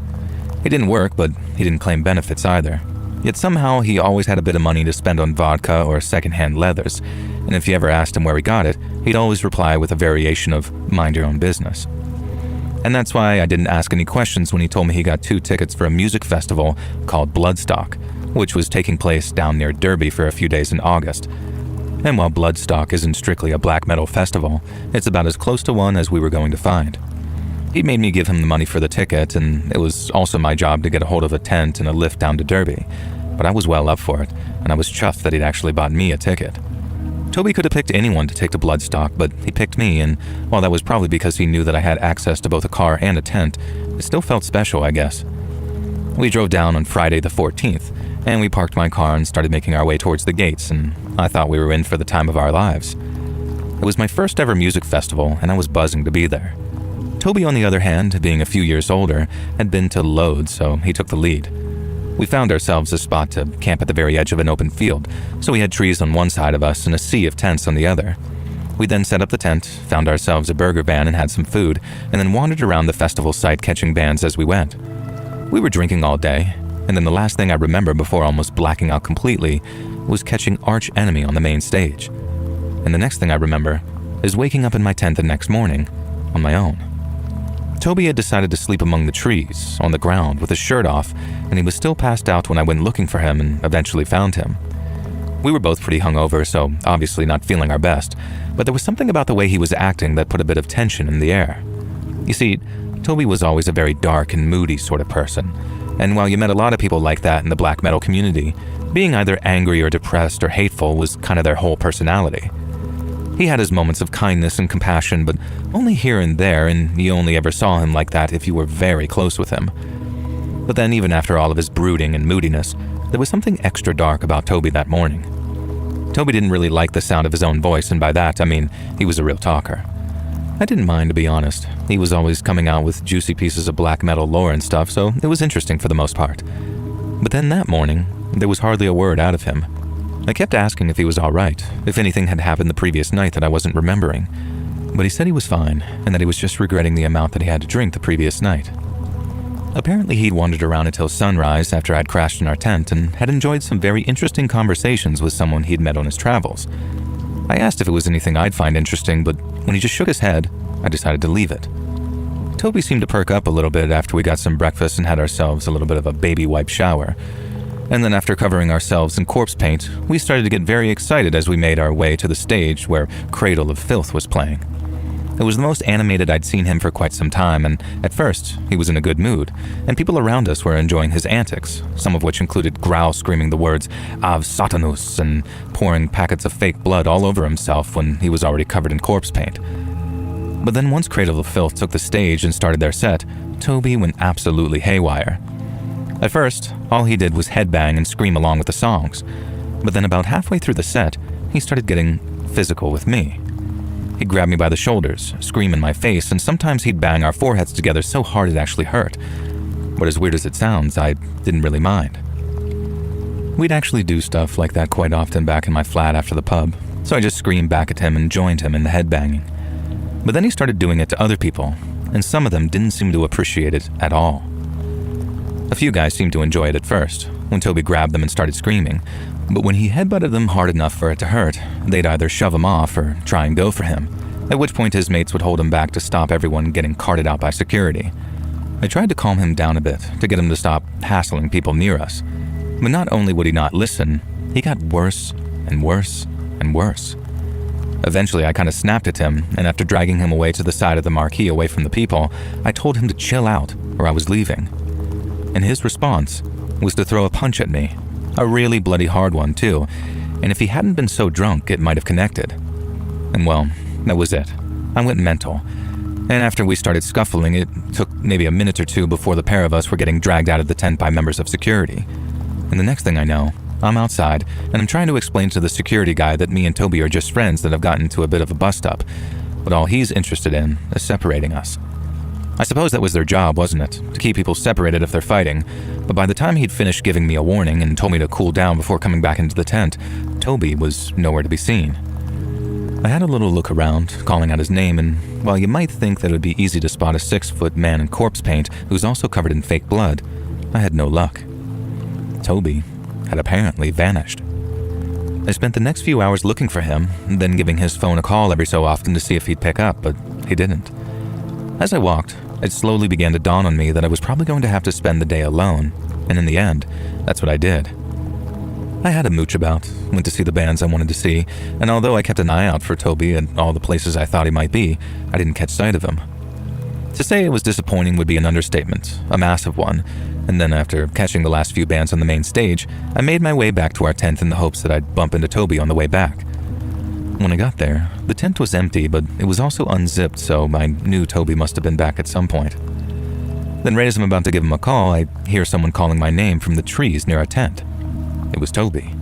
Speaker 1: He didn't work, but he didn't claim benefits either. Yet somehow he always had a bit of money to spend on vodka or secondhand leathers, and if you ever asked him where he got it, he'd always reply with a variation of mind your own business. And that's why I didn't ask any questions when he told me he got 2 tickets for a music festival called Bloodstock, which was taking place down near Derby for a few days in August. And while Bloodstock isn't strictly a black metal festival, it's about as close to one as we were going to find. He made me give him the money for the ticket, and it was also my job to get a hold of a tent and a lift down to Derby. But I was well up for it, and I was chuffed that he'd actually bought me a ticket. Toby could have picked anyone to take to Bloodstock, but he picked me, and while that was probably because he knew that I had access to both a car and a tent, it still felt special, I guess. We drove down on Friday the 14th, and we parked my car and started making our way towards the gates, and I thought we were in for the time of our lives. It was my first ever music festival, and I was buzzing to be there. Toby, on the other hand, being a few years older, had been to loads, so he took the lead. We found ourselves a spot to camp at the very edge of an open field, so we had trees on one side of us and a sea of tents on the other. We then set up the tent, found ourselves a burger van and had some food, and then wandered around the festival site catching bands as we went. We were drinking all day, and then the last thing I remember before almost blacking out completely was catching Arch Enemy on the main stage. And the next thing I remember is waking up in my tent the next morning on my own. Toby had decided to sleep among the trees, on the ground, with his shirt off, and he was still passed out when I went looking for him and eventually found him. We were both pretty hungover, so obviously not feeling our best, but there was something about the way he was acting that put a bit of tension in the air. You see, Toby was always a very dark and moody sort of person, and while you met a lot of people like that in the black metal community, being either angry or depressed or hateful was kind of their whole personality. He had his moments of kindness and compassion, but only here and there, and you only ever saw him like that if you were very close with him. But then even after all of his brooding and moodiness, there was something extra dark about Toby that morning. Toby didn't really like the sound of his own voice, and by that, I mean he was a real talker. I didn't mind, to be honest. He was always coming out with juicy pieces of black metal lore and stuff, so it was interesting for the most part. But then that morning, there was hardly a word out of him. I kept asking if he was all right, if anything had happened the previous night that I wasn't remembering. But he said he was fine, and that he was just regretting the amount that he had to drink the previous night. Apparently he'd wandered around until sunrise after I'd crashed in our tent and had enjoyed some very interesting conversations with someone he'd met on his travels. I asked if it was anything I'd find interesting, but when he just shook his head, I decided to leave it. Toby seemed to perk up a little bit after we got some breakfast and had ourselves a little bit of a baby wipe shower. And then after covering ourselves in corpse paint, we started to get very excited as we made our way to the stage where Cradle of Filth was playing. It was the most animated I'd seen him for quite some time, and at first, he was in a good mood, and people around us were enjoying his antics, some of which included Growl screaming the words Av Satanus and pouring packets of fake blood all over himself when he was already covered in corpse paint. But then once Cradle of Filth took the stage and started their set, Toby went absolutely haywire. At first, all he did was headbang and scream along with the songs, but then about halfway through the set, he started getting physical with me. He'd grab me by the shoulders, scream in my face, and sometimes he'd bang our foreheads together so hard it actually hurt. But as weird as it sounds, I didn't really mind. We'd actually do stuff like that quite often back in my flat after the pub, so I just screamed back at him and joined him in the headbanging. But then he started doing it to other people, and some of them didn't seem to appreciate it at all. A few guys seemed to enjoy it at first, when Toby grabbed them and started screaming, but when he headbutted them hard enough for it to hurt, they'd either shove him off or try and go for him, at which point his mates would hold him back to stop everyone getting carted out by security. I tried to calm him down a bit, to get him to stop hassling people near us, but not only would he not listen, he got worse and worse and worse. Eventually I kind of snapped at him, and after dragging him away to the side of the marquee away from the people, I told him to chill out or I was leaving. And his response was to throw a punch at me, a really bloody hard one too, and if he hadn't been so drunk, it might have connected. And well, that was it. I went mental, and after we started scuffling, it took maybe a minute or two before the pair of us were getting dragged out of the tent by members of security. And the next thing I know, I'm outside, and I'm trying to explain to the security guy that me and Toby are just friends that have gotten into a bit of a bust-up, but all he's interested in is separating us. I suppose that was their job, wasn't it? To keep people separated if they're fighting. But by the time he'd finished giving me a warning and told me to cool down before coming back into the tent, Toby was nowhere to be seen. I had a little look around, calling out his name, and while you might think that it would be easy to spot a 6-foot man in corpse paint who's also covered in fake blood, I had no luck. Toby had apparently vanished. I spent the next few hours looking for him, then giving his phone a call every so often to see if he'd pick up, but he didn't. As I walked, it slowly began to dawn on me that I was probably going to have to spend the day alone, and in the end, that's what I did. I had a mooch about, went to see the bands I wanted to see, and although I kept an eye out for Toby at all the places I thought he might be, I didn't catch sight of him. To say it was disappointing would be an understatement, a massive one, and then after catching the last few bands on the main stage, I made my way back to our tent in the hopes that I'd bump into Toby on the way back. When I got there, the tent was empty, but it was also unzipped, so I knew Toby must have been back at some point. Then right as I'm about to give him a call, I hear someone calling my name from the trees near our tent. It was Toby.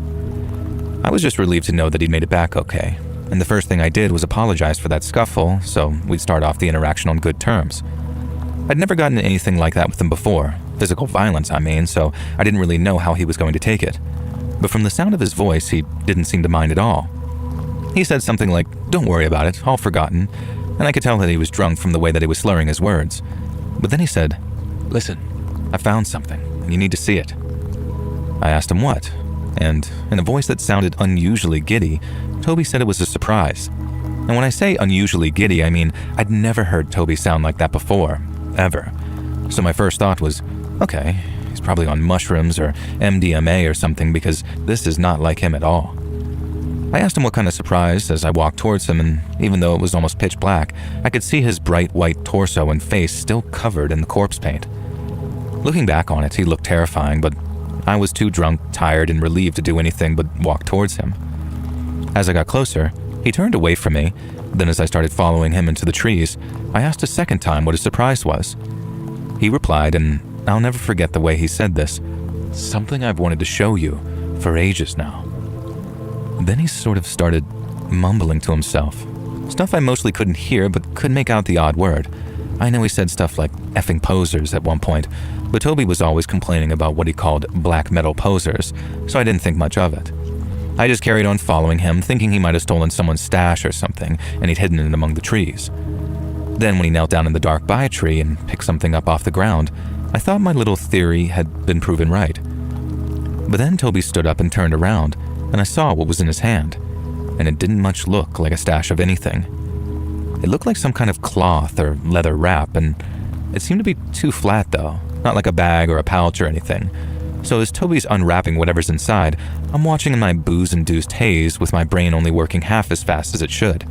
Speaker 1: I was just relieved to know that he'd made it back okay, and the first thing I did was apologize for that scuffle, so we'd start off the interaction on good terms. I'd never gotten anything like that with him before, physical violence I mean, so I didn't really know how he was going to take it. But from the sound of his voice, he didn't seem to mind at all. He said something like, "Don't worry about it, all forgotten," and I could tell that he was drunk from the way that he was slurring his words. But then he said, "Listen, I found something, and you need to see it." I asked him what, and in a voice that sounded unusually giddy, Toby said it was a surprise. And when I say unusually giddy, I mean I'd never heard Toby sound like that before. ever. So my first thought was, okay, he's probably on mushrooms or MDMA or something because this is not like him at all. I asked him what kind of surprise as I walked towards him, and even though it was almost pitch black, I could see his bright white torso and face still covered in the corpse paint. Looking back on it, he looked terrifying, but I was too drunk, tired, and relieved to do anything but walk towards him. As I got closer, he turned away from me. Then as I started following him into the trees, I asked a second time what his surprise was. He replied, and I'll never forget the way he said this, "Something I've wanted to show you for ages now." Then he sort of started mumbling to himself. Stuff I mostly couldn't hear, but could make out the odd word. I know he said stuff like effing posers at one point, but Toby was always complaining about what he called black metal posers, so I didn't think much of it. I just carried on following him, thinking he might have stolen someone's stash or something, and he'd hidden it among the trees. Then when he knelt down in the dark by a tree and picked something up off the ground, I thought my little theory had been proven right. But then Toby stood up and turned around, and I saw what was in his hand, and it didn't much look like a stash of anything. It looked like some kind of cloth or leather wrap, and it seemed to be too flat though, not like a bag or a pouch or anything. So as Toby's unwrapping whatever's inside, I'm watching in my booze-induced haze with my brain only working half as fast as it should.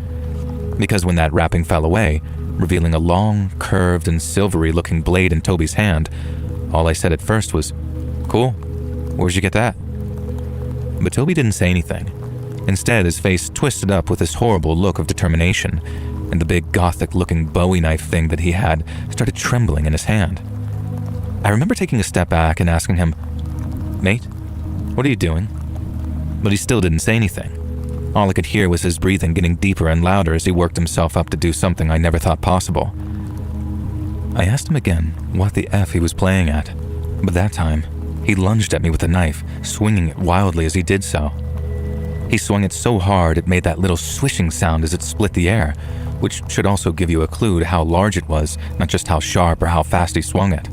Speaker 1: Because when that wrapping fell away, revealing a long, curved, and silvery-looking blade in Toby's hand, all I said at first was, "Cool, where'd you get that?" But Toby didn't say anything. Instead, his face twisted up with this horrible look of determination, and the big gothic-looking Bowie knife thing that he had started trembling in his hand. I remember taking a step back and asking him, "Mate, what are you doing?" But he still didn't say anything. All I could hear was his breathing getting deeper and louder as he worked himself up to do something I never thought possible. I asked him again what the F he was playing at, but that time, he lunged at me with the knife, swinging it wildly as he did so. He swung it so hard it made that little swishing sound as it split the air, which should also give you a clue to how large it was, not just how sharp or how fast he swung it.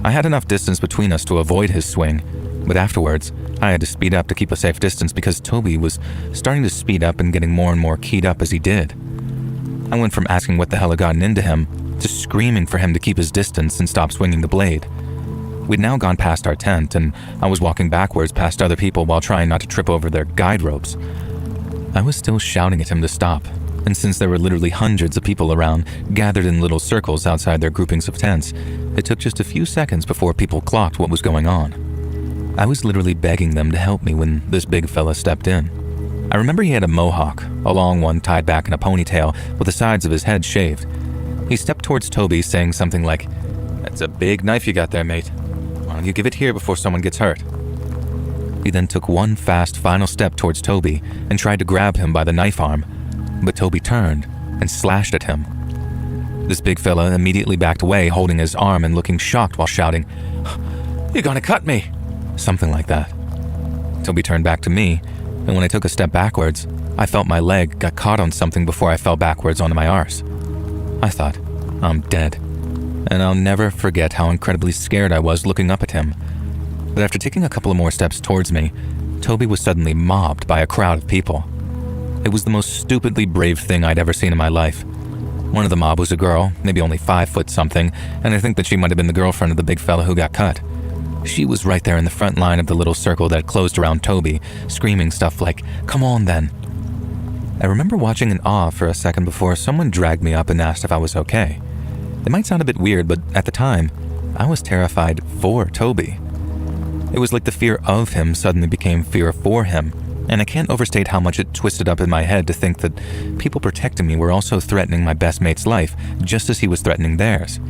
Speaker 1: I had enough distance between us to avoid his swing, but afterwards, I had to speed up to keep a safe distance because Toby was starting to speed up and getting more and more keyed up as he did. I went from asking what the hell had gotten into him to screaming for him to keep his distance and stop swinging the blade. We'd now gone past our tent, and I was walking backwards past other people while trying not to trip over their guide ropes. I was still shouting at him to stop, and since there were literally hundreds of people around, gathered in little circles outside their groupings of tents, it took just a few seconds before people clocked what was going on. I was literally begging them to help me when this big fella stepped in. I remember he had a mohawk, a long one tied back in a ponytail with the sides of his head shaved. He stepped towards Toby saying something like, "That's a big knife you got there, mate. Why don't you give it here before someone gets hurt?" He then took one fast final step towards Toby and tried to grab him by the knife arm, but Toby turned and slashed at him. This big fella immediately backed away, holding his arm and looking shocked while shouting, "You're gonna cut me!" Something like that. Toby turned back to me, and when I took a step backwards, I felt my leg got caught on something before I fell backwards onto my arse. I thought, I'm dead. And I'll never forget how incredibly scared I was looking up at him. But after taking a couple of more steps towards me, Toby was suddenly mobbed by a crowd of people. It was the most stupidly brave thing I'd ever seen in my life. One of the mob was a girl, maybe only 5 foot something, and I think that she might have been the girlfriend of the big fella who got cut. She was right there in the front line of the little circle that closed around Toby, screaming stuff like, "Come on then." I remember watching in awe for a second before someone dragged me up and asked if I was okay. It might sound a bit weird, but at the time, I was terrified for Toby. It was like the fear of him suddenly became fear for him, and I can't overstate how much it twisted up in my head to think that people protecting me were also threatening my best mate's life, just as he was threatening theirs.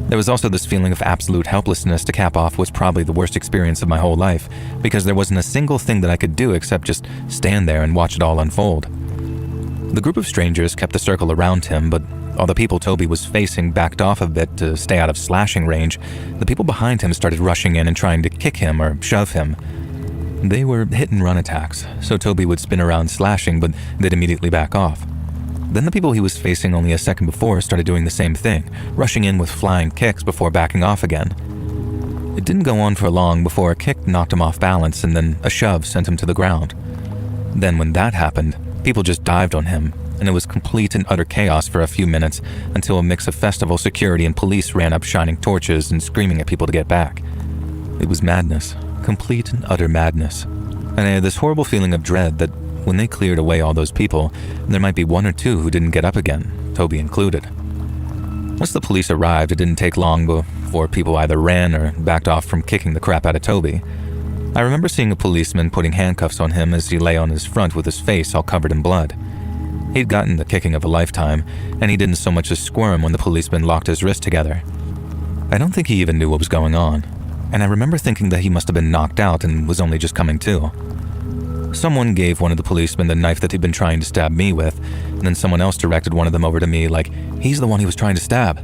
Speaker 1: There was also this feeling of absolute helplessness to cap off what's probably the worst experience of my whole life, because there wasn't a single thing that I could do except just stand there and watch it all unfold. The group of strangers kept the circle around him, but while the people Toby was facing backed off a bit to stay out of slashing range, the people behind him started rushing in and trying to kick him or shove him. They were hit-and-run attacks, so Toby would spin around slashing, but they'd immediately back off. Then the people he was facing only a second before started doing the same thing, rushing in with flying kicks before backing off again. It didn't go on for long before a kick knocked him off balance and then a shove sent him to the ground. Then when that happened, people just dived on him, and it was complete and utter chaos for a few minutes until a mix of festival security and police ran up shining torches and screaming at people to get back. It was madness, complete and utter madness. And I had this horrible feeling of dread that when they cleared away all those people, there might be one or two who didn't get up again, Toby included. Once the police arrived, it didn't take long before people either ran or backed off from kicking the crap out of Toby. I remember seeing a policeman putting handcuffs on him as he lay on his front with his face all covered in blood. He'd gotten the kicking of a lifetime, and he didn't so much as squirm when the policeman locked his wrist together. I don't think he even knew what was going on, and I remember thinking that he must have been knocked out and was only just coming to. Someone gave one of the policemen the knife that he'd been trying to stab me with, and then someone else directed one of them over to me like he's the one he was trying to stab.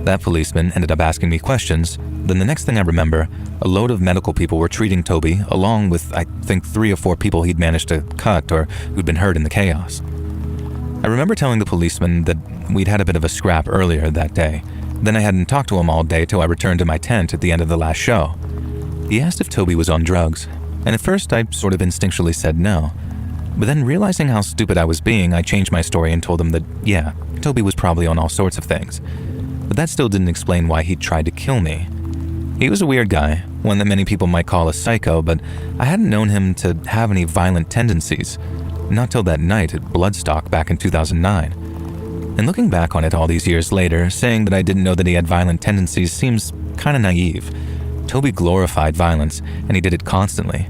Speaker 1: That policeman ended up asking me questions. Then the next thing I remember, a load of medical people were treating Toby along with, I think, 3 or 4 people he'd managed to cut or who'd been hurt in the chaos. I remember telling the policeman that we'd had a bit of a scrap earlier that day. Then I hadn't talked to him all day till I returned to my tent at the end of the last show. He asked if Toby was on drugs, and at first I sort of instinctually said no. But then realizing how stupid I was being, I changed my story and told him that, yeah, Toby was probably on all sorts of things. But that still didn't explain why he'd tried to kill me. He was a weird guy, one that many people might call a psycho, but I hadn't known him to have any violent tendencies. Not till that night at Bloodstock back in 2009. And looking back on it all these years later, saying that I didn't know that he had violent tendencies seems kind of naive. Toby glorified violence, and he did it constantly.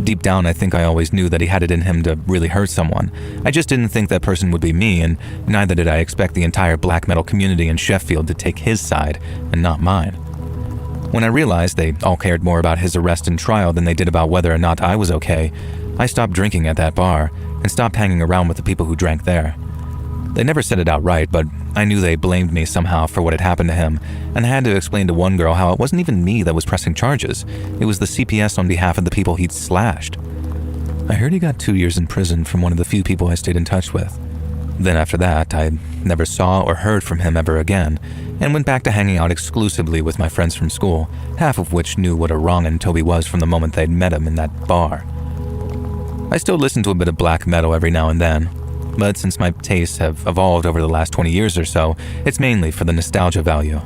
Speaker 1: Deep down, I think I always knew that he had it in him to really hurt someone. I just didn't think that person would be me, and neither did I expect the entire black metal community in Sheffield to take his side and not mine. When I realized they all cared more about his arrest and trial than they did about whether or not I was okay, I stopped drinking at that bar and stopped hanging around with the people who drank there. They never said it outright, but I knew they blamed me somehow for what had happened to him, and I had to explain to one girl how it wasn't even me that was pressing charges. It was the CPS on behalf of the people he'd slashed. I heard he got 2 years in prison from one of the few people I stayed in touch with. Then after that, I never saw or heard from him ever again, and went back to hanging out exclusively with my friends from school, half of which knew what a wrong'un Toby was from the moment they'd met him in that bar. I still listen to a bit of black metal every now and then, but since my tastes have evolved over the last 20 years or so, it's mainly for the nostalgia value.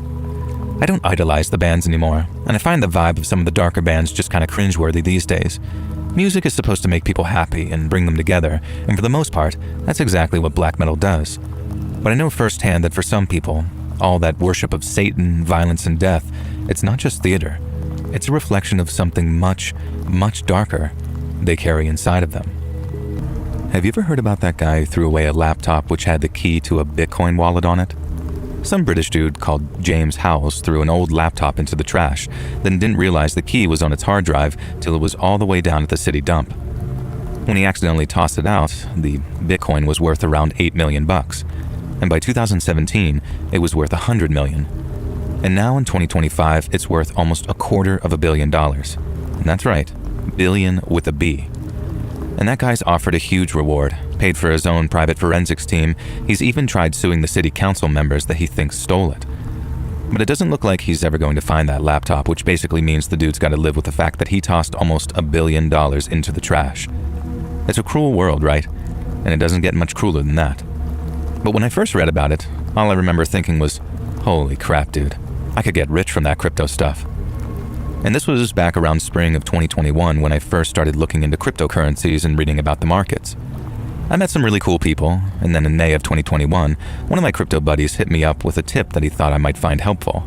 Speaker 1: I don't idolize the bands anymore, and I find the vibe of some of the darker bands just kind of cringeworthy these days. Music is supposed to make people happy and bring them together, and for the most part, that's exactly what black metal does. But I know firsthand that for some people, all that worship of Satan, violence, and death, it's not just theater. It's a reflection of something much, much darker they carry inside of them. Have you ever heard about that guy who threw away a laptop which had the key to a Bitcoin wallet on it? Some British dude called James Howells threw an old laptop into the trash, then didn't realize the key was on its hard drive till it was all the way down at the city dump. When he accidentally tossed it out, the Bitcoin was worth around $8 million, and by 2017, it was worth $100 million. And now in 2025, it's worth almost $250 million. And that's right, billion with a B. And that guy's offered a huge reward, paid for his own private forensics team. He's even tried suing the city council members that he thinks stole it. But it doesn't look like he's ever going to find that laptop, which basically means the dude's got to live with the fact that he tossed almost $1 billion into the trash. It's a cruel world, right? And it doesn't get much crueler than that. But when I first read about it, all I remember thinking was, holy crap, dude, I could get rich from that crypto stuff. And this was back around spring of 2021 when I first started looking into cryptocurrencies and reading about the markets. I met some really cool people, and then in May of 2021, one of my crypto buddies hit me up with a tip that he thought I might find helpful.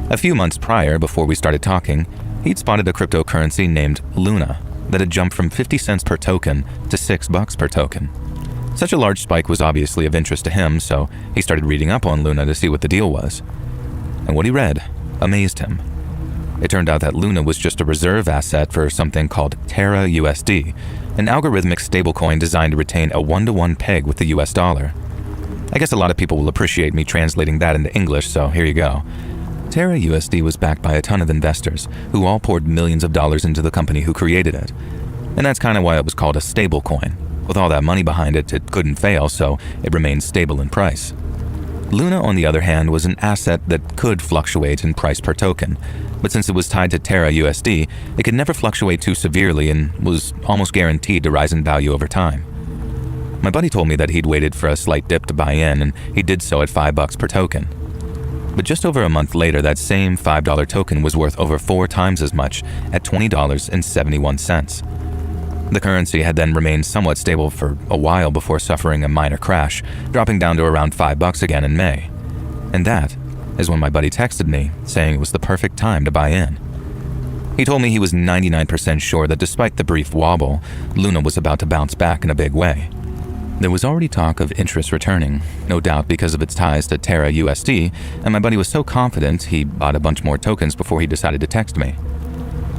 Speaker 1: A few months prior, before we started talking, he'd spotted a cryptocurrency named Luna that had jumped from 50 cents per token to $6 per token. Such a large spike was obviously of interest to him, so he started reading up on Luna to see what the deal was. And what he read amazed him. It turned out that Luna was just a reserve asset for something called Terra USD, an algorithmic stablecoin designed to retain a 1-to-1 peg with the US dollar. I guess a lot of people will appreciate me translating that into English, so here you go. Terra USD was backed by a ton of investors who all poured millions of dollars into the company who created it. And that's kind of why it was called a stablecoin. With all that money behind it, it couldn't fail, so it remained stable in price. Luna, on the other hand, was an asset that could fluctuate in price per token, but since it was tied to Terra USD, it could never fluctuate too severely and was almost guaranteed to rise in value over time. My buddy told me that he'd waited for a slight dip to buy in, and he did so at $5 per token. But just over a month later, that same $5 token was worth over 4 times as much at $20.71. The currency had then remained somewhat stable for a while before suffering a minor crash, dropping down to around $5 again in May. And that is when my buddy texted me, saying it was the perfect time to buy in. He told me he was 99% sure that despite the brief wobble, Luna was about to bounce back in a big way. There was already talk of interest returning, no doubt because of its ties to Terra USD, and my buddy was so confident he bought a bunch more tokens before he decided to text me.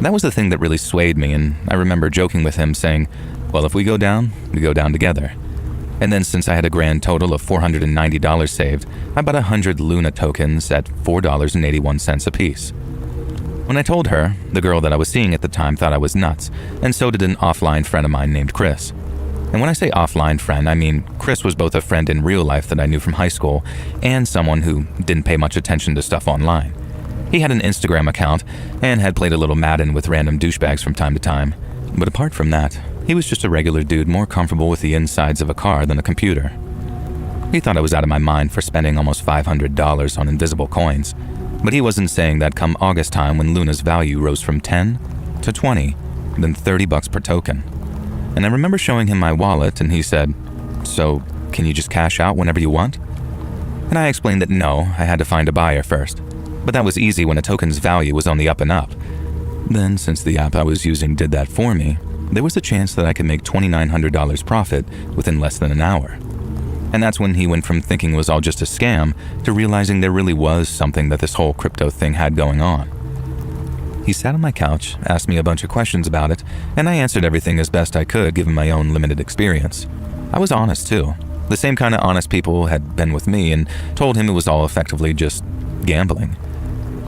Speaker 1: That was the thing that really swayed me, and I remember joking with him saying, well, if we go down together. And then since I had a grand total of $490 saved, I bought 100 Luna tokens at $4.81 apiece. When I told her, the girl that I was seeing at the time thought I was nuts, and so did an offline friend of mine named Chris. And when I say offline friend, I mean Chris was both a friend in real life that I knew from high school and someone who didn't pay much attention to stuff online. He had an Instagram account and had played a little Madden with random douchebags from time to time. But apart from that, he was just a regular dude more comfortable with the insides of a car than a computer. He thought I was out of my mind for spending almost $500 on invisible coins, but he wasn't saying that come August time when Luna's value rose from 10 to 20, then $30 per token. And I remember showing him my wallet and he said, "So, can you just cash out whenever you want?" And I explained that no, I had to find a buyer first. But that was easy when a token's value was on the up and up. Then, since the app I was using did that for me, there was a chance that I could make $2,900 profit within less than an hour. And that's when he went from thinking it was all just a scam to realizing there really was something that this whole crypto thing had going on. He sat on my couch, asked me a bunch of questions about it, and I answered everything as best I could given my own limited experience. I was honest too. The same kind of honest people had been with me and told him it was all effectively just gambling.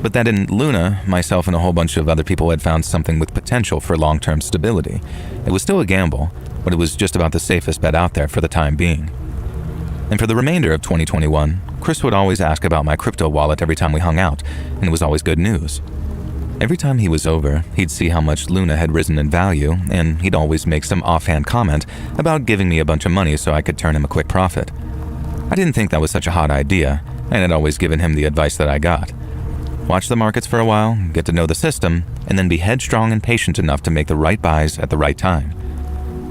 Speaker 1: But that in Luna, myself and a whole bunch of other people had found something with potential for long-term stability. It was still a gamble, but it was just about the safest bet out there for the time being. And for the remainder of 2021, Chris would always ask about my crypto wallet every time we hung out, and it was always good news. Every time he was over, he'd see how much Luna had risen in value, and he'd always make some offhand comment about giving me a bunch of money so I could turn him a quick profit. I didn't think that was such a hot idea, and had always given him the advice that I got. Watch the markets for a while, get to know the system, and then be headstrong and patient enough to make the right buys at the right time.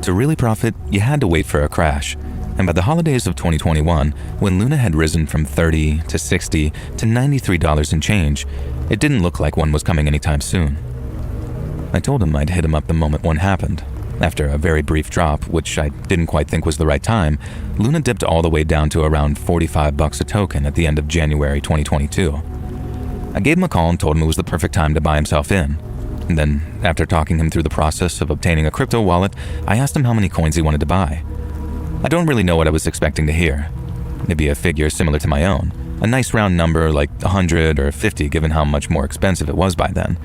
Speaker 1: To really profit, you had to wait for a crash, and by the holidays of 2021, when Luna had risen from $30 to $60 to $93 and change, it didn't look like one was coming anytime soon. I told him I'd hit him up the moment one happened. After a very brief drop, which I didn't quite think was the right time, Luna dipped all the way down to around $45 a token at the end of January 2022. I gave him a call and told him it was the perfect time to buy himself in. And then, after talking him through the process of obtaining a crypto wallet, I asked him how many coins he wanted to buy. I don't really know what I was expecting to hear. Maybe a figure similar to my own, a nice round number like 100 or 50 given how much more expensive it was by then.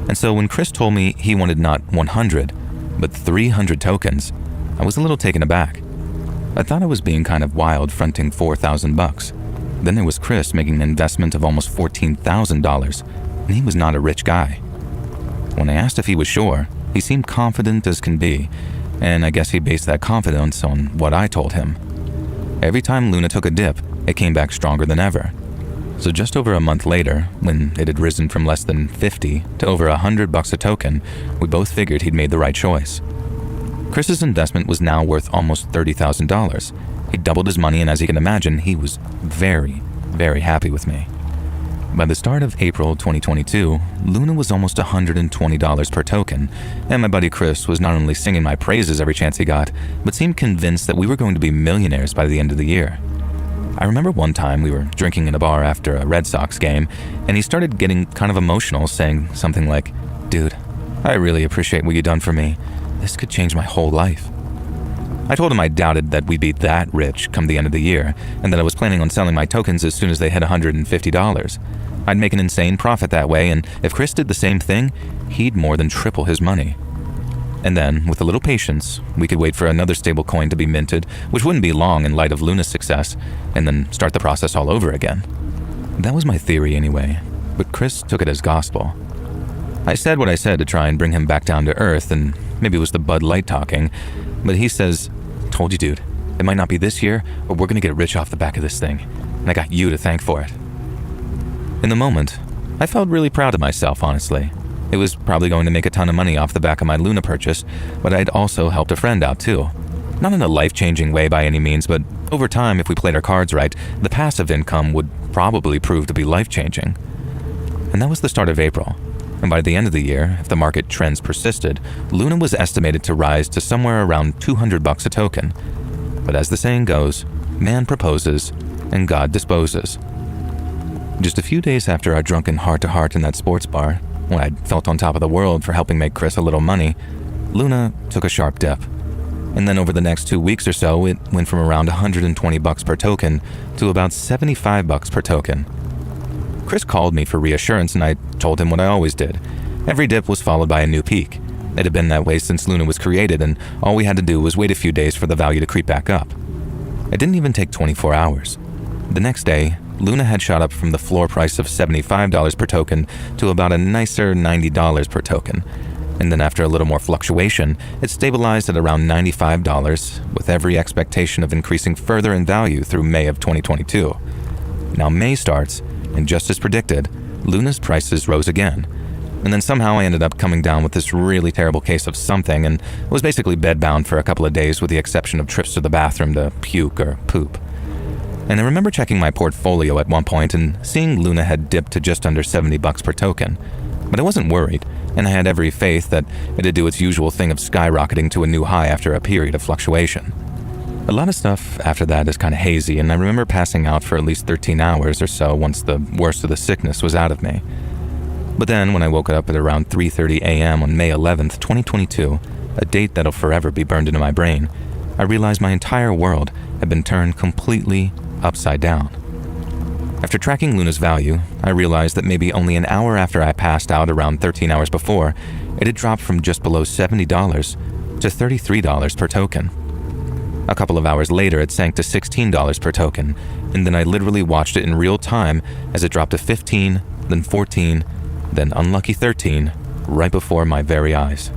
Speaker 1: And so when Chris told me he wanted not 100, but 300 tokens, I was a little taken aback. I thought I was being kind of wild fronting $4,000. Then there was Chris making an investment of almost $14,000, and he was not a rich guy. When I asked if he was sure, he seemed confident as can be, and I guess he based that confidence on what I told him. Every time Luna took a dip, it came back stronger than ever. So just over a month later, when it had risen from less than 50 to over $100 a token, we both figured he'd made the right choice. Chris's investment was now worth almost $30,000. He doubled his money, and as you can imagine, he was very, very happy with me. By the start of April 2022, Luna was almost $120 per token, and my buddy Chris was not only singing my praises every chance he got, but seemed convinced that we were going to be millionaires by the end of the year. I remember one time we were drinking in a bar after a Red Sox game, and he started getting kind of emotional, saying something like, "Dude, I really appreciate what you've done for me. This could change my whole life." I told him I doubted that we'd be that rich come the end of the year, and that I was planning on selling my tokens as soon as they hit $150. I'd make an insane profit that way, and if Chris did the same thing, he'd more than triple his money. And then, with a little patience, we could wait for another stable coin to be minted, which wouldn't be long in light of Luna's success, and then start the process all over again. That was my theory anyway, but Chris took it as gospel. I said what I said to try and bring him back down to earth, and maybe it was the Bud Light talking, but he says, "Told you, dude. It might not be this year, but we're gonna get rich off the back of this thing, and I got you to thank for it." In the moment, I felt really proud of myself, honestly. It was probably going to make a ton of money off the back of my Luna purchase, but I'd also helped a friend out too. Not in a life-changing way by any means, but over time, if we played our cards right, the passive income would probably prove to be life-changing. And that was the start of April. And by the end of the year, if the market trends persisted, Luna was estimated to rise to somewhere around $200 a token. But as the saying goes, man proposes and God disposes. Just a few days after our drunken heart-to-heart in that sports bar, when I'd felt on top of the world for helping make Chris a little money, Luna took a sharp dip. And then over the next 2 weeks or so, it went from around $120 per token to about $75 per token. Chris called me for reassurance and I told him what I always did. Every dip was followed by a new peak. It had been that way since Luna was created, and all we had to do was wait a few days for the value to creep back up. It didn't even take 24 hours. The next day, Luna had shot up from the floor price of $75 per token to about a nicer $90 per token. And then after a little more fluctuation, it stabilized at around $95, with every expectation of increasing further in value through May of 2022. Now May starts, and just as predicted, Luna's prices rose again. And then somehow I ended up coming down with this really terrible case of something and was basically bedbound for a couple of days with the exception of trips to the bathroom to puke or poop. And I remember checking my portfolio at one point and seeing Luna had dipped to just under $70 per token. But I wasn't worried, and I had every faith that it'd do its usual thing of skyrocketing to a new high after a period of fluctuation. A lot of stuff after that is kind of hazy, and I remember passing out for at least 13 hours or so once the worst of the sickness was out of me. But then when I woke up at around 3:30 a.m. on May 11th, 2022, a date that'll forever be burned into my brain, I realized my entire world had been turned completely upside down. After tracking Luna's value, I realized that maybe only an hour after I passed out around 13 hours before, it had dropped from just below $70 to $33 per token. A couple of hours later, it sank to $16 per token, and then I literally watched it in real time as it dropped to 15, then 14, then unlucky 13, right before my very eyes.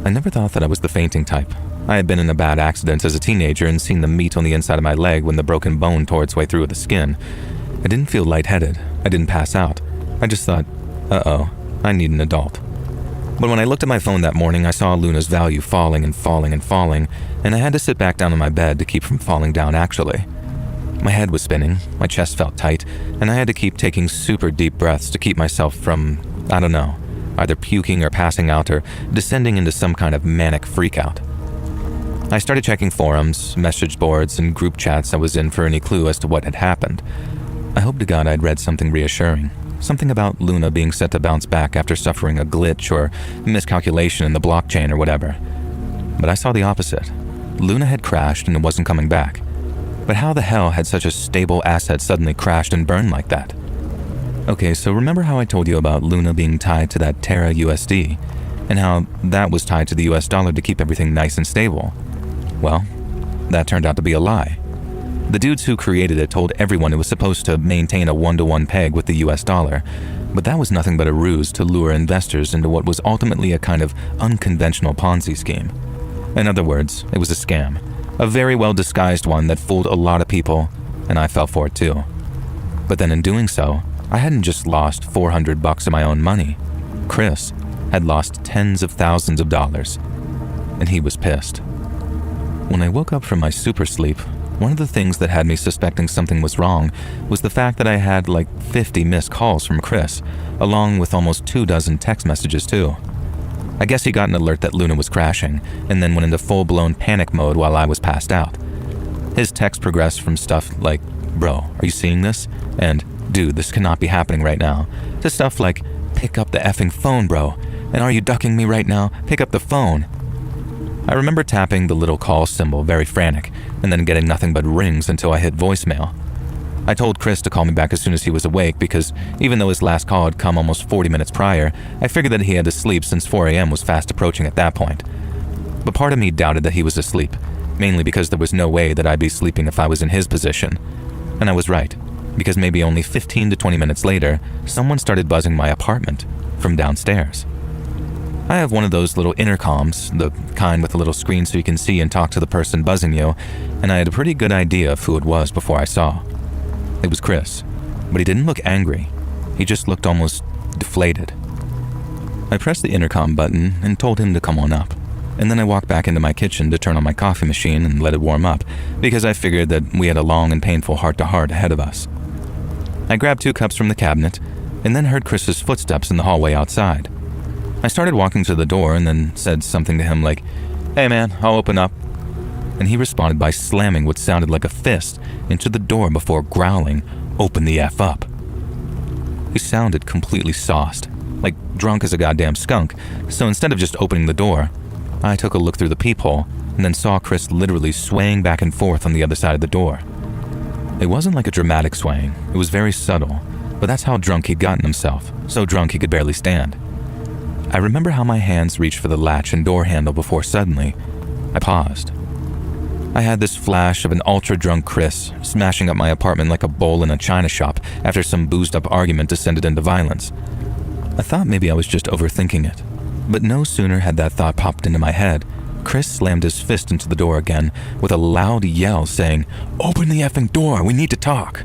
Speaker 1: I never thought that I was the fainting type. I had been in a bad accident as a teenager and seen the meat on the inside of my leg when the broken bone tore its way through the skin. I didn't feel lightheaded. I didn't pass out. I just thought, uh-oh, I need an adult. But when I looked at my phone that morning, I saw Luna's value falling and falling and falling, and I had to sit back down on my bed to keep from falling down actually. My head was spinning, my chest felt tight, and I had to keep taking super deep breaths to keep myself from, I don't know, either puking or passing out or descending into some kind of manic freakout. I started checking forums, message boards, and group chats I was in for any clue as to what had happened. I hope to God I'd read something reassuring, something about Luna being set to bounce back after suffering a glitch or miscalculation in the blockchain or whatever. But I saw the opposite. Luna had crashed and it wasn't coming back. But how the hell had such a stable asset suddenly crashed and burned like that? Okay, so remember how I told you about Luna being tied to that Terra USD, and how that was tied to the US dollar to keep everything nice and stable? Well, that turned out to be a lie. The dudes who created it told everyone it was supposed to maintain a 1-to-1 peg with the US dollar, but that was nothing but a ruse to lure investors into what was ultimately a kind of unconventional Ponzi scheme. In other words, it was a scam, a very well disguised one that fooled a lot of people, and I fell for it too. But then in doing so, I hadn't just lost $400 of my own money. Chris had lost tens of thousands of dollars, and he was pissed. When I woke up from my super sleep, one of the things that had me suspecting something was wrong was the fact that I had like 50 missed calls from Chris, along with almost 24 text messages too. I guess he got an alert that Luna was crashing, and then went into full-blown panic mode while I was passed out. His text progressed from stuff like, "Bro, are you seeing this?" and "Dude, this cannot be happening right now," to stuff like, "Pick up the effing phone, bro," and "Are you ducking me right now? Pick up the phone." I remember tapping the little call symbol, very frantic, and then getting nothing but rings until I hit voicemail. I told Chris to call me back as soon as he was awake because even though his last call had come almost 40 minutes prior, I figured that he had to sleep since 4 a.m. was fast approaching at that point. But part of me doubted that he was asleep, mainly because there was no way that I'd be sleeping if I was in his position. And I was right, because maybe only 15 to 20 minutes later, someone started buzzing my apartment from downstairs. I have one of those little intercoms, the kind with a little screen so you can see and talk to the person buzzing you, and I had a pretty good idea of who it was before I saw. It was Chris, but he didn't look angry. He just looked almost deflated. I pressed the intercom button and told him to come on up, and then I walked back into my kitchen to turn on my coffee machine and let it warm up because I figured that we had a long and painful heart-to-heart ahead of us. I grabbed 2 cups from the cabinet and then heard Chris's footsteps in the hallway outside. I started walking to the door and then said something to him like, "Hey man, I'll open up." And he responded by slamming what sounded like a fist into the door before growling, "Open the F up." He sounded completely sauced, like drunk as a goddamn skunk, so instead of just opening the door, I took a look through the peephole and then saw Chris literally swaying back and forth on the other side of the door. It wasn't like a dramatic swaying, it was very subtle, but that's how drunk he'd gotten himself, so drunk he could barely stand. I remember how my hands reached for the latch and door handle before suddenly, I paused. I had this flash of an ultra-drunk Chris smashing up my apartment like a bowl in a china shop after some boozed-up argument descended into violence. I thought maybe I was just overthinking it, but no sooner had that thought popped into my head, Chris slammed his fist into the door again with a loud yell saying, "Open the effing door, we need to talk."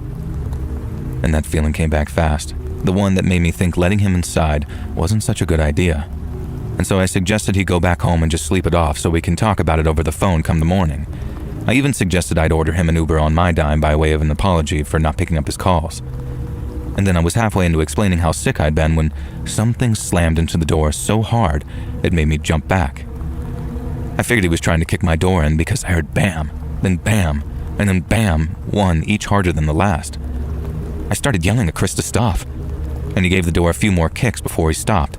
Speaker 1: And that feeling came back fast, the one that made me think letting him inside wasn't such a good idea. And so I suggested he go back home and just sleep it off so we can talk about it over the phone come the morning. I even suggested I'd order him an Uber on my dime by way of an apology for not picking up his calls. And then I was halfway into explaining how sick I'd been when something slammed into the door so hard it made me jump back. I figured he was trying to kick my door in because I heard bam, then bam, and then bam, one each harder than the last. I started yelling at Chris to stop, and he gave the door a few more kicks before he stopped.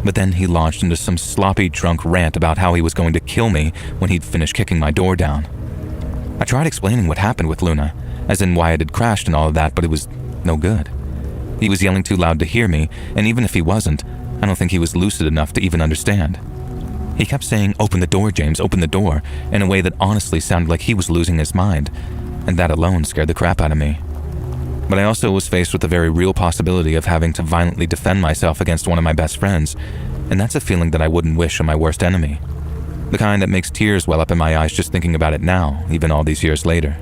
Speaker 1: But then he launched into some sloppy drunk rant about how he was going to kill me when he'd finished kicking my door down. I tried explaining what happened with Luna, as in why it had crashed and all of that, but it was no good. He was yelling too loud to hear me, and even if he wasn't, I don't think he was lucid enough to even understand. He kept saying, "Open the door, James, open the door," in a way that honestly sounded like he was losing his mind, and that alone scared the crap out of me. But I also was faced with the very real possibility of having to violently defend myself against one of my best friends, and that's a feeling that I wouldn't wish on my worst enemy. The kind that makes tears well up in my eyes just thinking about it now, even all these years later.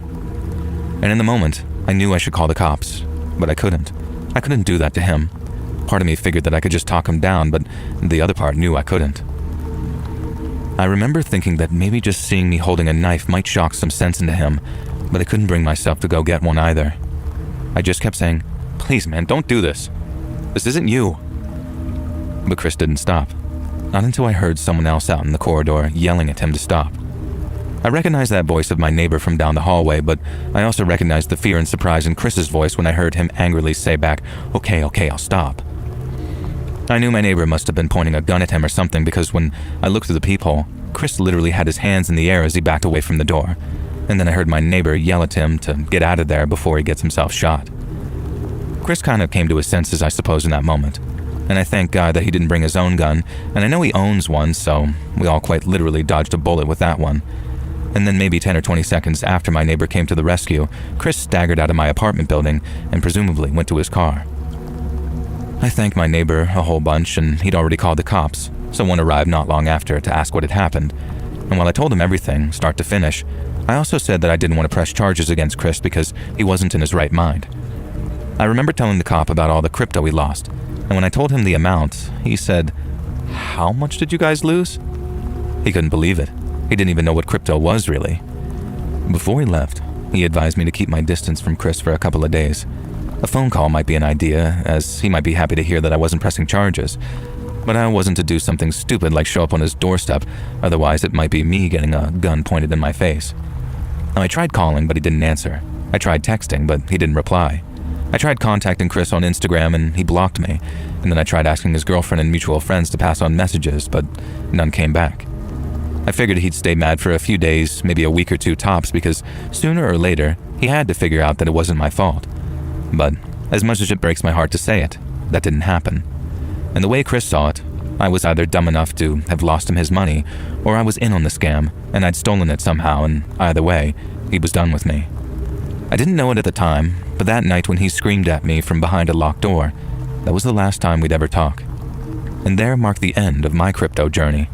Speaker 1: And in the moment, I knew I should call the cops, but I couldn't. I couldn't do that to him. Part of me figured that I could just talk him down, but the other part knew I couldn't. I remember thinking that maybe just seeing me holding a knife might shock some sense into him, but I couldn't bring myself to go get one either. I just kept saying, "Please, man, don't do this. This isn't you." But Chris didn't stop. Not until I heard someone else out in the corridor yelling at him to stop. I recognized that voice of my neighbor from down the hallway, but I also recognized the fear and surprise in Chris's voice when I heard him angrily say back, okay, I'll stop." I knew my neighbor must have been pointing a gun at him or something because when I looked through the peephole, Chris literally had his hands in the air as he backed away from the door, and then I heard my neighbor yell at him to get out of there before he gets himself shot. Chris kind of came to his senses, I suppose, in that moment, and I thank God that he didn't bring his own gun, and I know he owns one, so we all quite literally dodged a bullet with that one. And then maybe 10 or 20 seconds after my neighbor came to the rescue, Chris staggered out of my apartment building and presumably went to his car. I thanked my neighbor a whole bunch, and he'd already called the cops, so one arrived not long after to ask what had happened. And while I told him everything, start to finish, I also said that I didn't want to press charges against Chris because he wasn't in his right mind. I remember telling the cop about all the crypto we lost, and when I told him the amount, he said, "How much did you guys lose?" He couldn't believe it. He didn't even know what crypto was, really. Before he left, he advised me to keep my distance from Chris for a couple of days. A phone call might be an idea, as he might be happy to hear that I wasn't pressing charges. But I wasn't to do something stupid like show up on his doorstep, otherwise it might be me getting a gun pointed in my face. Now, I tried calling, but he didn't answer. I tried texting, but he didn't reply. I tried contacting Chris on Instagram, and he blocked me. And then I tried asking his girlfriend and mutual friends to pass on messages, but none came back. I figured he'd stay mad for a few days, maybe a week or two tops, because sooner or later, he had to figure out that it wasn't my fault. But as much as it breaks my heart to say it, that didn't happen. And the way Chris saw it, I was either dumb enough to have lost him his money, or I was in on the scam, and I'd stolen it somehow, and either way, he was done with me. I didn't know it at the time, but that night when he screamed at me from behind a locked door, that was the last time we'd ever talk. And there marked the end of my crypto journey.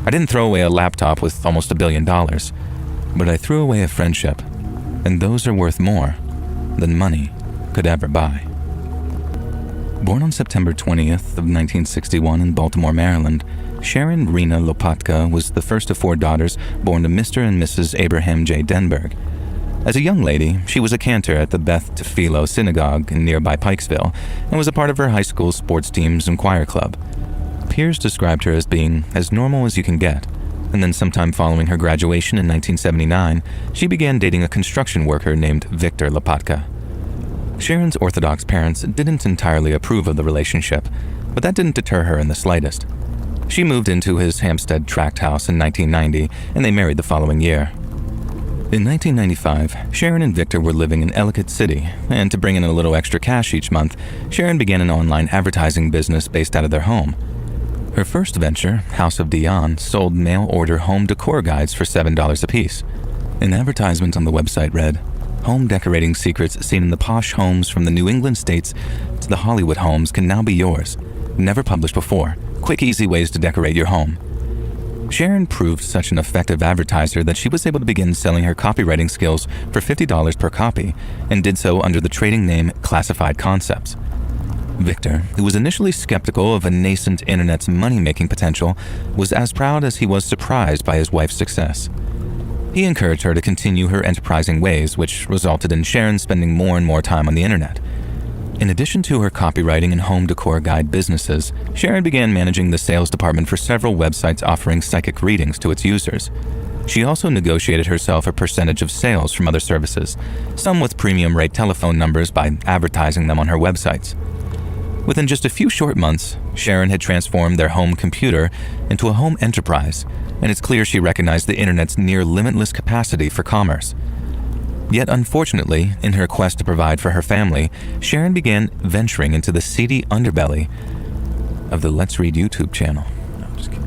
Speaker 1: I didn't throw away a laptop with almost $1 billion, but I threw away a friendship, and those are worth more than money could ever buy. Born on September 20th of 1961 in Baltimore, Maryland, Sharon Rena Lopatka was the first of 4 daughters born to Mr. and Mrs. Abraham J. Denberg. As a young lady, she was a cantor at the Beth Tefillah Synagogue in nearby Pikesville and was a part of her high school sports teams and choir club. Peers described her as being as normal as you can get, and then sometime following her graduation in 1979, she began dating a construction worker named Victor Lopatka. Sharon's Orthodox parents didn't entirely approve of the relationship, but that didn't deter her in the slightest. She moved into his Hampstead tract house in 1990, and they married the following year. In 1995, Sharon and Victor were living in Ellicott City, and to bring in a little extra cash each month, Sharon began an online advertising business based out of their home. Her first venture, House of Dion, sold mail-order home decor guides for $7 apiece. An advertisement on the website read, "Home decorating secrets seen in the posh homes from the New England states to the Hollywood homes can now be yours. Never published before. Quick, easy ways to decorate your home." Sharon proved such an effective advertiser that she was able to begin selling her copywriting skills for $50 per copy, and did so under the trading name Classified Concepts. Victor, who was initially skeptical of a nascent internet's money-making potential, was as proud as he was surprised by his wife's success. He encouraged her to continue her enterprising ways, which resulted in Sharon spending more and more time on the internet. In addition to her copywriting and home decor guide businesses, Sharon began managing the sales department for several websites offering psychic readings to its users. She also negotiated herself a percentage of sales from other services, some with premium rate telephone numbers by advertising them on her websites. Within just a few short months, Sharon had transformed their home computer into a home enterprise, and it's clear she recognized the internet's near limitless capacity for commerce. Yet unfortunately, in her quest to provide for her family, Sharon began venturing into the seedy underbelly of the Let's Read YouTube channel.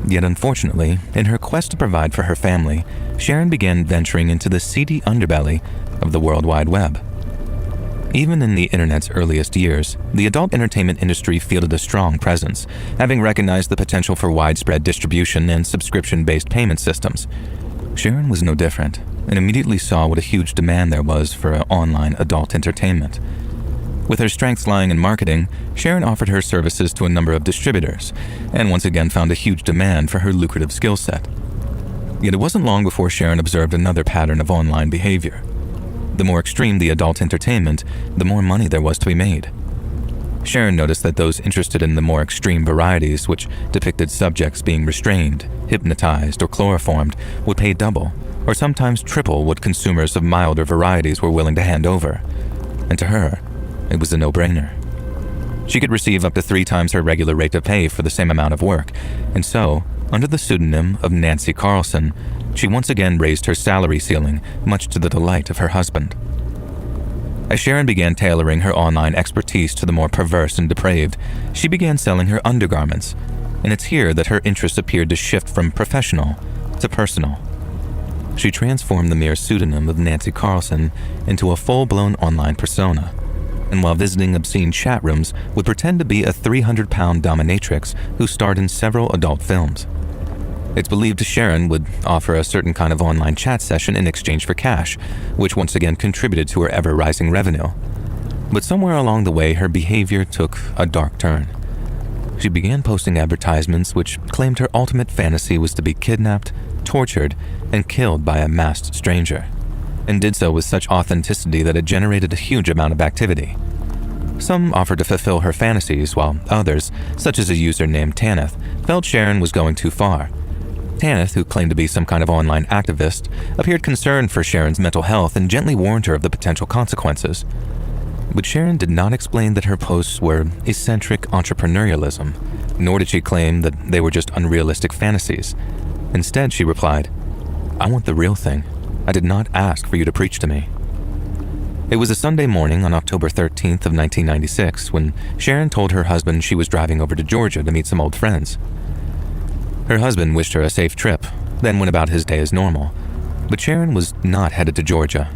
Speaker 1: Yet unfortunately, in her quest to provide for her family, Sharon began venturing into the seedy underbelly of the World Wide Web. Even in the internet's earliest years, the adult entertainment industry fielded a strong presence, having recognized the potential for widespread distribution and subscription-based payment systems. Sharon was no different, and immediately saw what a huge demand there was for online adult entertainment. With her strengths lying in marketing, Sharon offered her services to a number of distributors, and once again found a huge demand for her lucrative skill set. Yet it wasn't long before Sharon observed another pattern of online behavior. The more extreme the adult entertainment, the more money there was to be made. Sharon noticed that those interested in the more extreme varieties, which depicted subjects being restrained, hypnotized, or chloroformed, would pay double, or sometimes triple what consumers of milder varieties were willing to hand over. And to her, it was a no-brainer. She could receive up to 3 times her regular rate of pay for the same amount of work, and so, under the pseudonym of Nancy Carlson, she once again raised her salary ceiling, much to the delight of her husband. As Sharon began tailoring her online expertise to the more perverse and depraved, she began selling her undergarments, and it's here that her interests appeared to shift from professional to personal. She transformed the mere pseudonym of Nancy Carlson into a full-blown online persona, and while visiting obscene chat rooms, would pretend to be a 300-pound dominatrix who starred in several adult films. It's believed Sharon would offer a certain kind of online chat session in exchange for cash, which once again contributed to her ever-rising revenue. But somewhere along the way, her behavior took a dark turn. She began posting advertisements which claimed her ultimate fantasy was to be kidnapped, tortured, and killed by a masked stranger, and did so with such authenticity that it generated a huge amount of activity. Some offered to fulfill her fantasies, while others, such as a user named Tanith, felt Sharon was going too far. Tanith, who claimed to be some kind of online activist, appeared concerned for Sharon's mental health and gently warned her of the potential consequences. But Sharon did not explain that her posts were eccentric entrepreneurialism, nor did she claim that they were just unrealistic fantasies. Instead, she replied, "I want the real thing. I did not ask for you to preach to me." It was a Sunday morning on October 13th of 1996 when Sharon told her husband she was driving over to Georgia to meet some old friends. Her husband wished her a safe trip, then went about his day as normal, but Sharon was not headed to Georgia.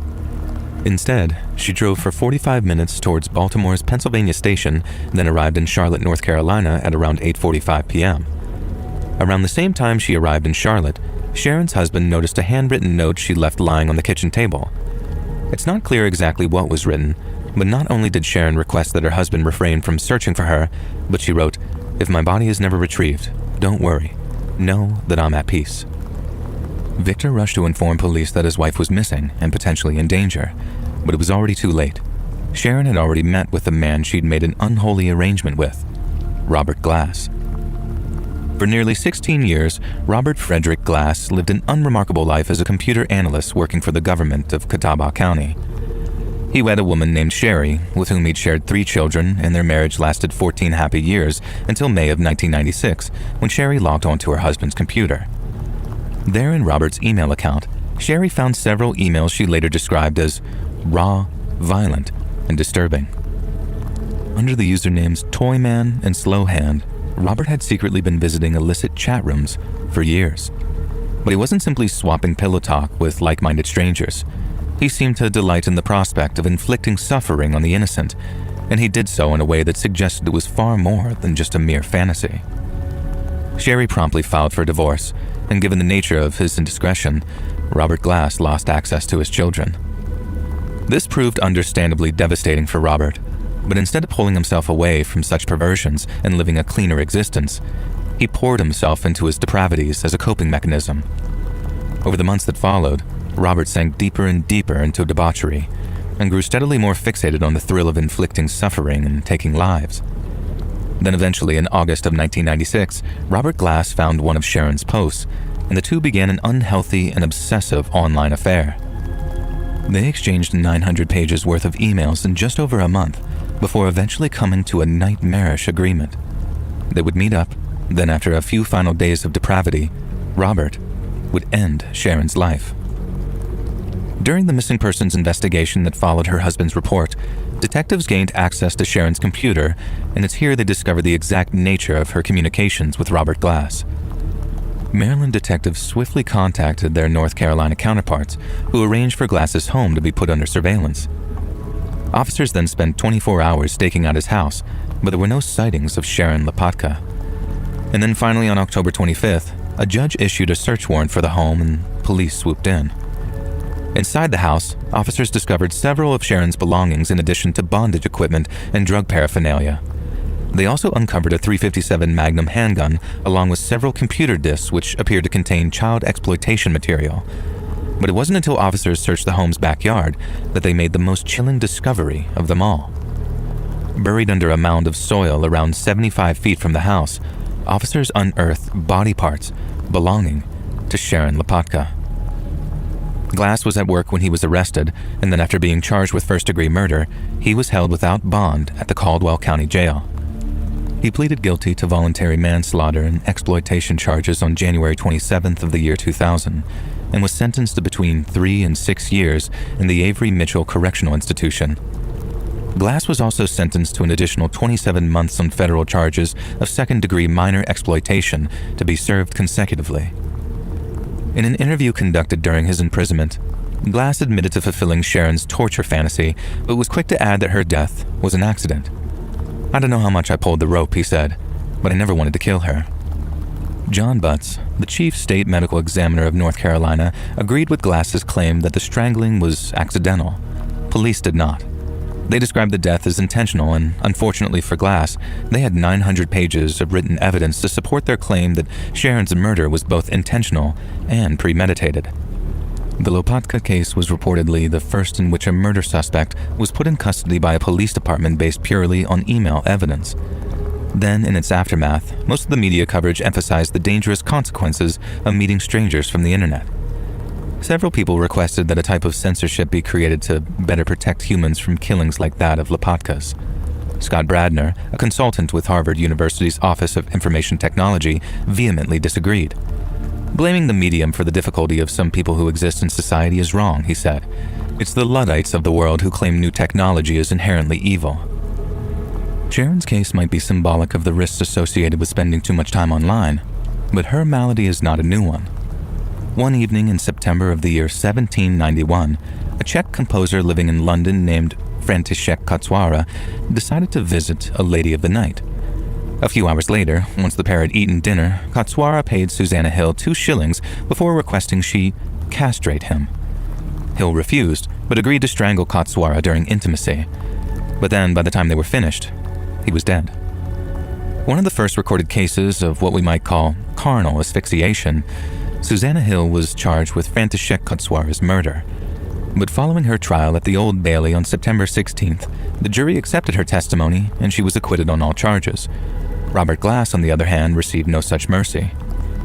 Speaker 1: Instead, she drove for 45 minutes towards Baltimore's Pennsylvania station, then arrived in Charlotte, North Carolina at around 8:45 p.m. Around the same time she arrived in Charlotte, Sharon's husband noticed a handwritten note she left lying on the kitchen table. It's not clear exactly what was written, but not only did Sharon request that her husband refrain from searching for her, but she wrote, "If my body is never retrieved, don't worry. Know that I'm at peace." Victor rushed to inform police that his wife was missing and potentially in danger, but it was already too late. Sharon had already met with the man she'd made an unholy arrangement with, Robert Glass. For nearly 16 years, Robert Frederick Glass lived an unremarkable life as a computer analyst working for the government of Catawba County. He wed a woman named Sherry, with whom he'd shared 3 children, and their marriage lasted 14 happy years until May of 1996, when Sherry logged onto her husband's computer. There in Robert's email account, Sherry found several emails she later described as raw, violent, and disturbing. Under the usernames Toyman and Slowhand, Robert had secretly been visiting illicit chat rooms for years. But he wasn't simply swapping pillow talk with like-minded strangers. He seemed to delight in the prospect of inflicting suffering on the innocent, and he did so in a way that suggested it was far more than just a mere fantasy. Sherry promptly filed for divorce, and given the nature of his indiscretion, Robert Glass lost access to his children. This proved understandably devastating for Robert, but instead of pulling himself away from such perversions and living a cleaner existence, he poured himself into his depravities as a coping mechanism. Over the months that followed, Robert sank deeper and deeper into debauchery and grew steadily more fixated on the thrill of inflicting suffering and taking lives. Then eventually, in August of 1996, Robert Glass found one of Sharon's posts, and the two began an unhealthy and obsessive online affair. They exchanged 900 pages worth of emails in just over a month, before eventually coming to a nightmarish agreement. They would meet up, then after a few final days of depravity, Robert would end Sharon's life. During the missing persons investigation that followed her husband's report, detectives gained access to Sharon's computer, and it's here they discovered the exact nature of her communications with Robert Glass. Maryland detectives swiftly contacted their North Carolina counterparts, who arranged for Glass's home to be put under surveillance. Officers then spent 24 hours staking out his house, but there were no sightings of Sharon Lopatka. And then finally on October 25th, a judge issued a search warrant for the home and police swooped in. Inside the house, officers discovered several of Sharon's belongings in addition to bondage equipment and drug paraphernalia. They also uncovered a .357 Magnum handgun along with several computer disks which appeared to contain child exploitation material. But it wasn't until officers searched the home's backyard that they made the most chilling discovery of them all. Buried under a mound of soil around 75 feet from the house, officers unearthed body parts belonging to Sharon Lopatka. Glass was at work when he was arrested, and then after being charged with first-degree murder, he was held without bond at the Caldwell County Jail. He pleaded guilty to voluntary manslaughter and exploitation charges on January 27th of the year 2000, and was sentenced to between 3 and 6 years in the Avery Mitchell Correctional Institution. Glass was also sentenced to an additional 27 months on federal charges of second-degree minor exploitation to be served consecutively. In an interview conducted during his imprisonment, Glass admitted to fulfilling Sharon's torture fantasy, but was quick to add that her death was an accident. "I don't know how much I pulled the rope," he said, "but I never wanted to kill her." John Butts, the chief state medical examiner of North Carolina, agreed with Glass's claim that the strangling was accidental. Police did not. They described the death as intentional, and unfortunately for Glass, they had 900 pages of written evidence to support their claim that Sharon's murder was both intentional and premeditated. The Lopatka case was reportedly the first in which a murder suspect was put in custody by a police department based purely on email evidence. Then, in its aftermath, most of the media coverage emphasized the dangerous consequences of meeting strangers from the internet. Several people requested that a type of censorship be created to better protect humans from killings like that of Lopatka's. Scott Bradner, a consultant with Harvard University's Office of Information Technology, vehemently disagreed. "Blaming the medium for the difficulty of some people who exist in society is wrong," he said. "It's the Luddites of the world who claim new technology is inherently evil." Sharon's case might be symbolic of the risks associated with spending too much time online, but her malady is not a new one. One evening in September of the year 1791, a Czech composer living in London named František Kocwara decided to visit a lady of the night. A few hours later, once the pair had eaten dinner, Kocwara paid Susanna Hill 2 shillings before requesting she castrate him. Hill refused, but agreed to strangle Kocwara during intimacy. But then, by the time they were finished, he was dead. One of the first recorded cases of what we might call carnal asphyxiation, Susanna Hill was charged with František Kocwara's murder. But following her trial at the Old Bailey on September 16th, the jury accepted her testimony and she was acquitted on all charges. Robert Glass, on the other hand, received no such mercy.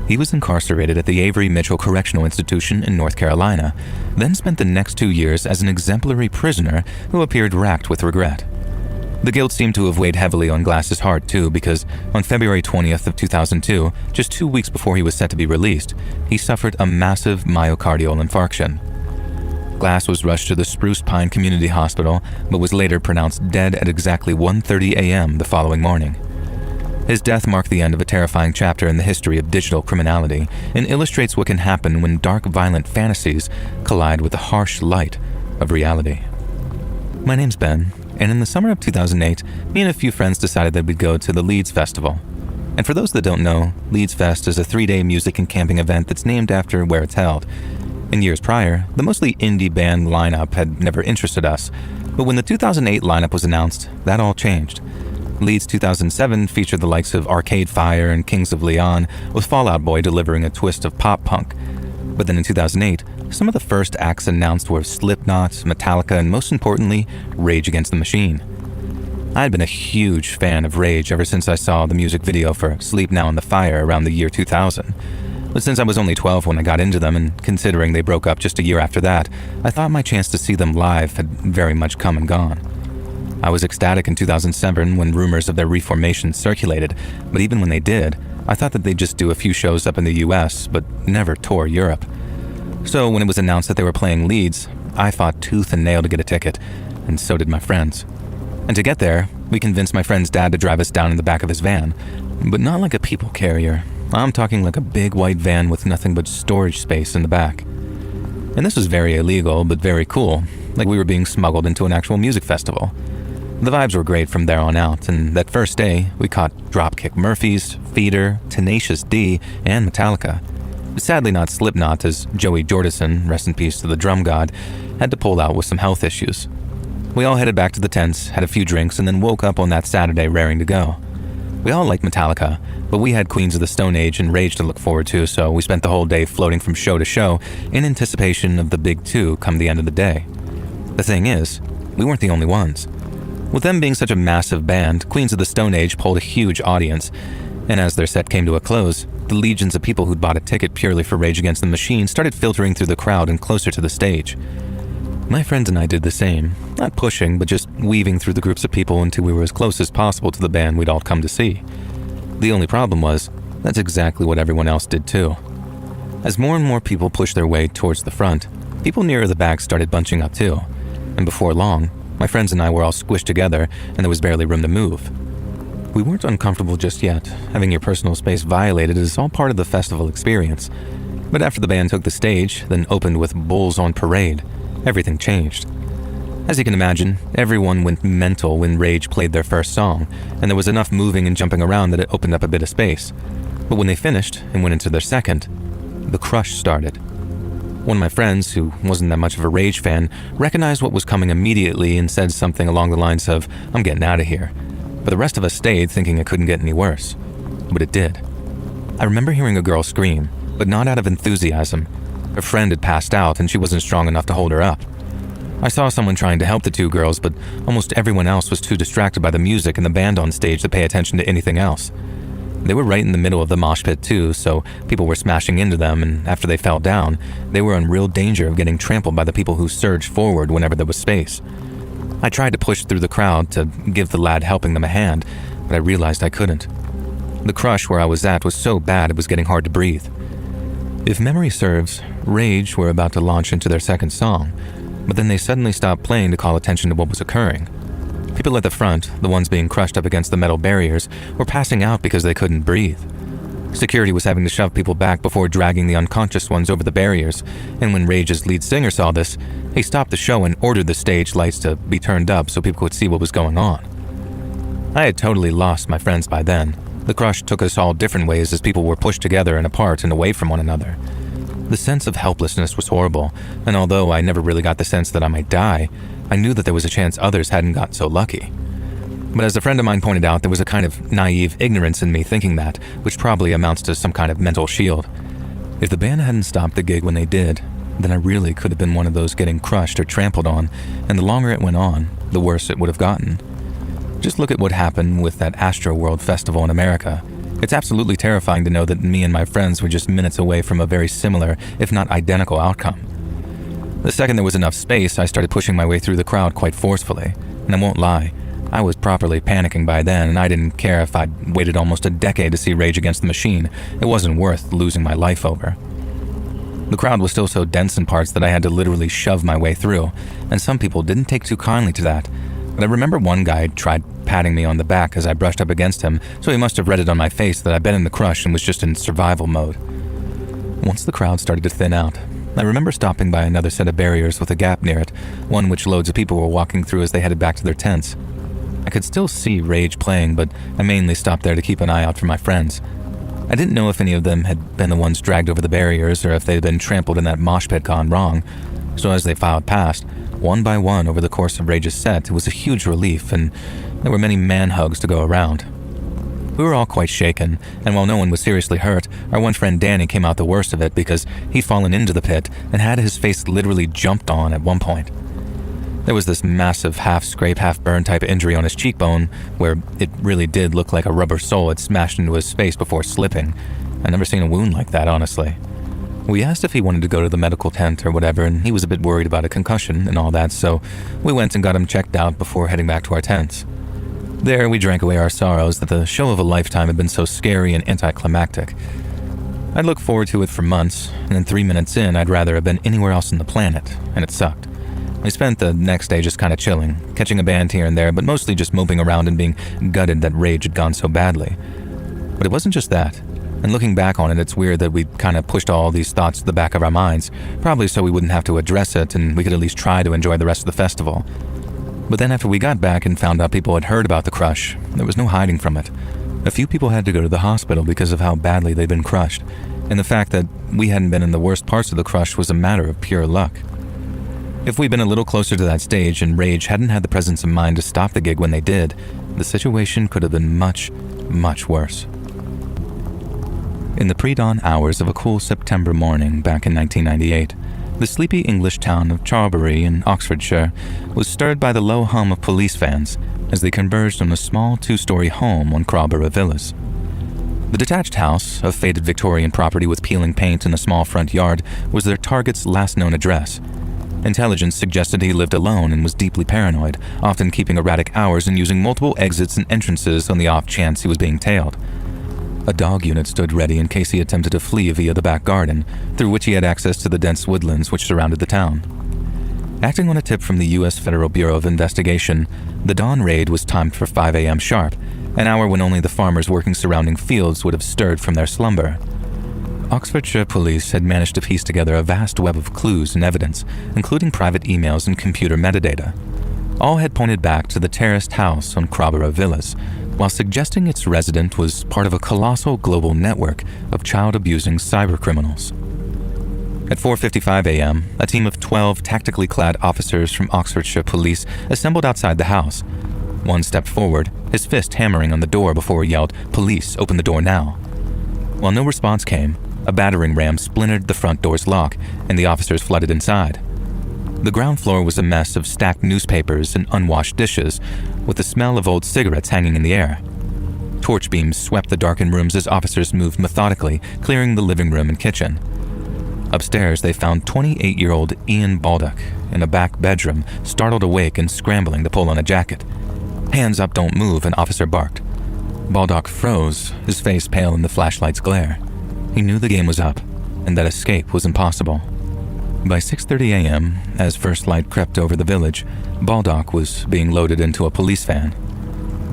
Speaker 1: He was incarcerated at the Avery Mitchell Correctional Institution in North Carolina, then spent the next 2 years as an exemplary prisoner who appeared racked with regret. The guilt seemed to have weighed heavily on Glass's heart too, because on February 20th of 2002, just 2 weeks before he was set to be released, he suffered a massive myocardial infarction. Glass was rushed to the Spruce Pine Community Hospital, but was later pronounced dead at exactly 1:30 a.m. the following morning. His death marked the end of a terrifying chapter in the history of digital criminality and illustrates what can happen when dark, violent fantasies collide with the harsh light of reality. My name's Ben, and in the summer of 2008, me and a few friends decided that we'd go to the Leeds Festival. And for those that don't know, Leeds Fest is a 3-day music and camping event that's named after where it's held. In years prior, the mostly indie band lineup had never interested us, but when the 2008 lineup was announced, that all changed. Leeds 2007 featured the likes of Arcade Fire and Kings of Leon, with Fall Out Boy delivering a twist of pop punk. But then in 2008, some of the first acts announced were Slipknot, Metallica, and most importantly, Rage Against the Machine. I had been a huge fan of Rage ever since I saw the music video for Sleep Now in the Fire around the year 2000. But since I was only 12 when I got into them, and considering they broke up just a year after that, I thought my chance to see them live had very much come and gone. I was ecstatic in 2007 when rumors of their reformation circulated, but even when they did, I thought that they'd just do a few shows up in the US, but never tour Europe. So when it was announced that they were playing Leeds, I fought tooth and nail to get a ticket, and so did my friends. And to get there, we convinced my friend's dad to drive us down in the back of his van, but not like a people carrier. I'm talking like a big white van with nothing but storage space in the back. And this was very illegal, but very cool, like we were being smuggled into an actual music festival. The vibes were great from there on out, and that first day, we caught Dropkick Murphys, Feeder, Tenacious D, and Metallica. Sadly not Slipknot, as Joey Jordison, rest in peace to the drum god, had to pull out with some health issues. We all headed back to the tents, had a few drinks, and then woke up on that Saturday raring to go. We all liked Metallica, but we had Queens of the Stone Age and Rage to look forward to, so we spent the whole day floating from show to show in anticipation of the big two come the end of the day. The thing is, we weren't the only ones. With them being such a massive band, Queens of the Stone Age pulled a huge audience, and as their set came to a close, the legions of people who'd bought a ticket purely for Rage Against the Machine started filtering through the crowd and closer to the stage. My friends and I did the same, not pushing, but just weaving through the groups of people until we were as close as possible to the band we'd all come to see. The only problem was, that's exactly what everyone else did too. As more and more people pushed their way towards the front, people nearer the back started bunching up too, and before long, my friends and I were all squished together, and there was barely room to move. We weren't uncomfortable just yet. Having your personal space violated is all part of the festival experience. But after the band took the stage, then opened with Bulls on Parade, everything changed. As you can imagine, everyone went mental when Rage played their first song, and there was enough moving and jumping around that it opened up a bit of space. But when they finished and went into their second, the crush started. One of my friends, who wasn't that much of a Rage fan, recognized what was coming immediately and said something along the lines of, "I'm getting out of here." But the rest of us stayed, thinking it couldn't get any worse. But it did. I remember hearing a girl scream, but not out of enthusiasm. Her friend had passed out and she wasn't strong enough to hold her up. I saw someone trying to help the two girls, but almost everyone else was too distracted by the music and the band on stage to pay attention to anything else. They were right in the middle of the mosh pit too, so people were smashing into them, and after they fell down, they were in real danger of getting trampled by the people who surged forward whenever there was space. I tried to push through the crowd to give the lad helping them a hand, but I realized I couldn't. The crush where I was at was so bad it was getting hard to breathe. If memory serves, Rage were about to launch into their second song, but then they suddenly stopped playing to call attention to what was occurring. People at the front, the ones being crushed up against the metal barriers, were passing out because they couldn't breathe. Security was having to shove people back before dragging the unconscious ones over the barriers, and when Rage's lead singer saw this, he stopped the show and ordered the stage lights to be turned up so people could see what was going on. I had totally lost my friends by then. The crush took us all different ways as people were pushed together and apart and away from one another. The sense of helplessness was horrible, and although I never really got the sense that I might die, I knew that there was a chance others hadn't gotten so lucky. But as a friend of mine pointed out, there was a kind of naive ignorance in me thinking that, which probably amounts to some kind of mental shield. If the band hadn't stopped the gig when they did, then I really could have been one of those getting crushed or trampled on, and the longer it went on, the worse it would have gotten. Just look at what happened with that Astroworld festival in America. It's absolutely terrifying to know that me and my friends were just minutes away from a very similar, if not identical, outcome. The second there was enough space, I started pushing my way through the crowd quite forcefully, and I won't lie, I was properly panicking by then, and I didn't care if I'd waited almost a decade to see Rage Against the Machine. It wasn't worth losing my life over. The crowd was still so dense in parts that I had to literally shove my way through, and some people didn't take too kindly to that. But I remember one guy tried patting me on the back as I brushed up against him, so he must have read it on my face that I'd been in the crush and was just in survival mode. Once the crowd started to thin out, I remember stopping by another set of barriers with a gap near it, one which loads of people were walking through as they headed back to their tents. I could still see Rage playing, but I mainly stopped there to keep an eye out for my friends. I didn't know if any of them had been the ones dragged over the barriers or if they had been trampled in that mosh pit gone wrong, so as they filed past, one by one over the course of Rage's set, it was a huge relief, and there were many man hugs to go around. We were all quite shaken, and while no one was seriously hurt, our one friend Danny came out the worst of it because he'd fallen into the pit and had his face literally jumped on at one point. There was this massive half-scrape, half-burn type injury on his cheekbone where it really did look like a rubber sole had smashed into his face before slipping. I'd never seen a wound like that, honestly. We asked if he wanted to go to the medical tent or whatever, and he was a bit worried about a concussion and all that, so we went and got him checked out before heading back to our tents. There, we drank away our sorrows that the show of a lifetime had been so scary and anticlimactic. I'd looked forward to it for months, and then 3 minutes in, I'd rather have been anywhere else on the planet, and it sucked. We spent the next day just kind of chilling, catching a band here and there, but mostly just moping around and being gutted that Rage had gone so badly. But it wasn't just that. And looking back on it, it's weird that we'd kind of pushed all these thoughts to the back of our minds, probably so we wouldn't have to address it and we could at least try to enjoy the rest of the festival. But then after we got back and found out people had heard about the crush, there was no hiding from it. A few people had to go to the hospital because of how badly they'd been crushed, and the fact that we hadn't been in the worst parts of the crush was a matter of pure luck. If we'd been a little closer to that stage and Rage hadn't had the presence of mind to stop the gig when they did, the situation could have been much, much worse. In the pre-dawn hours of a cool September morning back in 1998, the sleepy English town of Charbury in Oxfordshire was stirred by the low hum of police vans as they converged on a small 2-story home on Crowborough Villas. The detached house, of faded Victorian property with peeling paint and a small front yard, was their target's last known address. Intelligence suggested he lived alone and was deeply paranoid, often keeping erratic hours and using multiple exits and entrances on the off chance he was being tailed. A dog unit stood ready in case he attempted to flee via the back garden, through which he had access to the dense woodlands which surrounded the town. Acting on a tip from the U.S. Federal Bureau of Investigation, the dawn raid was timed for 5 a.m. sharp, an hour when only the farmers working surrounding fields would have stirred from their slumber. Oxfordshire police had managed to piece together a vast web of clues and evidence, including private emails and computer metadata. All had pointed back to the terraced house on Crowborough Villas, while suggesting its resident was part of a colossal global network of child-abusing cybercriminals. At 4:55 a.m., a team of 12 tactically clad officers from Oxfordshire police assembled outside the house. One stepped forward, his fist hammering on the door before he yelled, "Police, open the door now." While no response came, a battering ram splintered the front door's lock, and the officers flooded inside. The ground floor was a mess of stacked newspapers and unwashed dishes, with the smell of old cigarettes hanging in the air. Torch beams swept the darkened rooms as officers moved methodically, clearing the living room and kitchen. Upstairs, they found 28-year-old Ian Baldock in a back bedroom, startled awake and scrambling to pull on a jacket. "Hands up, don't move," an officer barked. Baldock froze, his face pale in the flashlight's glare. He knew the game was up, and that escape was impossible. By 6:30 a.m., as first light crept over the village, Baldock was being loaded into a police van.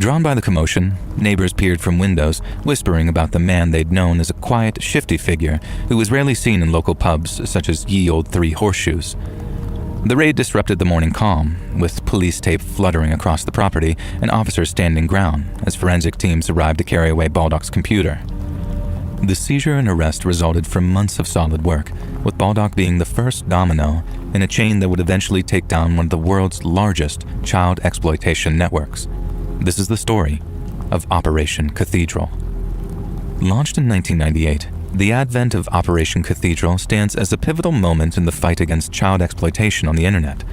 Speaker 1: Drawn by the commotion, neighbors peered from windows, whispering about the man they'd known as a quiet, shifty figure who was rarely seen in local pubs such as Ye Old Three Horseshoes. The raid disrupted the morning calm, with police tape fluttering across the property and officers standing ground as forensic teams arrived to carry away Baldock's computer. The seizure and arrest resulted from months of solid work, with Baldock being the first domino in a chain that would eventually take down one of the world's largest child exploitation networks. This is the story of Operation Cathedral. Launched in 1998, the advent of Operation Cathedral stands as a pivotal moment in the fight against child exploitation on the internet.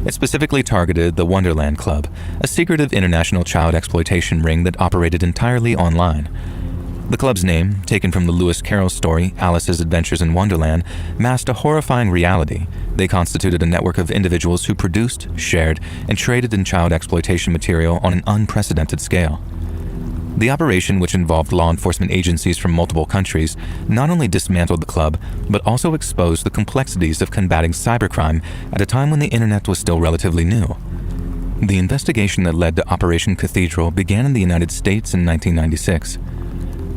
Speaker 1: It specifically targeted the Wonderland Club, a secretive international child exploitation ring that operated entirely online. The club's name, taken from the Lewis Carroll story Alice's Adventures in Wonderland, masked a horrifying reality. They constituted a network of individuals who produced, shared, and traded in child exploitation material on an unprecedented scale. The operation, which involved law enforcement agencies from multiple countries, not only dismantled the club, but also exposed the complexities of combating cybercrime at a time when the internet was still relatively new. The investigation that led to Operation Cathedral began in the United States in 1996.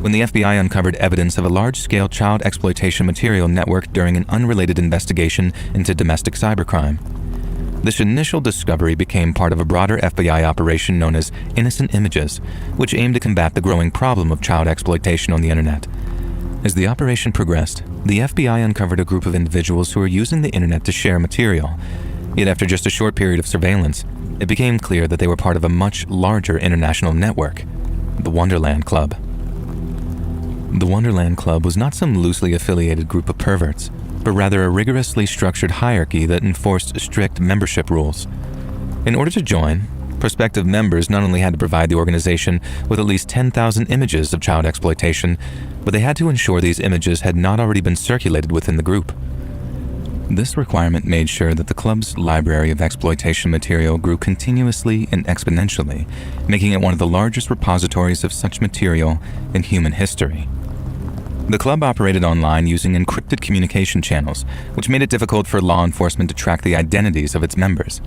Speaker 1: When the FBI uncovered evidence of a large-scale child exploitation material network during an unrelated investigation into domestic cybercrime. This initial discovery became part of a broader FBI operation known as Innocent Images, which aimed to combat the growing problem of child exploitation on the internet. As the operation progressed, the FBI uncovered a group of individuals who were using the internet to share material. Yet after just a short period of surveillance, it became clear that they were part of a much larger international network, the Wonderland Club. The Wonderland Club was not some loosely affiliated group of perverts, but rather a rigorously structured hierarchy that enforced strict membership rules. In order to join, prospective members not only had to provide the organization with at least 10,000 images of child exploitation, but they had to ensure these images had not already been circulated within the group. This requirement made sure that the club's library of exploitation material grew continuously and exponentially, making it one of the largest repositories of such material in human history. The club operated online using encrypted communication channels, which made it difficult for law enforcement to track the identities of its members.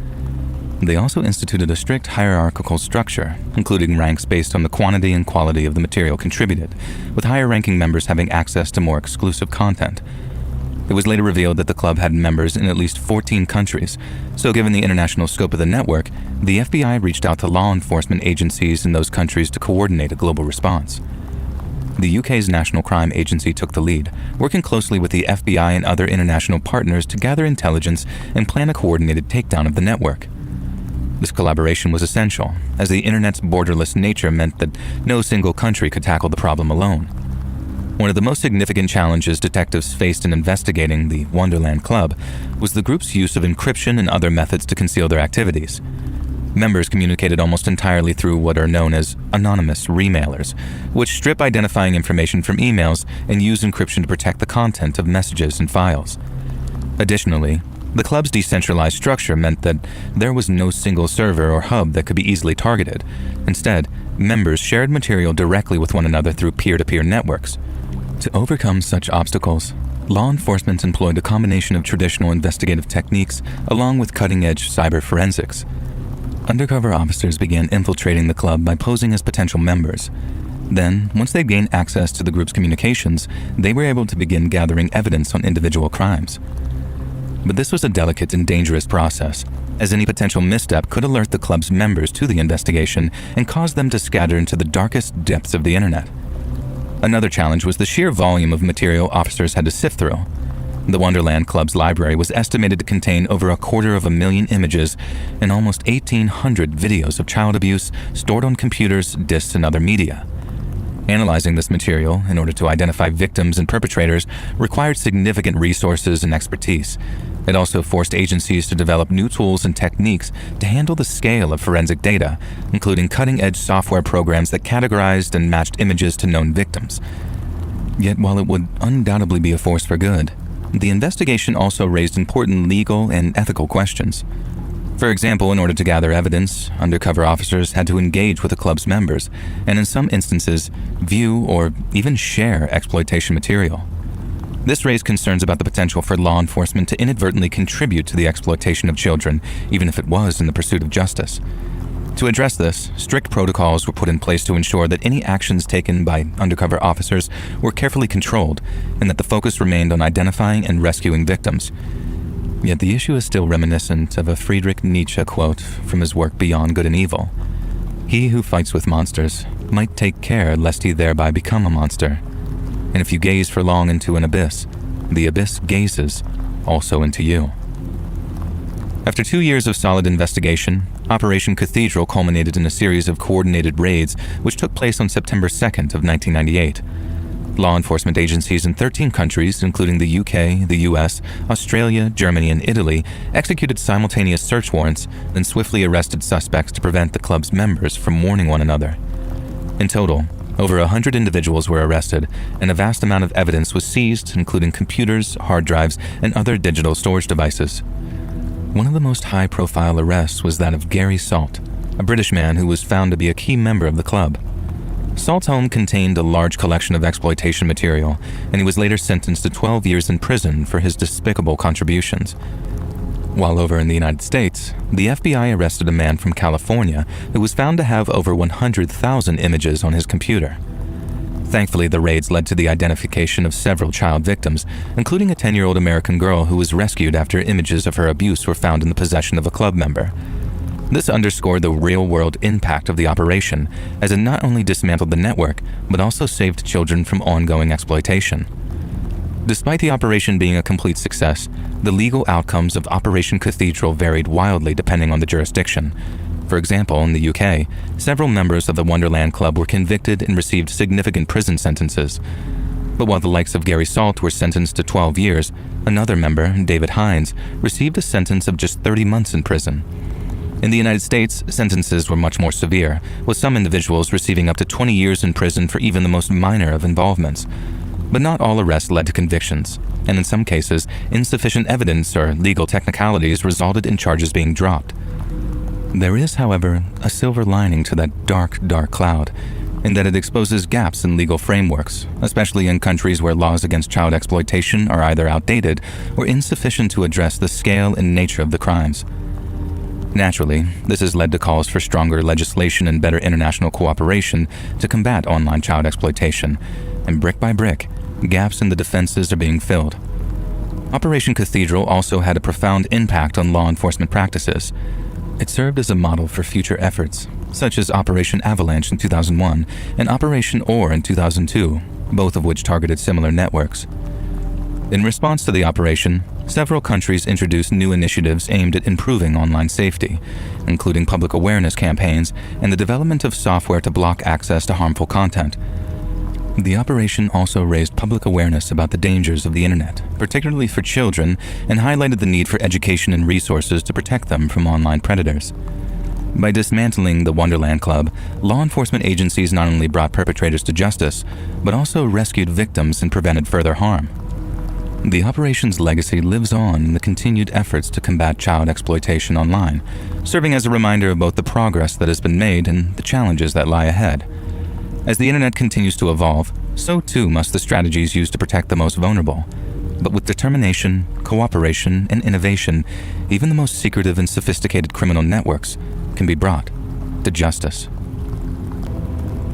Speaker 1: They also instituted a strict hierarchical structure, including ranks based on the quantity and quality of the material contributed, with higher-ranking members having access to more exclusive content. It was later revealed that the club had members in at least 14 countries, so given the international scope of the network, the FBI reached out to law enforcement agencies in those countries to coordinate a global response. The UK's National Crime Agency took the lead, working closely with the FBI and other international partners to gather intelligence and plan a coordinated takedown of the network. This collaboration was essential, as the internet's borderless nature meant that no single country could tackle the problem alone. One of the most significant challenges detectives faced in investigating the Wonderland Club was the group's use of encryption and other methods to conceal their activities. Members communicated almost entirely through what are known as anonymous remailers, which strip identifying information from emails and use encryption to protect the content of messages and files. Additionally, the club's decentralized structure meant that there was no single server or hub that could be easily targeted. Instead, members shared material directly with one another through peer-to-peer networks. To overcome such obstacles, law enforcement employed a combination of traditional investigative techniques along with cutting-edge cyber forensics. Undercover officers began infiltrating the club by posing as potential members. Then, once they gained access to the group's communications, they were able to begin gathering evidence on individual crimes. But this was a delicate and dangerous process, as any potential misstep could alert the club's members to the investigation and cause them to scatter into the darkest depths of the internet. Another challenge was the sheer volume of material officers had to sift through. The Wonderland Club's library was estimated to contain over 250,000 images and almost 1,800 videos of child abuse stored on computers, disks, and other media. Analyzing this material in order to identify victims and perpetrators required significant resources and expertise. It also forced agencies to develop new tools and techniques to handle the scale of forensic data, including cutting-edge software programs that categorized and matched images to known victims. Yet while it would undoubtedly be a force for good, the investigation also raised important legal and ethical questions. For example, in order to gather evidence, undercover officers had to engage with the club's members, and in some instances, view or even share exploitation material. This raised concerns about the potential for law enforcement to inadvertently contribute to the exploitation of children, even if it was in the pursuit of justice. To address this, strict protocols were put in place to ensure that any actions taken by undercover officers were carefully controlled and that the focus remained on identifying and rescuing victims. Yet the issue is still reminiscent of a Friedrich Nietzsche quote from his work Beyond Good and Evil. He who fights with monsters might take care lest he thereby become a monster. And if you gaze for long into an abyss, the abyss gazes also into you. After 2 years of solid investigation, Operation Cathedral culminated in a series of coordinated raids which took place on September 2nd of 1998. Law enforcement agencies in 13 countries, including the UK, the US, Australia, Germany, and Italy, executed simultaneous search warrants and swiftly arrested suspects to prevent the club's members from warning one another. In total, over 100 individuals were arrested, and a vast amount of evidence was seized, including computers, hard drives, and other digital storage devices. One of the most high-profile arrests was that of Gary Salt, a British man who was found to be a key member of the club. Salt's home contained a large collection of exploitation material, and he was later sentenced to 12 years in prison for his despicable contributions. While over in the United States, the FBI arrested a man from California who was found to have over 100,000 images on his computer. Thankfully, the raids led to the identification of several child victims, including a 10-year-old American girl who was rescued after images of her abuse were found in the possession of a club member. This underscored the real-world impact of the operation, as it not only dismantled the network, but also saved children from ongoing exploitation. Despite the operation being a complete success, the legal outcomes of Operation Cathedral varied wildly depending on the jurisdiction. For example, in the UK, several members of the Wonderland Club were convicted and received significant prison sentences. But while the likes of Gary Salt were sentenced to 12 years, another member, David Hines, received a sentence of just 30 months in prison. In the United States, sentences were much more severe, with some individuals receiving up to 20 years in prison for even the most minor of involvements. But not all arrests led to convictions, and in some cases, insufficient evidence or legal technicalities resulted in charges being dropped. There is, however, a silver lining to that dark, dark cloud, in that it exposes gaps in legal frameworks, especially in countries where laws against child exploitation are either outdated or insufficient to address the scale and nature of the crimes. Naturally, this has led to calls for stronger legislation and better international cooperation to combat online child exploitation, and brick by brick, gaps in the defenses are being filled. Operation Cathedral also had a profound impact on law enforcement practices. It served as a model for future efforts, such as Operation Avalanche in 2001 and Operation Ore in 2002, both of which targeted similar networks. In response to the operation, several countries introduced new initiatives aimed at improving online safety, including public awareness campaigns and the development of software to block access to harmful content. The operation also raised public awareness about the dangers of the internet, particularly for children, and highlighted the need for education and resources to protect them from online predators. By dismantling the Wonderland Club, law enforcement agencies not only brought perpetrators to justice, but also rescued victims and prevented further harm. The operation's legacy lives on in the continued efforts to combat child exploitation online, serving as a reminder of both the progress that has been made and the challenges that lie ahead. As the internet continues to evolve, so too must the strategies used to protect the most vulnerable. But with determination, cooperation, and innovation, even the most secretive and sophisticated criminal networks can be brought to justice.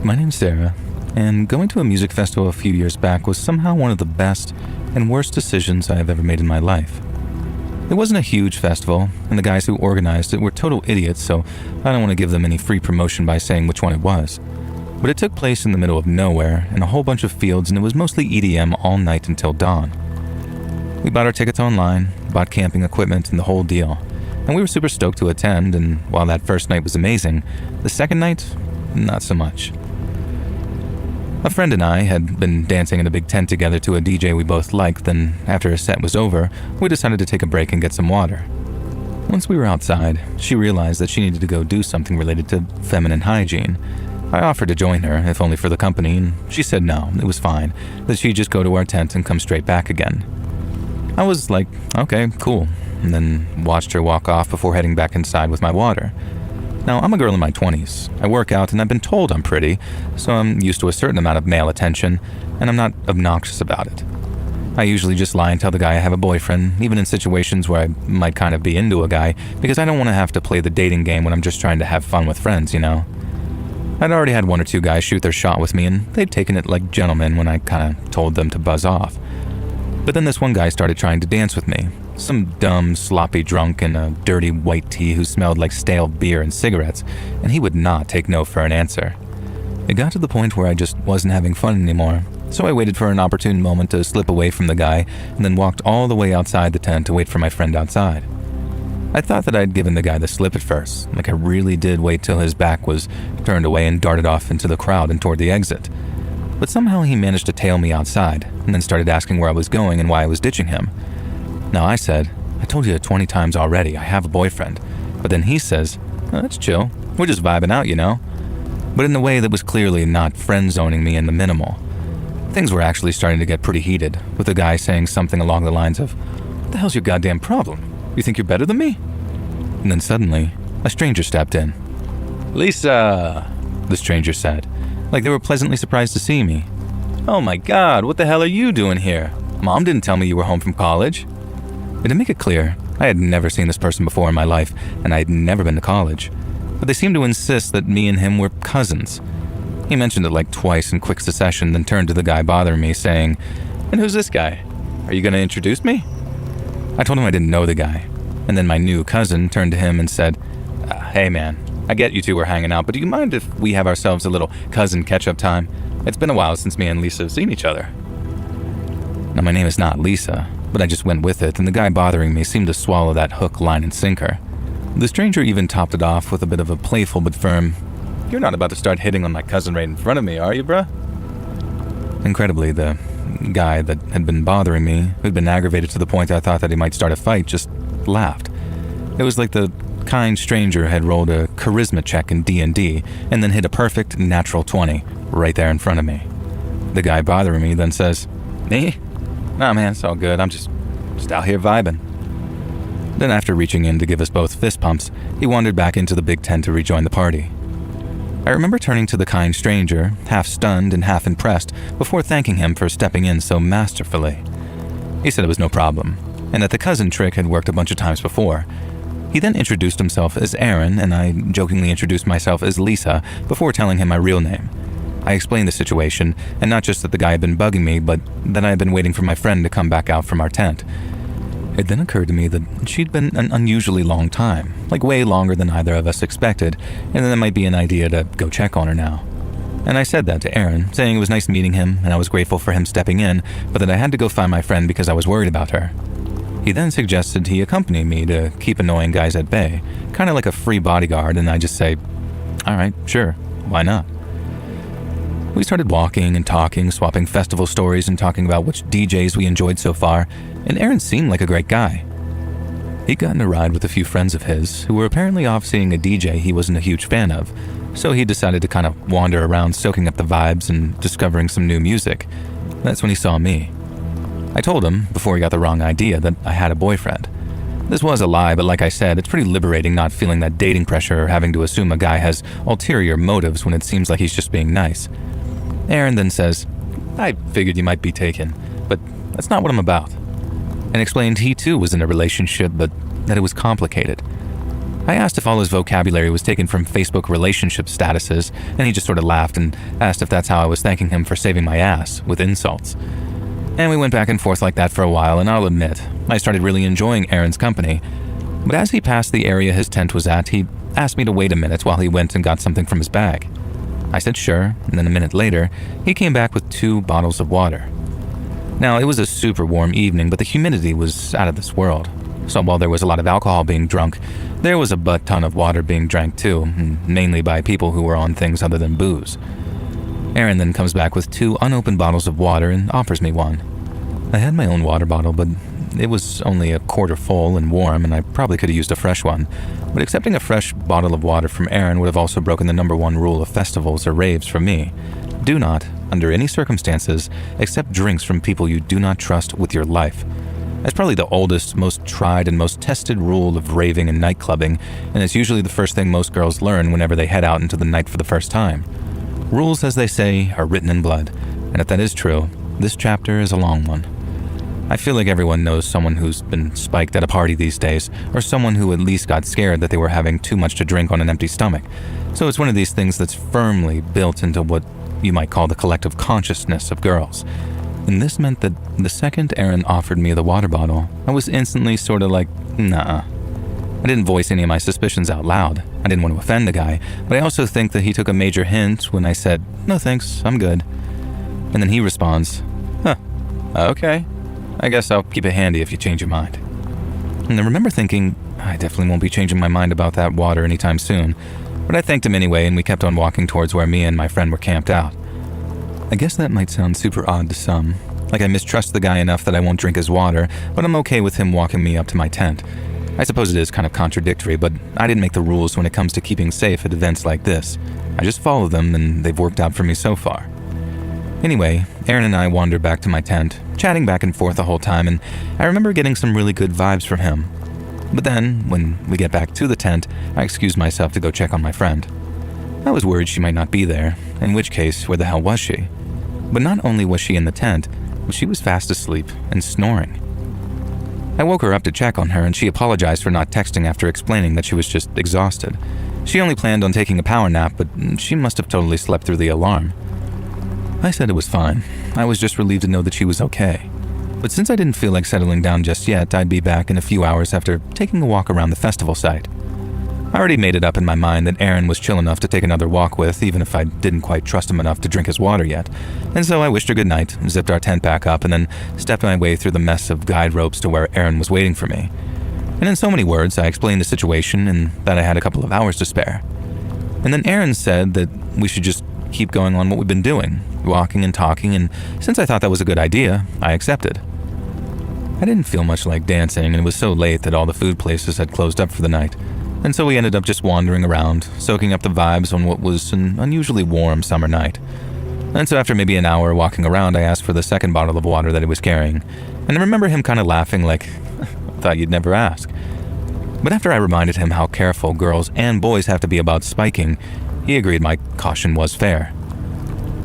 Speaker 1: My name's Sarah, and going to a music festival a few years back was somehow one of the best and worst decisions I have ever made in my life. It wasn't a huge festival, and the guys who organized it were total idiots, so I don't want to give them any free promotion by saying which one it was. But it took place in the middle of nowhere, in a whole bunch of fields, and it was mostly EDM all night until dawn. We bought our tickets online, bought camping equipment, and the whole deal. And we were super stoked to attend, and while that first night was amazing, the second night, not so much. A friend and I had been dancing in a big tent together to a DJ we both liked, then after a set was over, we decided to take a break and get some water. Once we were outside, she realized that she needed to go do something related to feminine hygiene. I offered to join her, if only for the company, and she said no, it was fine, that she'd just go to our tent and come straight back again. I was like, okay, cool, and then watched her walk off before heading back inside with my water. Now, I'm a girl in my 20s. I work out and I've been told I'm pretty, so I'm used to a certain amount of male attention, and I'm not obnoxious about it. I usually just lie and tell the guy I have a boyfriend, even in situations where I might kind of be into a guy, because I don't want to have to play the dating game when I'm just trying to have fun with friends, you know? I'd already had 1 or 2 guys shoot their shot with me, and they'd taken it like gentlemen when I kind of told them to buzz off. But then this one guy started trying to dance with me. Some dumb, sloppy drunk in a dirty white tee who smelled like stale beer and cigarettes, and he would not take no for an answer. It got to the point where I just wasn't having fun anymore, so I waited for an opportune moment to slip away from the guy and then walked all the way outside the tent to wait for my friend outside. I thought that I'd given the guy the slip at first, like I really did wait till his back was turned away and darted off into the crowd and toward the exit. But somehow he managed to tail me outside and then started asking where I was going and why I was ditching him. Now I said, I told you 20 times already, I have a boyfriend. But then he says, oh, that's chill, we're just vibing out, you know? But in a way that was clearly not friend-zoning me in the minimal. Things were actually starting to get pretty heated, with the guy saying something along the lines of, what the hell's your goddamn problem? You think you're better than me? And then suddenly, a stranger stepped in. Lisa, the stranger said, like they were pleasantly surprised to see me. Oh my god, what the hell are you doing here? Mom didn't tell me you were home from college. And to make it clear, I had never seen this person before in my life, and I had never been to college. But they seemed to insist that me and him were cousins. He mentioned it like twice in quick succession, then turned to the guy bothering me, saying, and who's this guy? Are you going to introduce me? I told him I didn't know the guy, and then my new cousin turned to him and said, hey man, I get you two were hanging out, but do you mind if we have ourselves a little cousin catch-up time? It's been a while since me and Lisa have seen each other. Now my name is not Lisa, but I just went with it, and the guy bothering me seemed to swallow that hook, line, and sinker. The stranger even topped it off with a bit of a playful but firm, you're not about to start hitting on my cousin right in front of me, are you, bruh? Incredibly, the guy that had been bothering me, who'd been aggravated to the point I thought that he might start a fight, just laughed. It was like the kind stranger had rolled a charisma check in D&D and then hit a perfect natural 20 right there in front of me. The guy bothering me then says, me? Nah man, it's all good, I'm just out here vibing. Then after reaching in to give us both fist pumps, he wandered back into the big tent to rejoin the party. I remember turning to the kind stranger, half stunned and half impressed, before thanking him for stepping in so masterfully. He said it was no problem, and that the cousin trick had worked a bunch of times before. He then introduced himself as Aaron, and I jokingly introduced myself as Lisa before telling him my real name. I explained the situation, and not just that the guy had been bugging me, but that I had been waiting for my friend to come back out from our tent. It then occurred to me that she'd been an unusually long time, like way longer than either of us expected, and that it might be an idea to go check on her now. And I said that to Aaron, saying it was nice meeting him and I was grateful for him stepping in, but that I had to go find my friend because I was worried about her. He then suggested he accompany me to keep annoying guys at bay, kind of like a free bodyguard, and I just say, alright, sure, why not? We started walking and talking, swapping festival stories and talking about which DJs we enjoyed so far, and Aaron seemed like a great guy. He'd gotten a ride with a few friends of his who were apparently off seeing a DJ he wasn't a huge fan of, so he decided to kind of wander around soaking up the vibes and discovering some new music. That's when he saw me. I told him, before he got the wrong idea, that I had a boyfriend. This was a lie, but like I said, it's pretty liberating not feeling that dating pressure or having to assume a guy has ulterior motives when it seems like he's just being nice. Aaron then says, I figured you might be taken, but that's not what I'm about. And explained he too was in a relationship, but that it was complicated. I asked if all his vocabulary was taken from Facebook relationship statuses, and he just sort of laughed and asked if that's how I was thanking him for saving my ass, with insults. And we went back and forth like that for a while, and I'll admit, I started really enjoying Aaron's company. But as he passed the area his tent was at, he asked me to wait a minute while he went and got something from his bag. I said sure, and then a minute later, he came back with 2 bottles of water. Now, it was a super warm evening, but the humidity was out of this world. So while there was a lot of alcohol being drunk, there was a butt ton of water being drank too, mainly by people who were on things other than booze. Aaron then comes back with 2 unopened bottles of water and offers me one. I had my own water bottle, but it was only a quarter full and warm, and I probably could have used a fresh one. But accepting a fresh bottle of water from Aaron would have also broken the #1 rule of festivals or raves for me. Do not, under any circumstances, accept drinks from people you do not trust with your life. That's probably the oldest, most tried, and most tested rule of raving and nightclubbing, and it's usually the first thing most girls learn whenever they head out into the night for the first time. Rules, as they say, are written in blood, and if that is true, this chapter is a long one. I feel like everyone knows someone who's been spiked at a party these days, or someone who at least got scared that they were having too much to drink on an empty stomach. So it's one of these things that's firmly built into what you might call the collective consciousness of girls. And this meant that the second Aaron offered me the water bottle, I was instantly sort of like, nah. I didn't voice any of my suspicions out loud. I didn't want to offend the guy, but I also think that he took a major hint when I said, no thanks, I'm good. And then he responds, okay. I guess I'll keep it handy if you change your mind. And I remember thinking, I definitely won't be changing my mind about that water anytime soon. But I thanked him anyway, and we kept on walking towards where me and my friend were camped out. I guess that might sound super odd to some. Like I mistrust the guy enough that I won't drink his water, but I'm okay with him walking me up to my tent. I suppose it is kind of contradictory, but I didn't make the rules when it comes to keeping safe at events like this. I just follow them, and they've worked out for me so far. Anyway, Aaron and I wandered back to my tent, chatting back and forth the whole time, and I remember getting some really good vibes from him. But then, when we get back to the tent, I excused myself to go check on my friend. I was worried she might not be there, in which case, where the hell was she? But not only was she in the tent, but she was fast asleep and snoring. I woke her up to check on her, and she apologized for not texting after explaining that she was just exhausted. She only planned on taking a power nap, but she must have totally slept through the alarm. I said it was fine. I was just relieved to know that she was okay. But since I didn't feel like settling down just yet, I'd be back in a few hours after taking a walk around the festival site. I already made it up in my mind that Aaron was chill enough to take another walk with, even if I didn't quite trust him enough to drink his water yet. And so I wished her good night, zipped our tent back up, and then stepped my way through the mess of guide ropes to where Aaron was waiting for me. And in so many words, I explained the situation and that I had a couple of hours to spare. And then Aaron said that we should just keep going on what we've been doing, walking and talking, and since I thought that was a good idea, I accepted. I didn't feel much like dancing, and it was so late that all the food places had closed up for the night. And so we ended up just wandering around, soaking up the vibes on what was an unusually warm summer night. And so after maybe an hour walking around, I asked for the second bottle of water that he was carrying. And I remember him kind of laughing like, thought you'd never ask. But after I reminded him how careful girls and boys have to be about spiking, he agreed my caution was fair.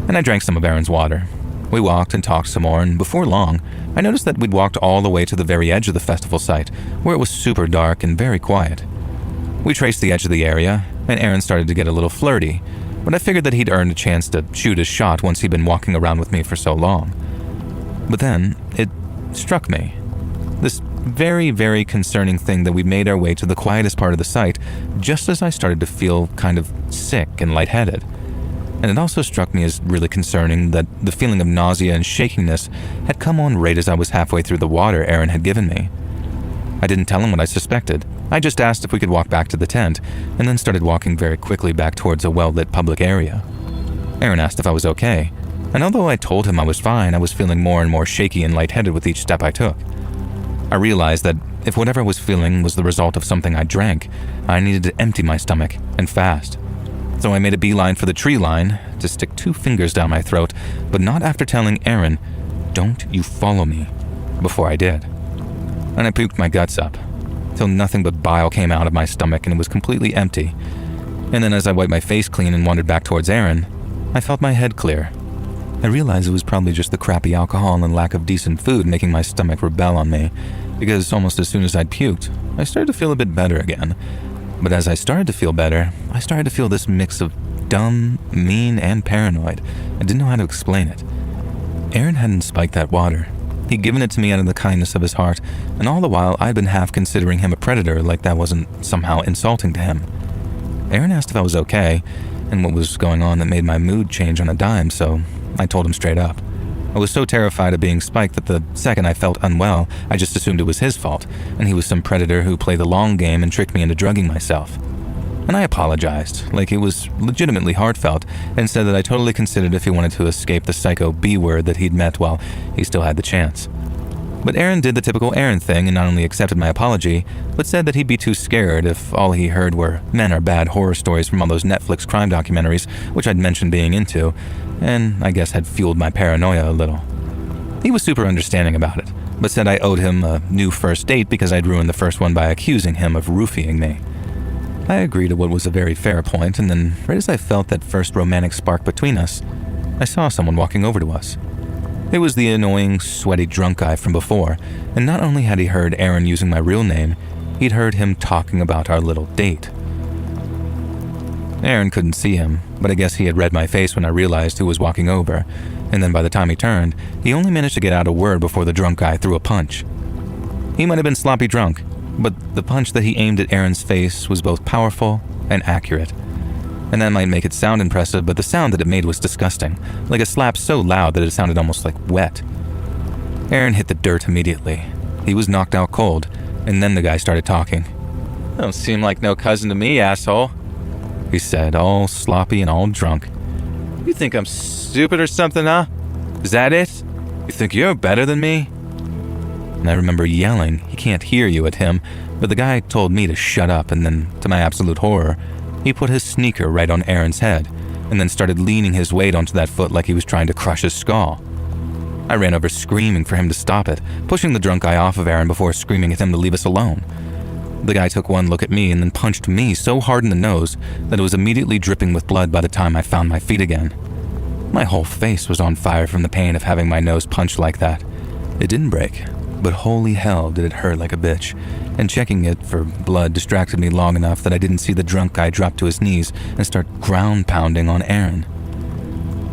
Speaker 1: And I drank some of Aaron's water. We walked and talked some more, and before long, I noticed that we'd walked all the way to the very edge of the festival site, where it was super dark and very quiet. We traced the edge of the area, and Aaron started to get a little flirty, but I figured that he'd earned a chance to shoot his shot once he'd been walking around with me for so long. But then, it struck me. This very, very concerning thing that we made our way to the quietest part of the site just as I started to feel kind of sick and lightheaded. And it also struck me as really concerning that the feeling of nausea and shakiness had come on right as I was halfway through the water Aaron had given me. I didn't tell him what I suspected. I just asked if we could walk back to the tent, and then started walking very quickly back towards a well-lit public area. Aaron asked if I was okay, and although I told him I was fine, I was feeling more and more shaky and lightheaded with each step I took. I realized that if whatever I was feeling was the result of something I drank, I needed to empty my stomach, and fast. So I made a beeline for the tree line to stick 2 fingers down my throat, but not after telling Aaron, "Don't you follow me," before I did. And I puked my guts up, till nothing but bile came out of my stomach and it was completely empty. And then as I wiped my face clean and wandered back towards Aaron, I felt my head clear. I realized it was probably just the crappy alcohol and lack of decent food making my stomach rebel on me, because almost as soon as I'd puked, I started to feel a bit better again. But as I started to feel better, I started to feel this mix of dumb, mean, and paranoid. I didn't know how to explain it. Aaron hadn't spiked that water. He'd given it to me out of the kindness of his heart, and all the while I'd been half considering him a predator like that wasn't somehow insulting to him. Aaron asked if I was okay, and what was going on that made my mood change on a dime, so I told him straight up. I was so terrified of being spiked that the second I felt unwell, I just assumed it was his fault, and he was some predator who played the long game and tricked me into drugging myself. And I apologized, like it was legitimately heartfelt, and said that I totally considered if he wanted to escape the psycho B-word that he'd met while he still had the chance. But Aaron did the typical Aaron thing and not only accepted my apology, but said that he'd be too scared if all he heard were men are bad horror stories from all those Netflix crime documentaries, which I'd mentioned being into, and I guess had fueled my paranoia a little. He was super understanding about it, but said I owed him a new first date because I'd ruined the first one by accusing him of roofying me. I agreed to what was a very fair point, and then right as I felt that first romantic spark between us, I saw someone walking over to us. It was the annoying, sweaty drunk guy from before, and not only had he heard Aaron using my real name, he'd heard him talking about our little date. Aaron couldn't see him, but I guess he had read my face when I realized who was walking over, and then by the time he turned, he only managed to get out a word before the drunk guy threw a punch. He might have been sloppy drunk, but the punch that he aimed at Aaron's face was both powerful and accurate. And that might make it sound impressive, but the sound that it made was disgusting, like a slap so loud that it sounded almost like wet. Aaron hit the dirt immediately. He was knocked out cold, and then the guy started talking. "Don't seem like no cousin to me, asshole," he said, all sloppy and all drunk. "You think I'm stupid or something, huh? Is that it? You think you're better than me?" And I remember yelling, "He can't hear you," at him, but the guy told me to shut up, and then, to my absolute horror, he put his sneaker right on Aaron's head, and then started leaning his weight onto that foot like he was trying to crush his skull. I ran over screaming for him to stop it, pushing the drunk guy off of Aaron before screaming at him to leave us alone. The guy took one look at me and then punched me so hard in the nose that it was immediately dripping with blood by the time I found my feet again. My whole face was on fire from the pain of having my nose punched like that. It didn't break, but holy hell did it hurt like a bitch, and checking it for blood distracted me long enough that I didn't see the drunk guy drop to his knees and start ground pounding on Aaron.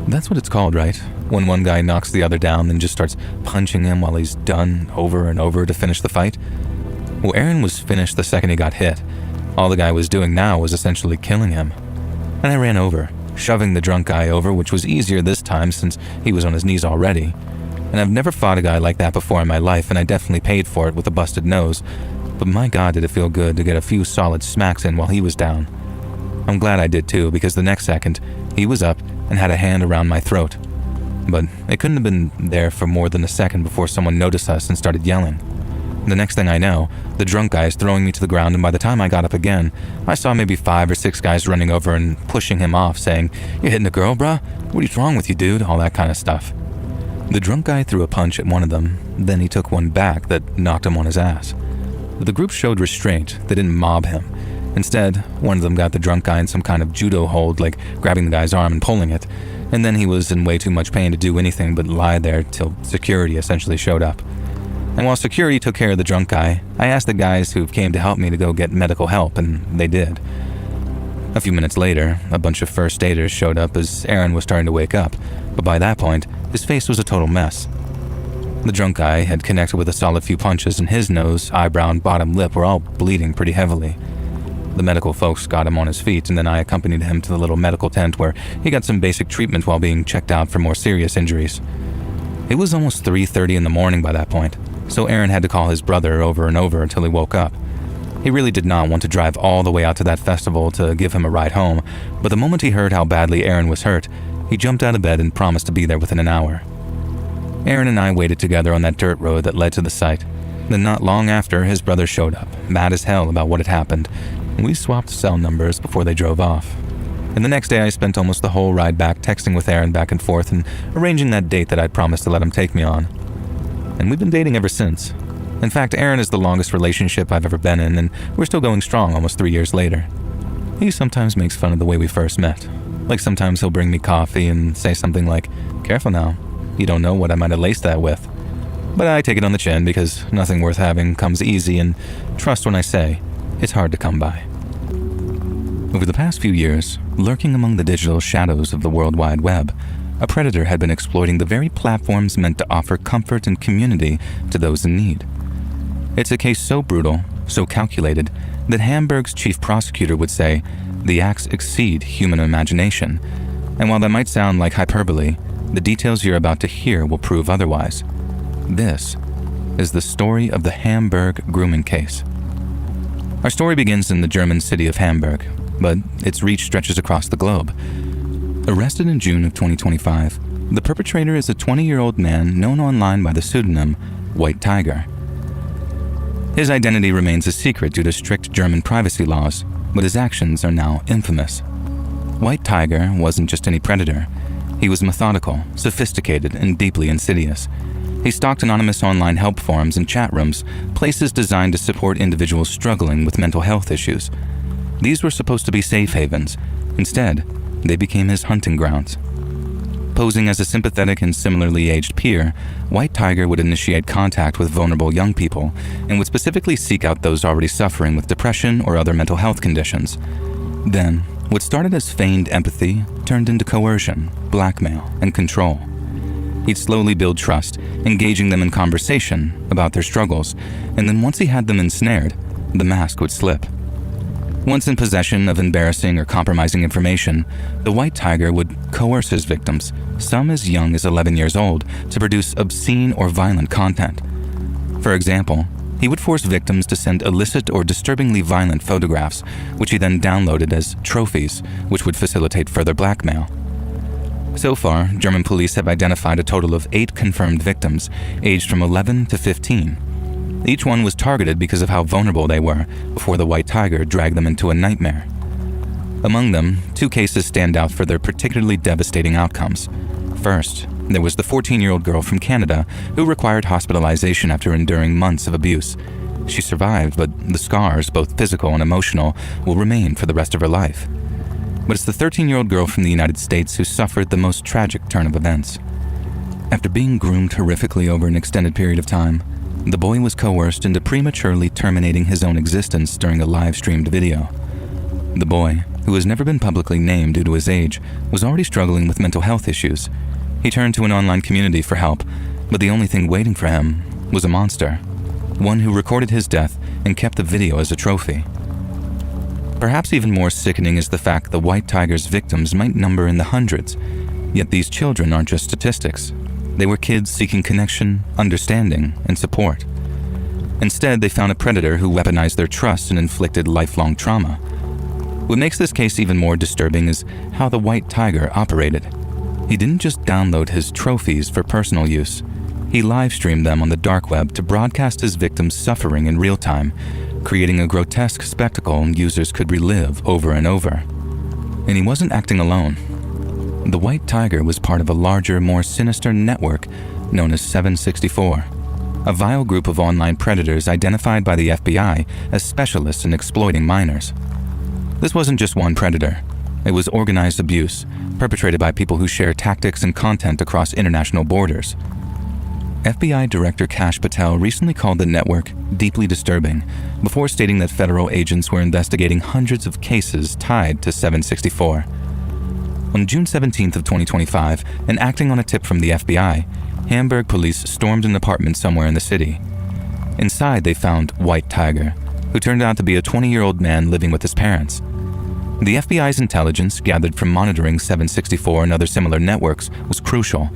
Speaker 1: That's what it's called, right? When one guy knocks the other down and just starts punching him while he's done over and over to finish the fight? Well, Aaron was finished the second he got hit. All the guy was doing now was essentially killing him. And I ran over, shoving the drunk guy over, which was easier this time since he was on his knees already. And I've never fought a guy like that before in my life, and I definitely paid for it with a busted nose. But my God, did it feel good to get a few solid smacks in while he was down. I'm glad I did too, because the next second, he was up and had a hand around my throat. But it couldn't have been there for more than a second before someone noticed us and started yelling. The next thing I know, the drunk guy is throwing me to the ground, and by the time I got up again, I saw maybe 5 or 6 guys running over and pushing him off, saying, "You hitting a girl, bruh? What is wrong with you, dude?" All that kind of stuff. The drunk guy threw a punch at one of them, then he took one back that knocked him on his ass. The group showed restraint. They didn't mob him. Instead, one of them got the drunk guy in some kind of judo hold, like grabbing the guy's arm and pulling it, and then he was in way too much pain to do anything but lie there till security essentially showed up. And while security took care of the drunk guy, I asked the guys who came to help me to go get medical help, and they did. A few minutes later, a bunch of first aiders showed up as Aaron was starting to wake up, but by that point, his face was a total mess. The drunk guy had connected with a solid few punches, and his nose, eyebrow, and bottom lip were all bleeding pretty heavily. The medical folks got him on his feet, and then I accompanied him to the little medical tent where he got some basic treatment while being checked out for more serious injuries. It was almost 3:30 in the morning by that point, so Aaron had to call his brother over and over until he woke up. He really did not want to drive all the way out to that festival to give him a ride home, but the moment he heard how badly Aaron was hurt, he jumped out of bed and promised to be there within an hour. Aaron and I waited together on that dirt road that led to the site. Then not long after, his brother showed up, mad as hell about what had happened. We swapped cell numbers before they drove off. And the next day I spent almost the whole ride back texting with Aaron back and forth and arranging that date that I'd promised to let him take me on. And we've been dating ever since. In fact, Aaron is the longest relationship I've ever been in, and we're still going strong almost 3 years later. He sometimes makes fun of the way we first met. Like sometimes he'll bring me coffee and say something like, "Careful now, you don't know what I might have laced that with." But I take it on the chin because nothing worth having comes easy, and trust when I say, it's hard to come by. Over the past few years, lurking among the digital shadows of the World Wide Web, a predator had been exploiting the very platforms meant to offer comfort and community to those in need. It's a case so brutal, so calculated, that Hamburg's chief prosecutor would say, the acts exceed human imagination. And while that might sound like hyperbole, the details you're about to hear will prove otherwise. This is the story of the Hamburg grooming case. Our story begins in the German city of Hamburg, but its reach stretches across the globe. Arrested in June of 2025, the perpetrator is a 20-year-old man known online by the pseudonym White Tiger. His identity remains a secret due to strict German privacy laws, but his actions are now infamous. White Tiger wasn't just any predator. He was methodical, sophisticated, and deeply insidious. He stalked anonymous online help forums and chat rooms, places designed to support individuals struggling with mental health issues. These were supposed to be safe havens. Instead, they became his hunting grounds. Posing as a sympathetic and similarly aged peer, White Tiger would initiate contact with vulnerable young people and would specifically seek out those already suffering with depression or other mental health conditions. Then, what started as feigned empathy turned into coercion, blackmail, and control. He'd slowly build trust, engaging them in conversation about their struggles, and then once he had them ensnared, the mask would slip. Once in possession of embarrassing or compromising information, the White Tiger would coerce his victims, some as young as 11 years old, to produce obscene or violent content. For example, he would force victims to send illicit or disturbingly violent photographs, which he then downloaded as trophies, which would facilitate further blackmail. So far, German police have identified a total of 8 confirmed victims, aged from 11 to 15. Each one was targeted because of how vulnerable they were before the White Tiger dragged them into a nightmare. Among them, 2 cases stand out for their particularly devastating outcomes. First, there was the 14-year-old girl from Canada who required hospitalization after enduring months of abuse. She survived, but the scars, both physical and emotional, will remain for the rest of her life. But it's the 13-year-old girl from the United States who suffered the most tragic turn of events. After being groomed horrifically over an extended period of time, the boy was coerced into prematurely terminating his own existence during a live-streamed video. The boy, who has never been publicly named due to his age, was already struggling with mental health issues. He turned to an online community for help, but the only thing waiting for him was a monster, one who recorded his death and kept the video as a trophy. Perhaps even more sickening is the fact the White Tiger's victims might number in the hundreds, yet these children aren't just statistics. They were kids seeking connection, understanding, and support. Instead, they found a predator who weaponized their trust and inflicted lifelong trauma. What makes this case even more disturbing is how the White Tiger operated. He didn't just download his trophies for personal use. He live-streamed them on the dark web to broadcast his victims' suffering in real time, creating a grotesque spectacle users could relive over and over. And he wasn't acting alone. The White Tiger was part of a larger, more sinister network known as 764, a vile group of online predators identified by the FBI as specialists in exploiting minors. This wasn't just one predator. It was organized abuse, perpetrated by people who share tactics and content across international borders. FBI Director Kash Patel recently called the network deeply disturbing, before stating that federal agents were investigating hundreds of cases tied to 764. On June 17th of 2025, and acting on a tip from the FBI, Hamburg police stormed an apartment somewhere in the city. Inside, they found White Tiger, who turned out to be a 20-year-old man living with his parents. The FBI's intelligence, gathered from monitoring 764 and other similar networks, was crucial,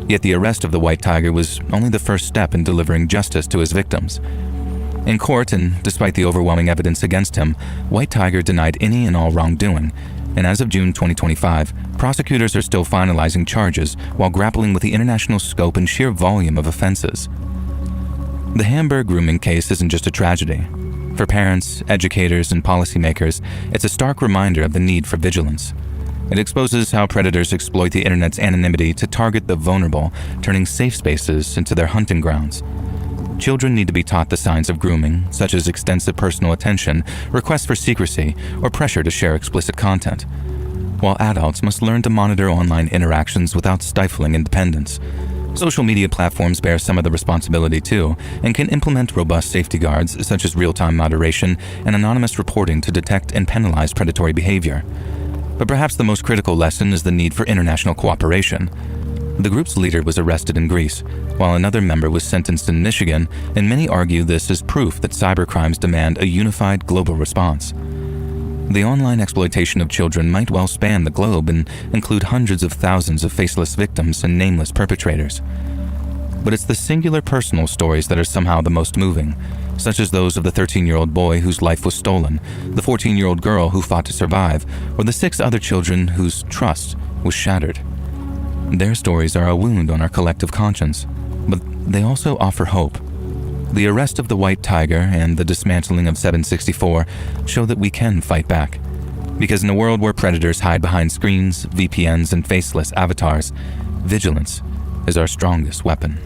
Speaker 1: yet the arrest of the White Tiger was only the first step in delivering justice to his victims. In court, and despite the overwhelming evidence against him, White Tiger denied any and all wrongdoing, and as of June 2025, prosecutors are still finalizing charges while grappling with the international scope and sheer volume of offenses. The Hamburg grooming case isn't just a tragedy. For parents, educators, and policymakers, it's a stark reminder of the need for vigilance. It exposes how predators exploit the internet's anonymity to target the vulnerable, turning safe spaces into their hunting grounds. Children need to be taught the signs of grooming, such as extensive personal attention, requests for secrecy, or pressure to share explicit content, while adults must learn to monitor online interactions without stifling independence. Social media platforms bear some of the responsibility too, and can implement robust safety guards such as real-time moderation and anonymous reporting to detect and penalize predatory behavior. But perhaps the most critical lesson is the need for international cooperation. The group's leader was arrested in Greece, while another member was sentenced in Michigan, and many argue this is proof that cybercrimes demand a unified global response. The online exploitation of children might well span the globe and include hundreds of thousands of faceless victims and nameless perpetrators. But it's the singular personal stories that are somehow the most moving, such as those of the 13-year-old boy whose life was stolen, the 14-year-old girl who fought to survive, or the 6 other children whose trust was shattered. Their stories are a wound on our collective conscience, but they also offer hope. The arrest of the White Tiger and the dismantling of 764 show that we can fight back. Because in a world where predators hide behind screens, VPNs, and faceless avatars, vigilance is our strongest weapon.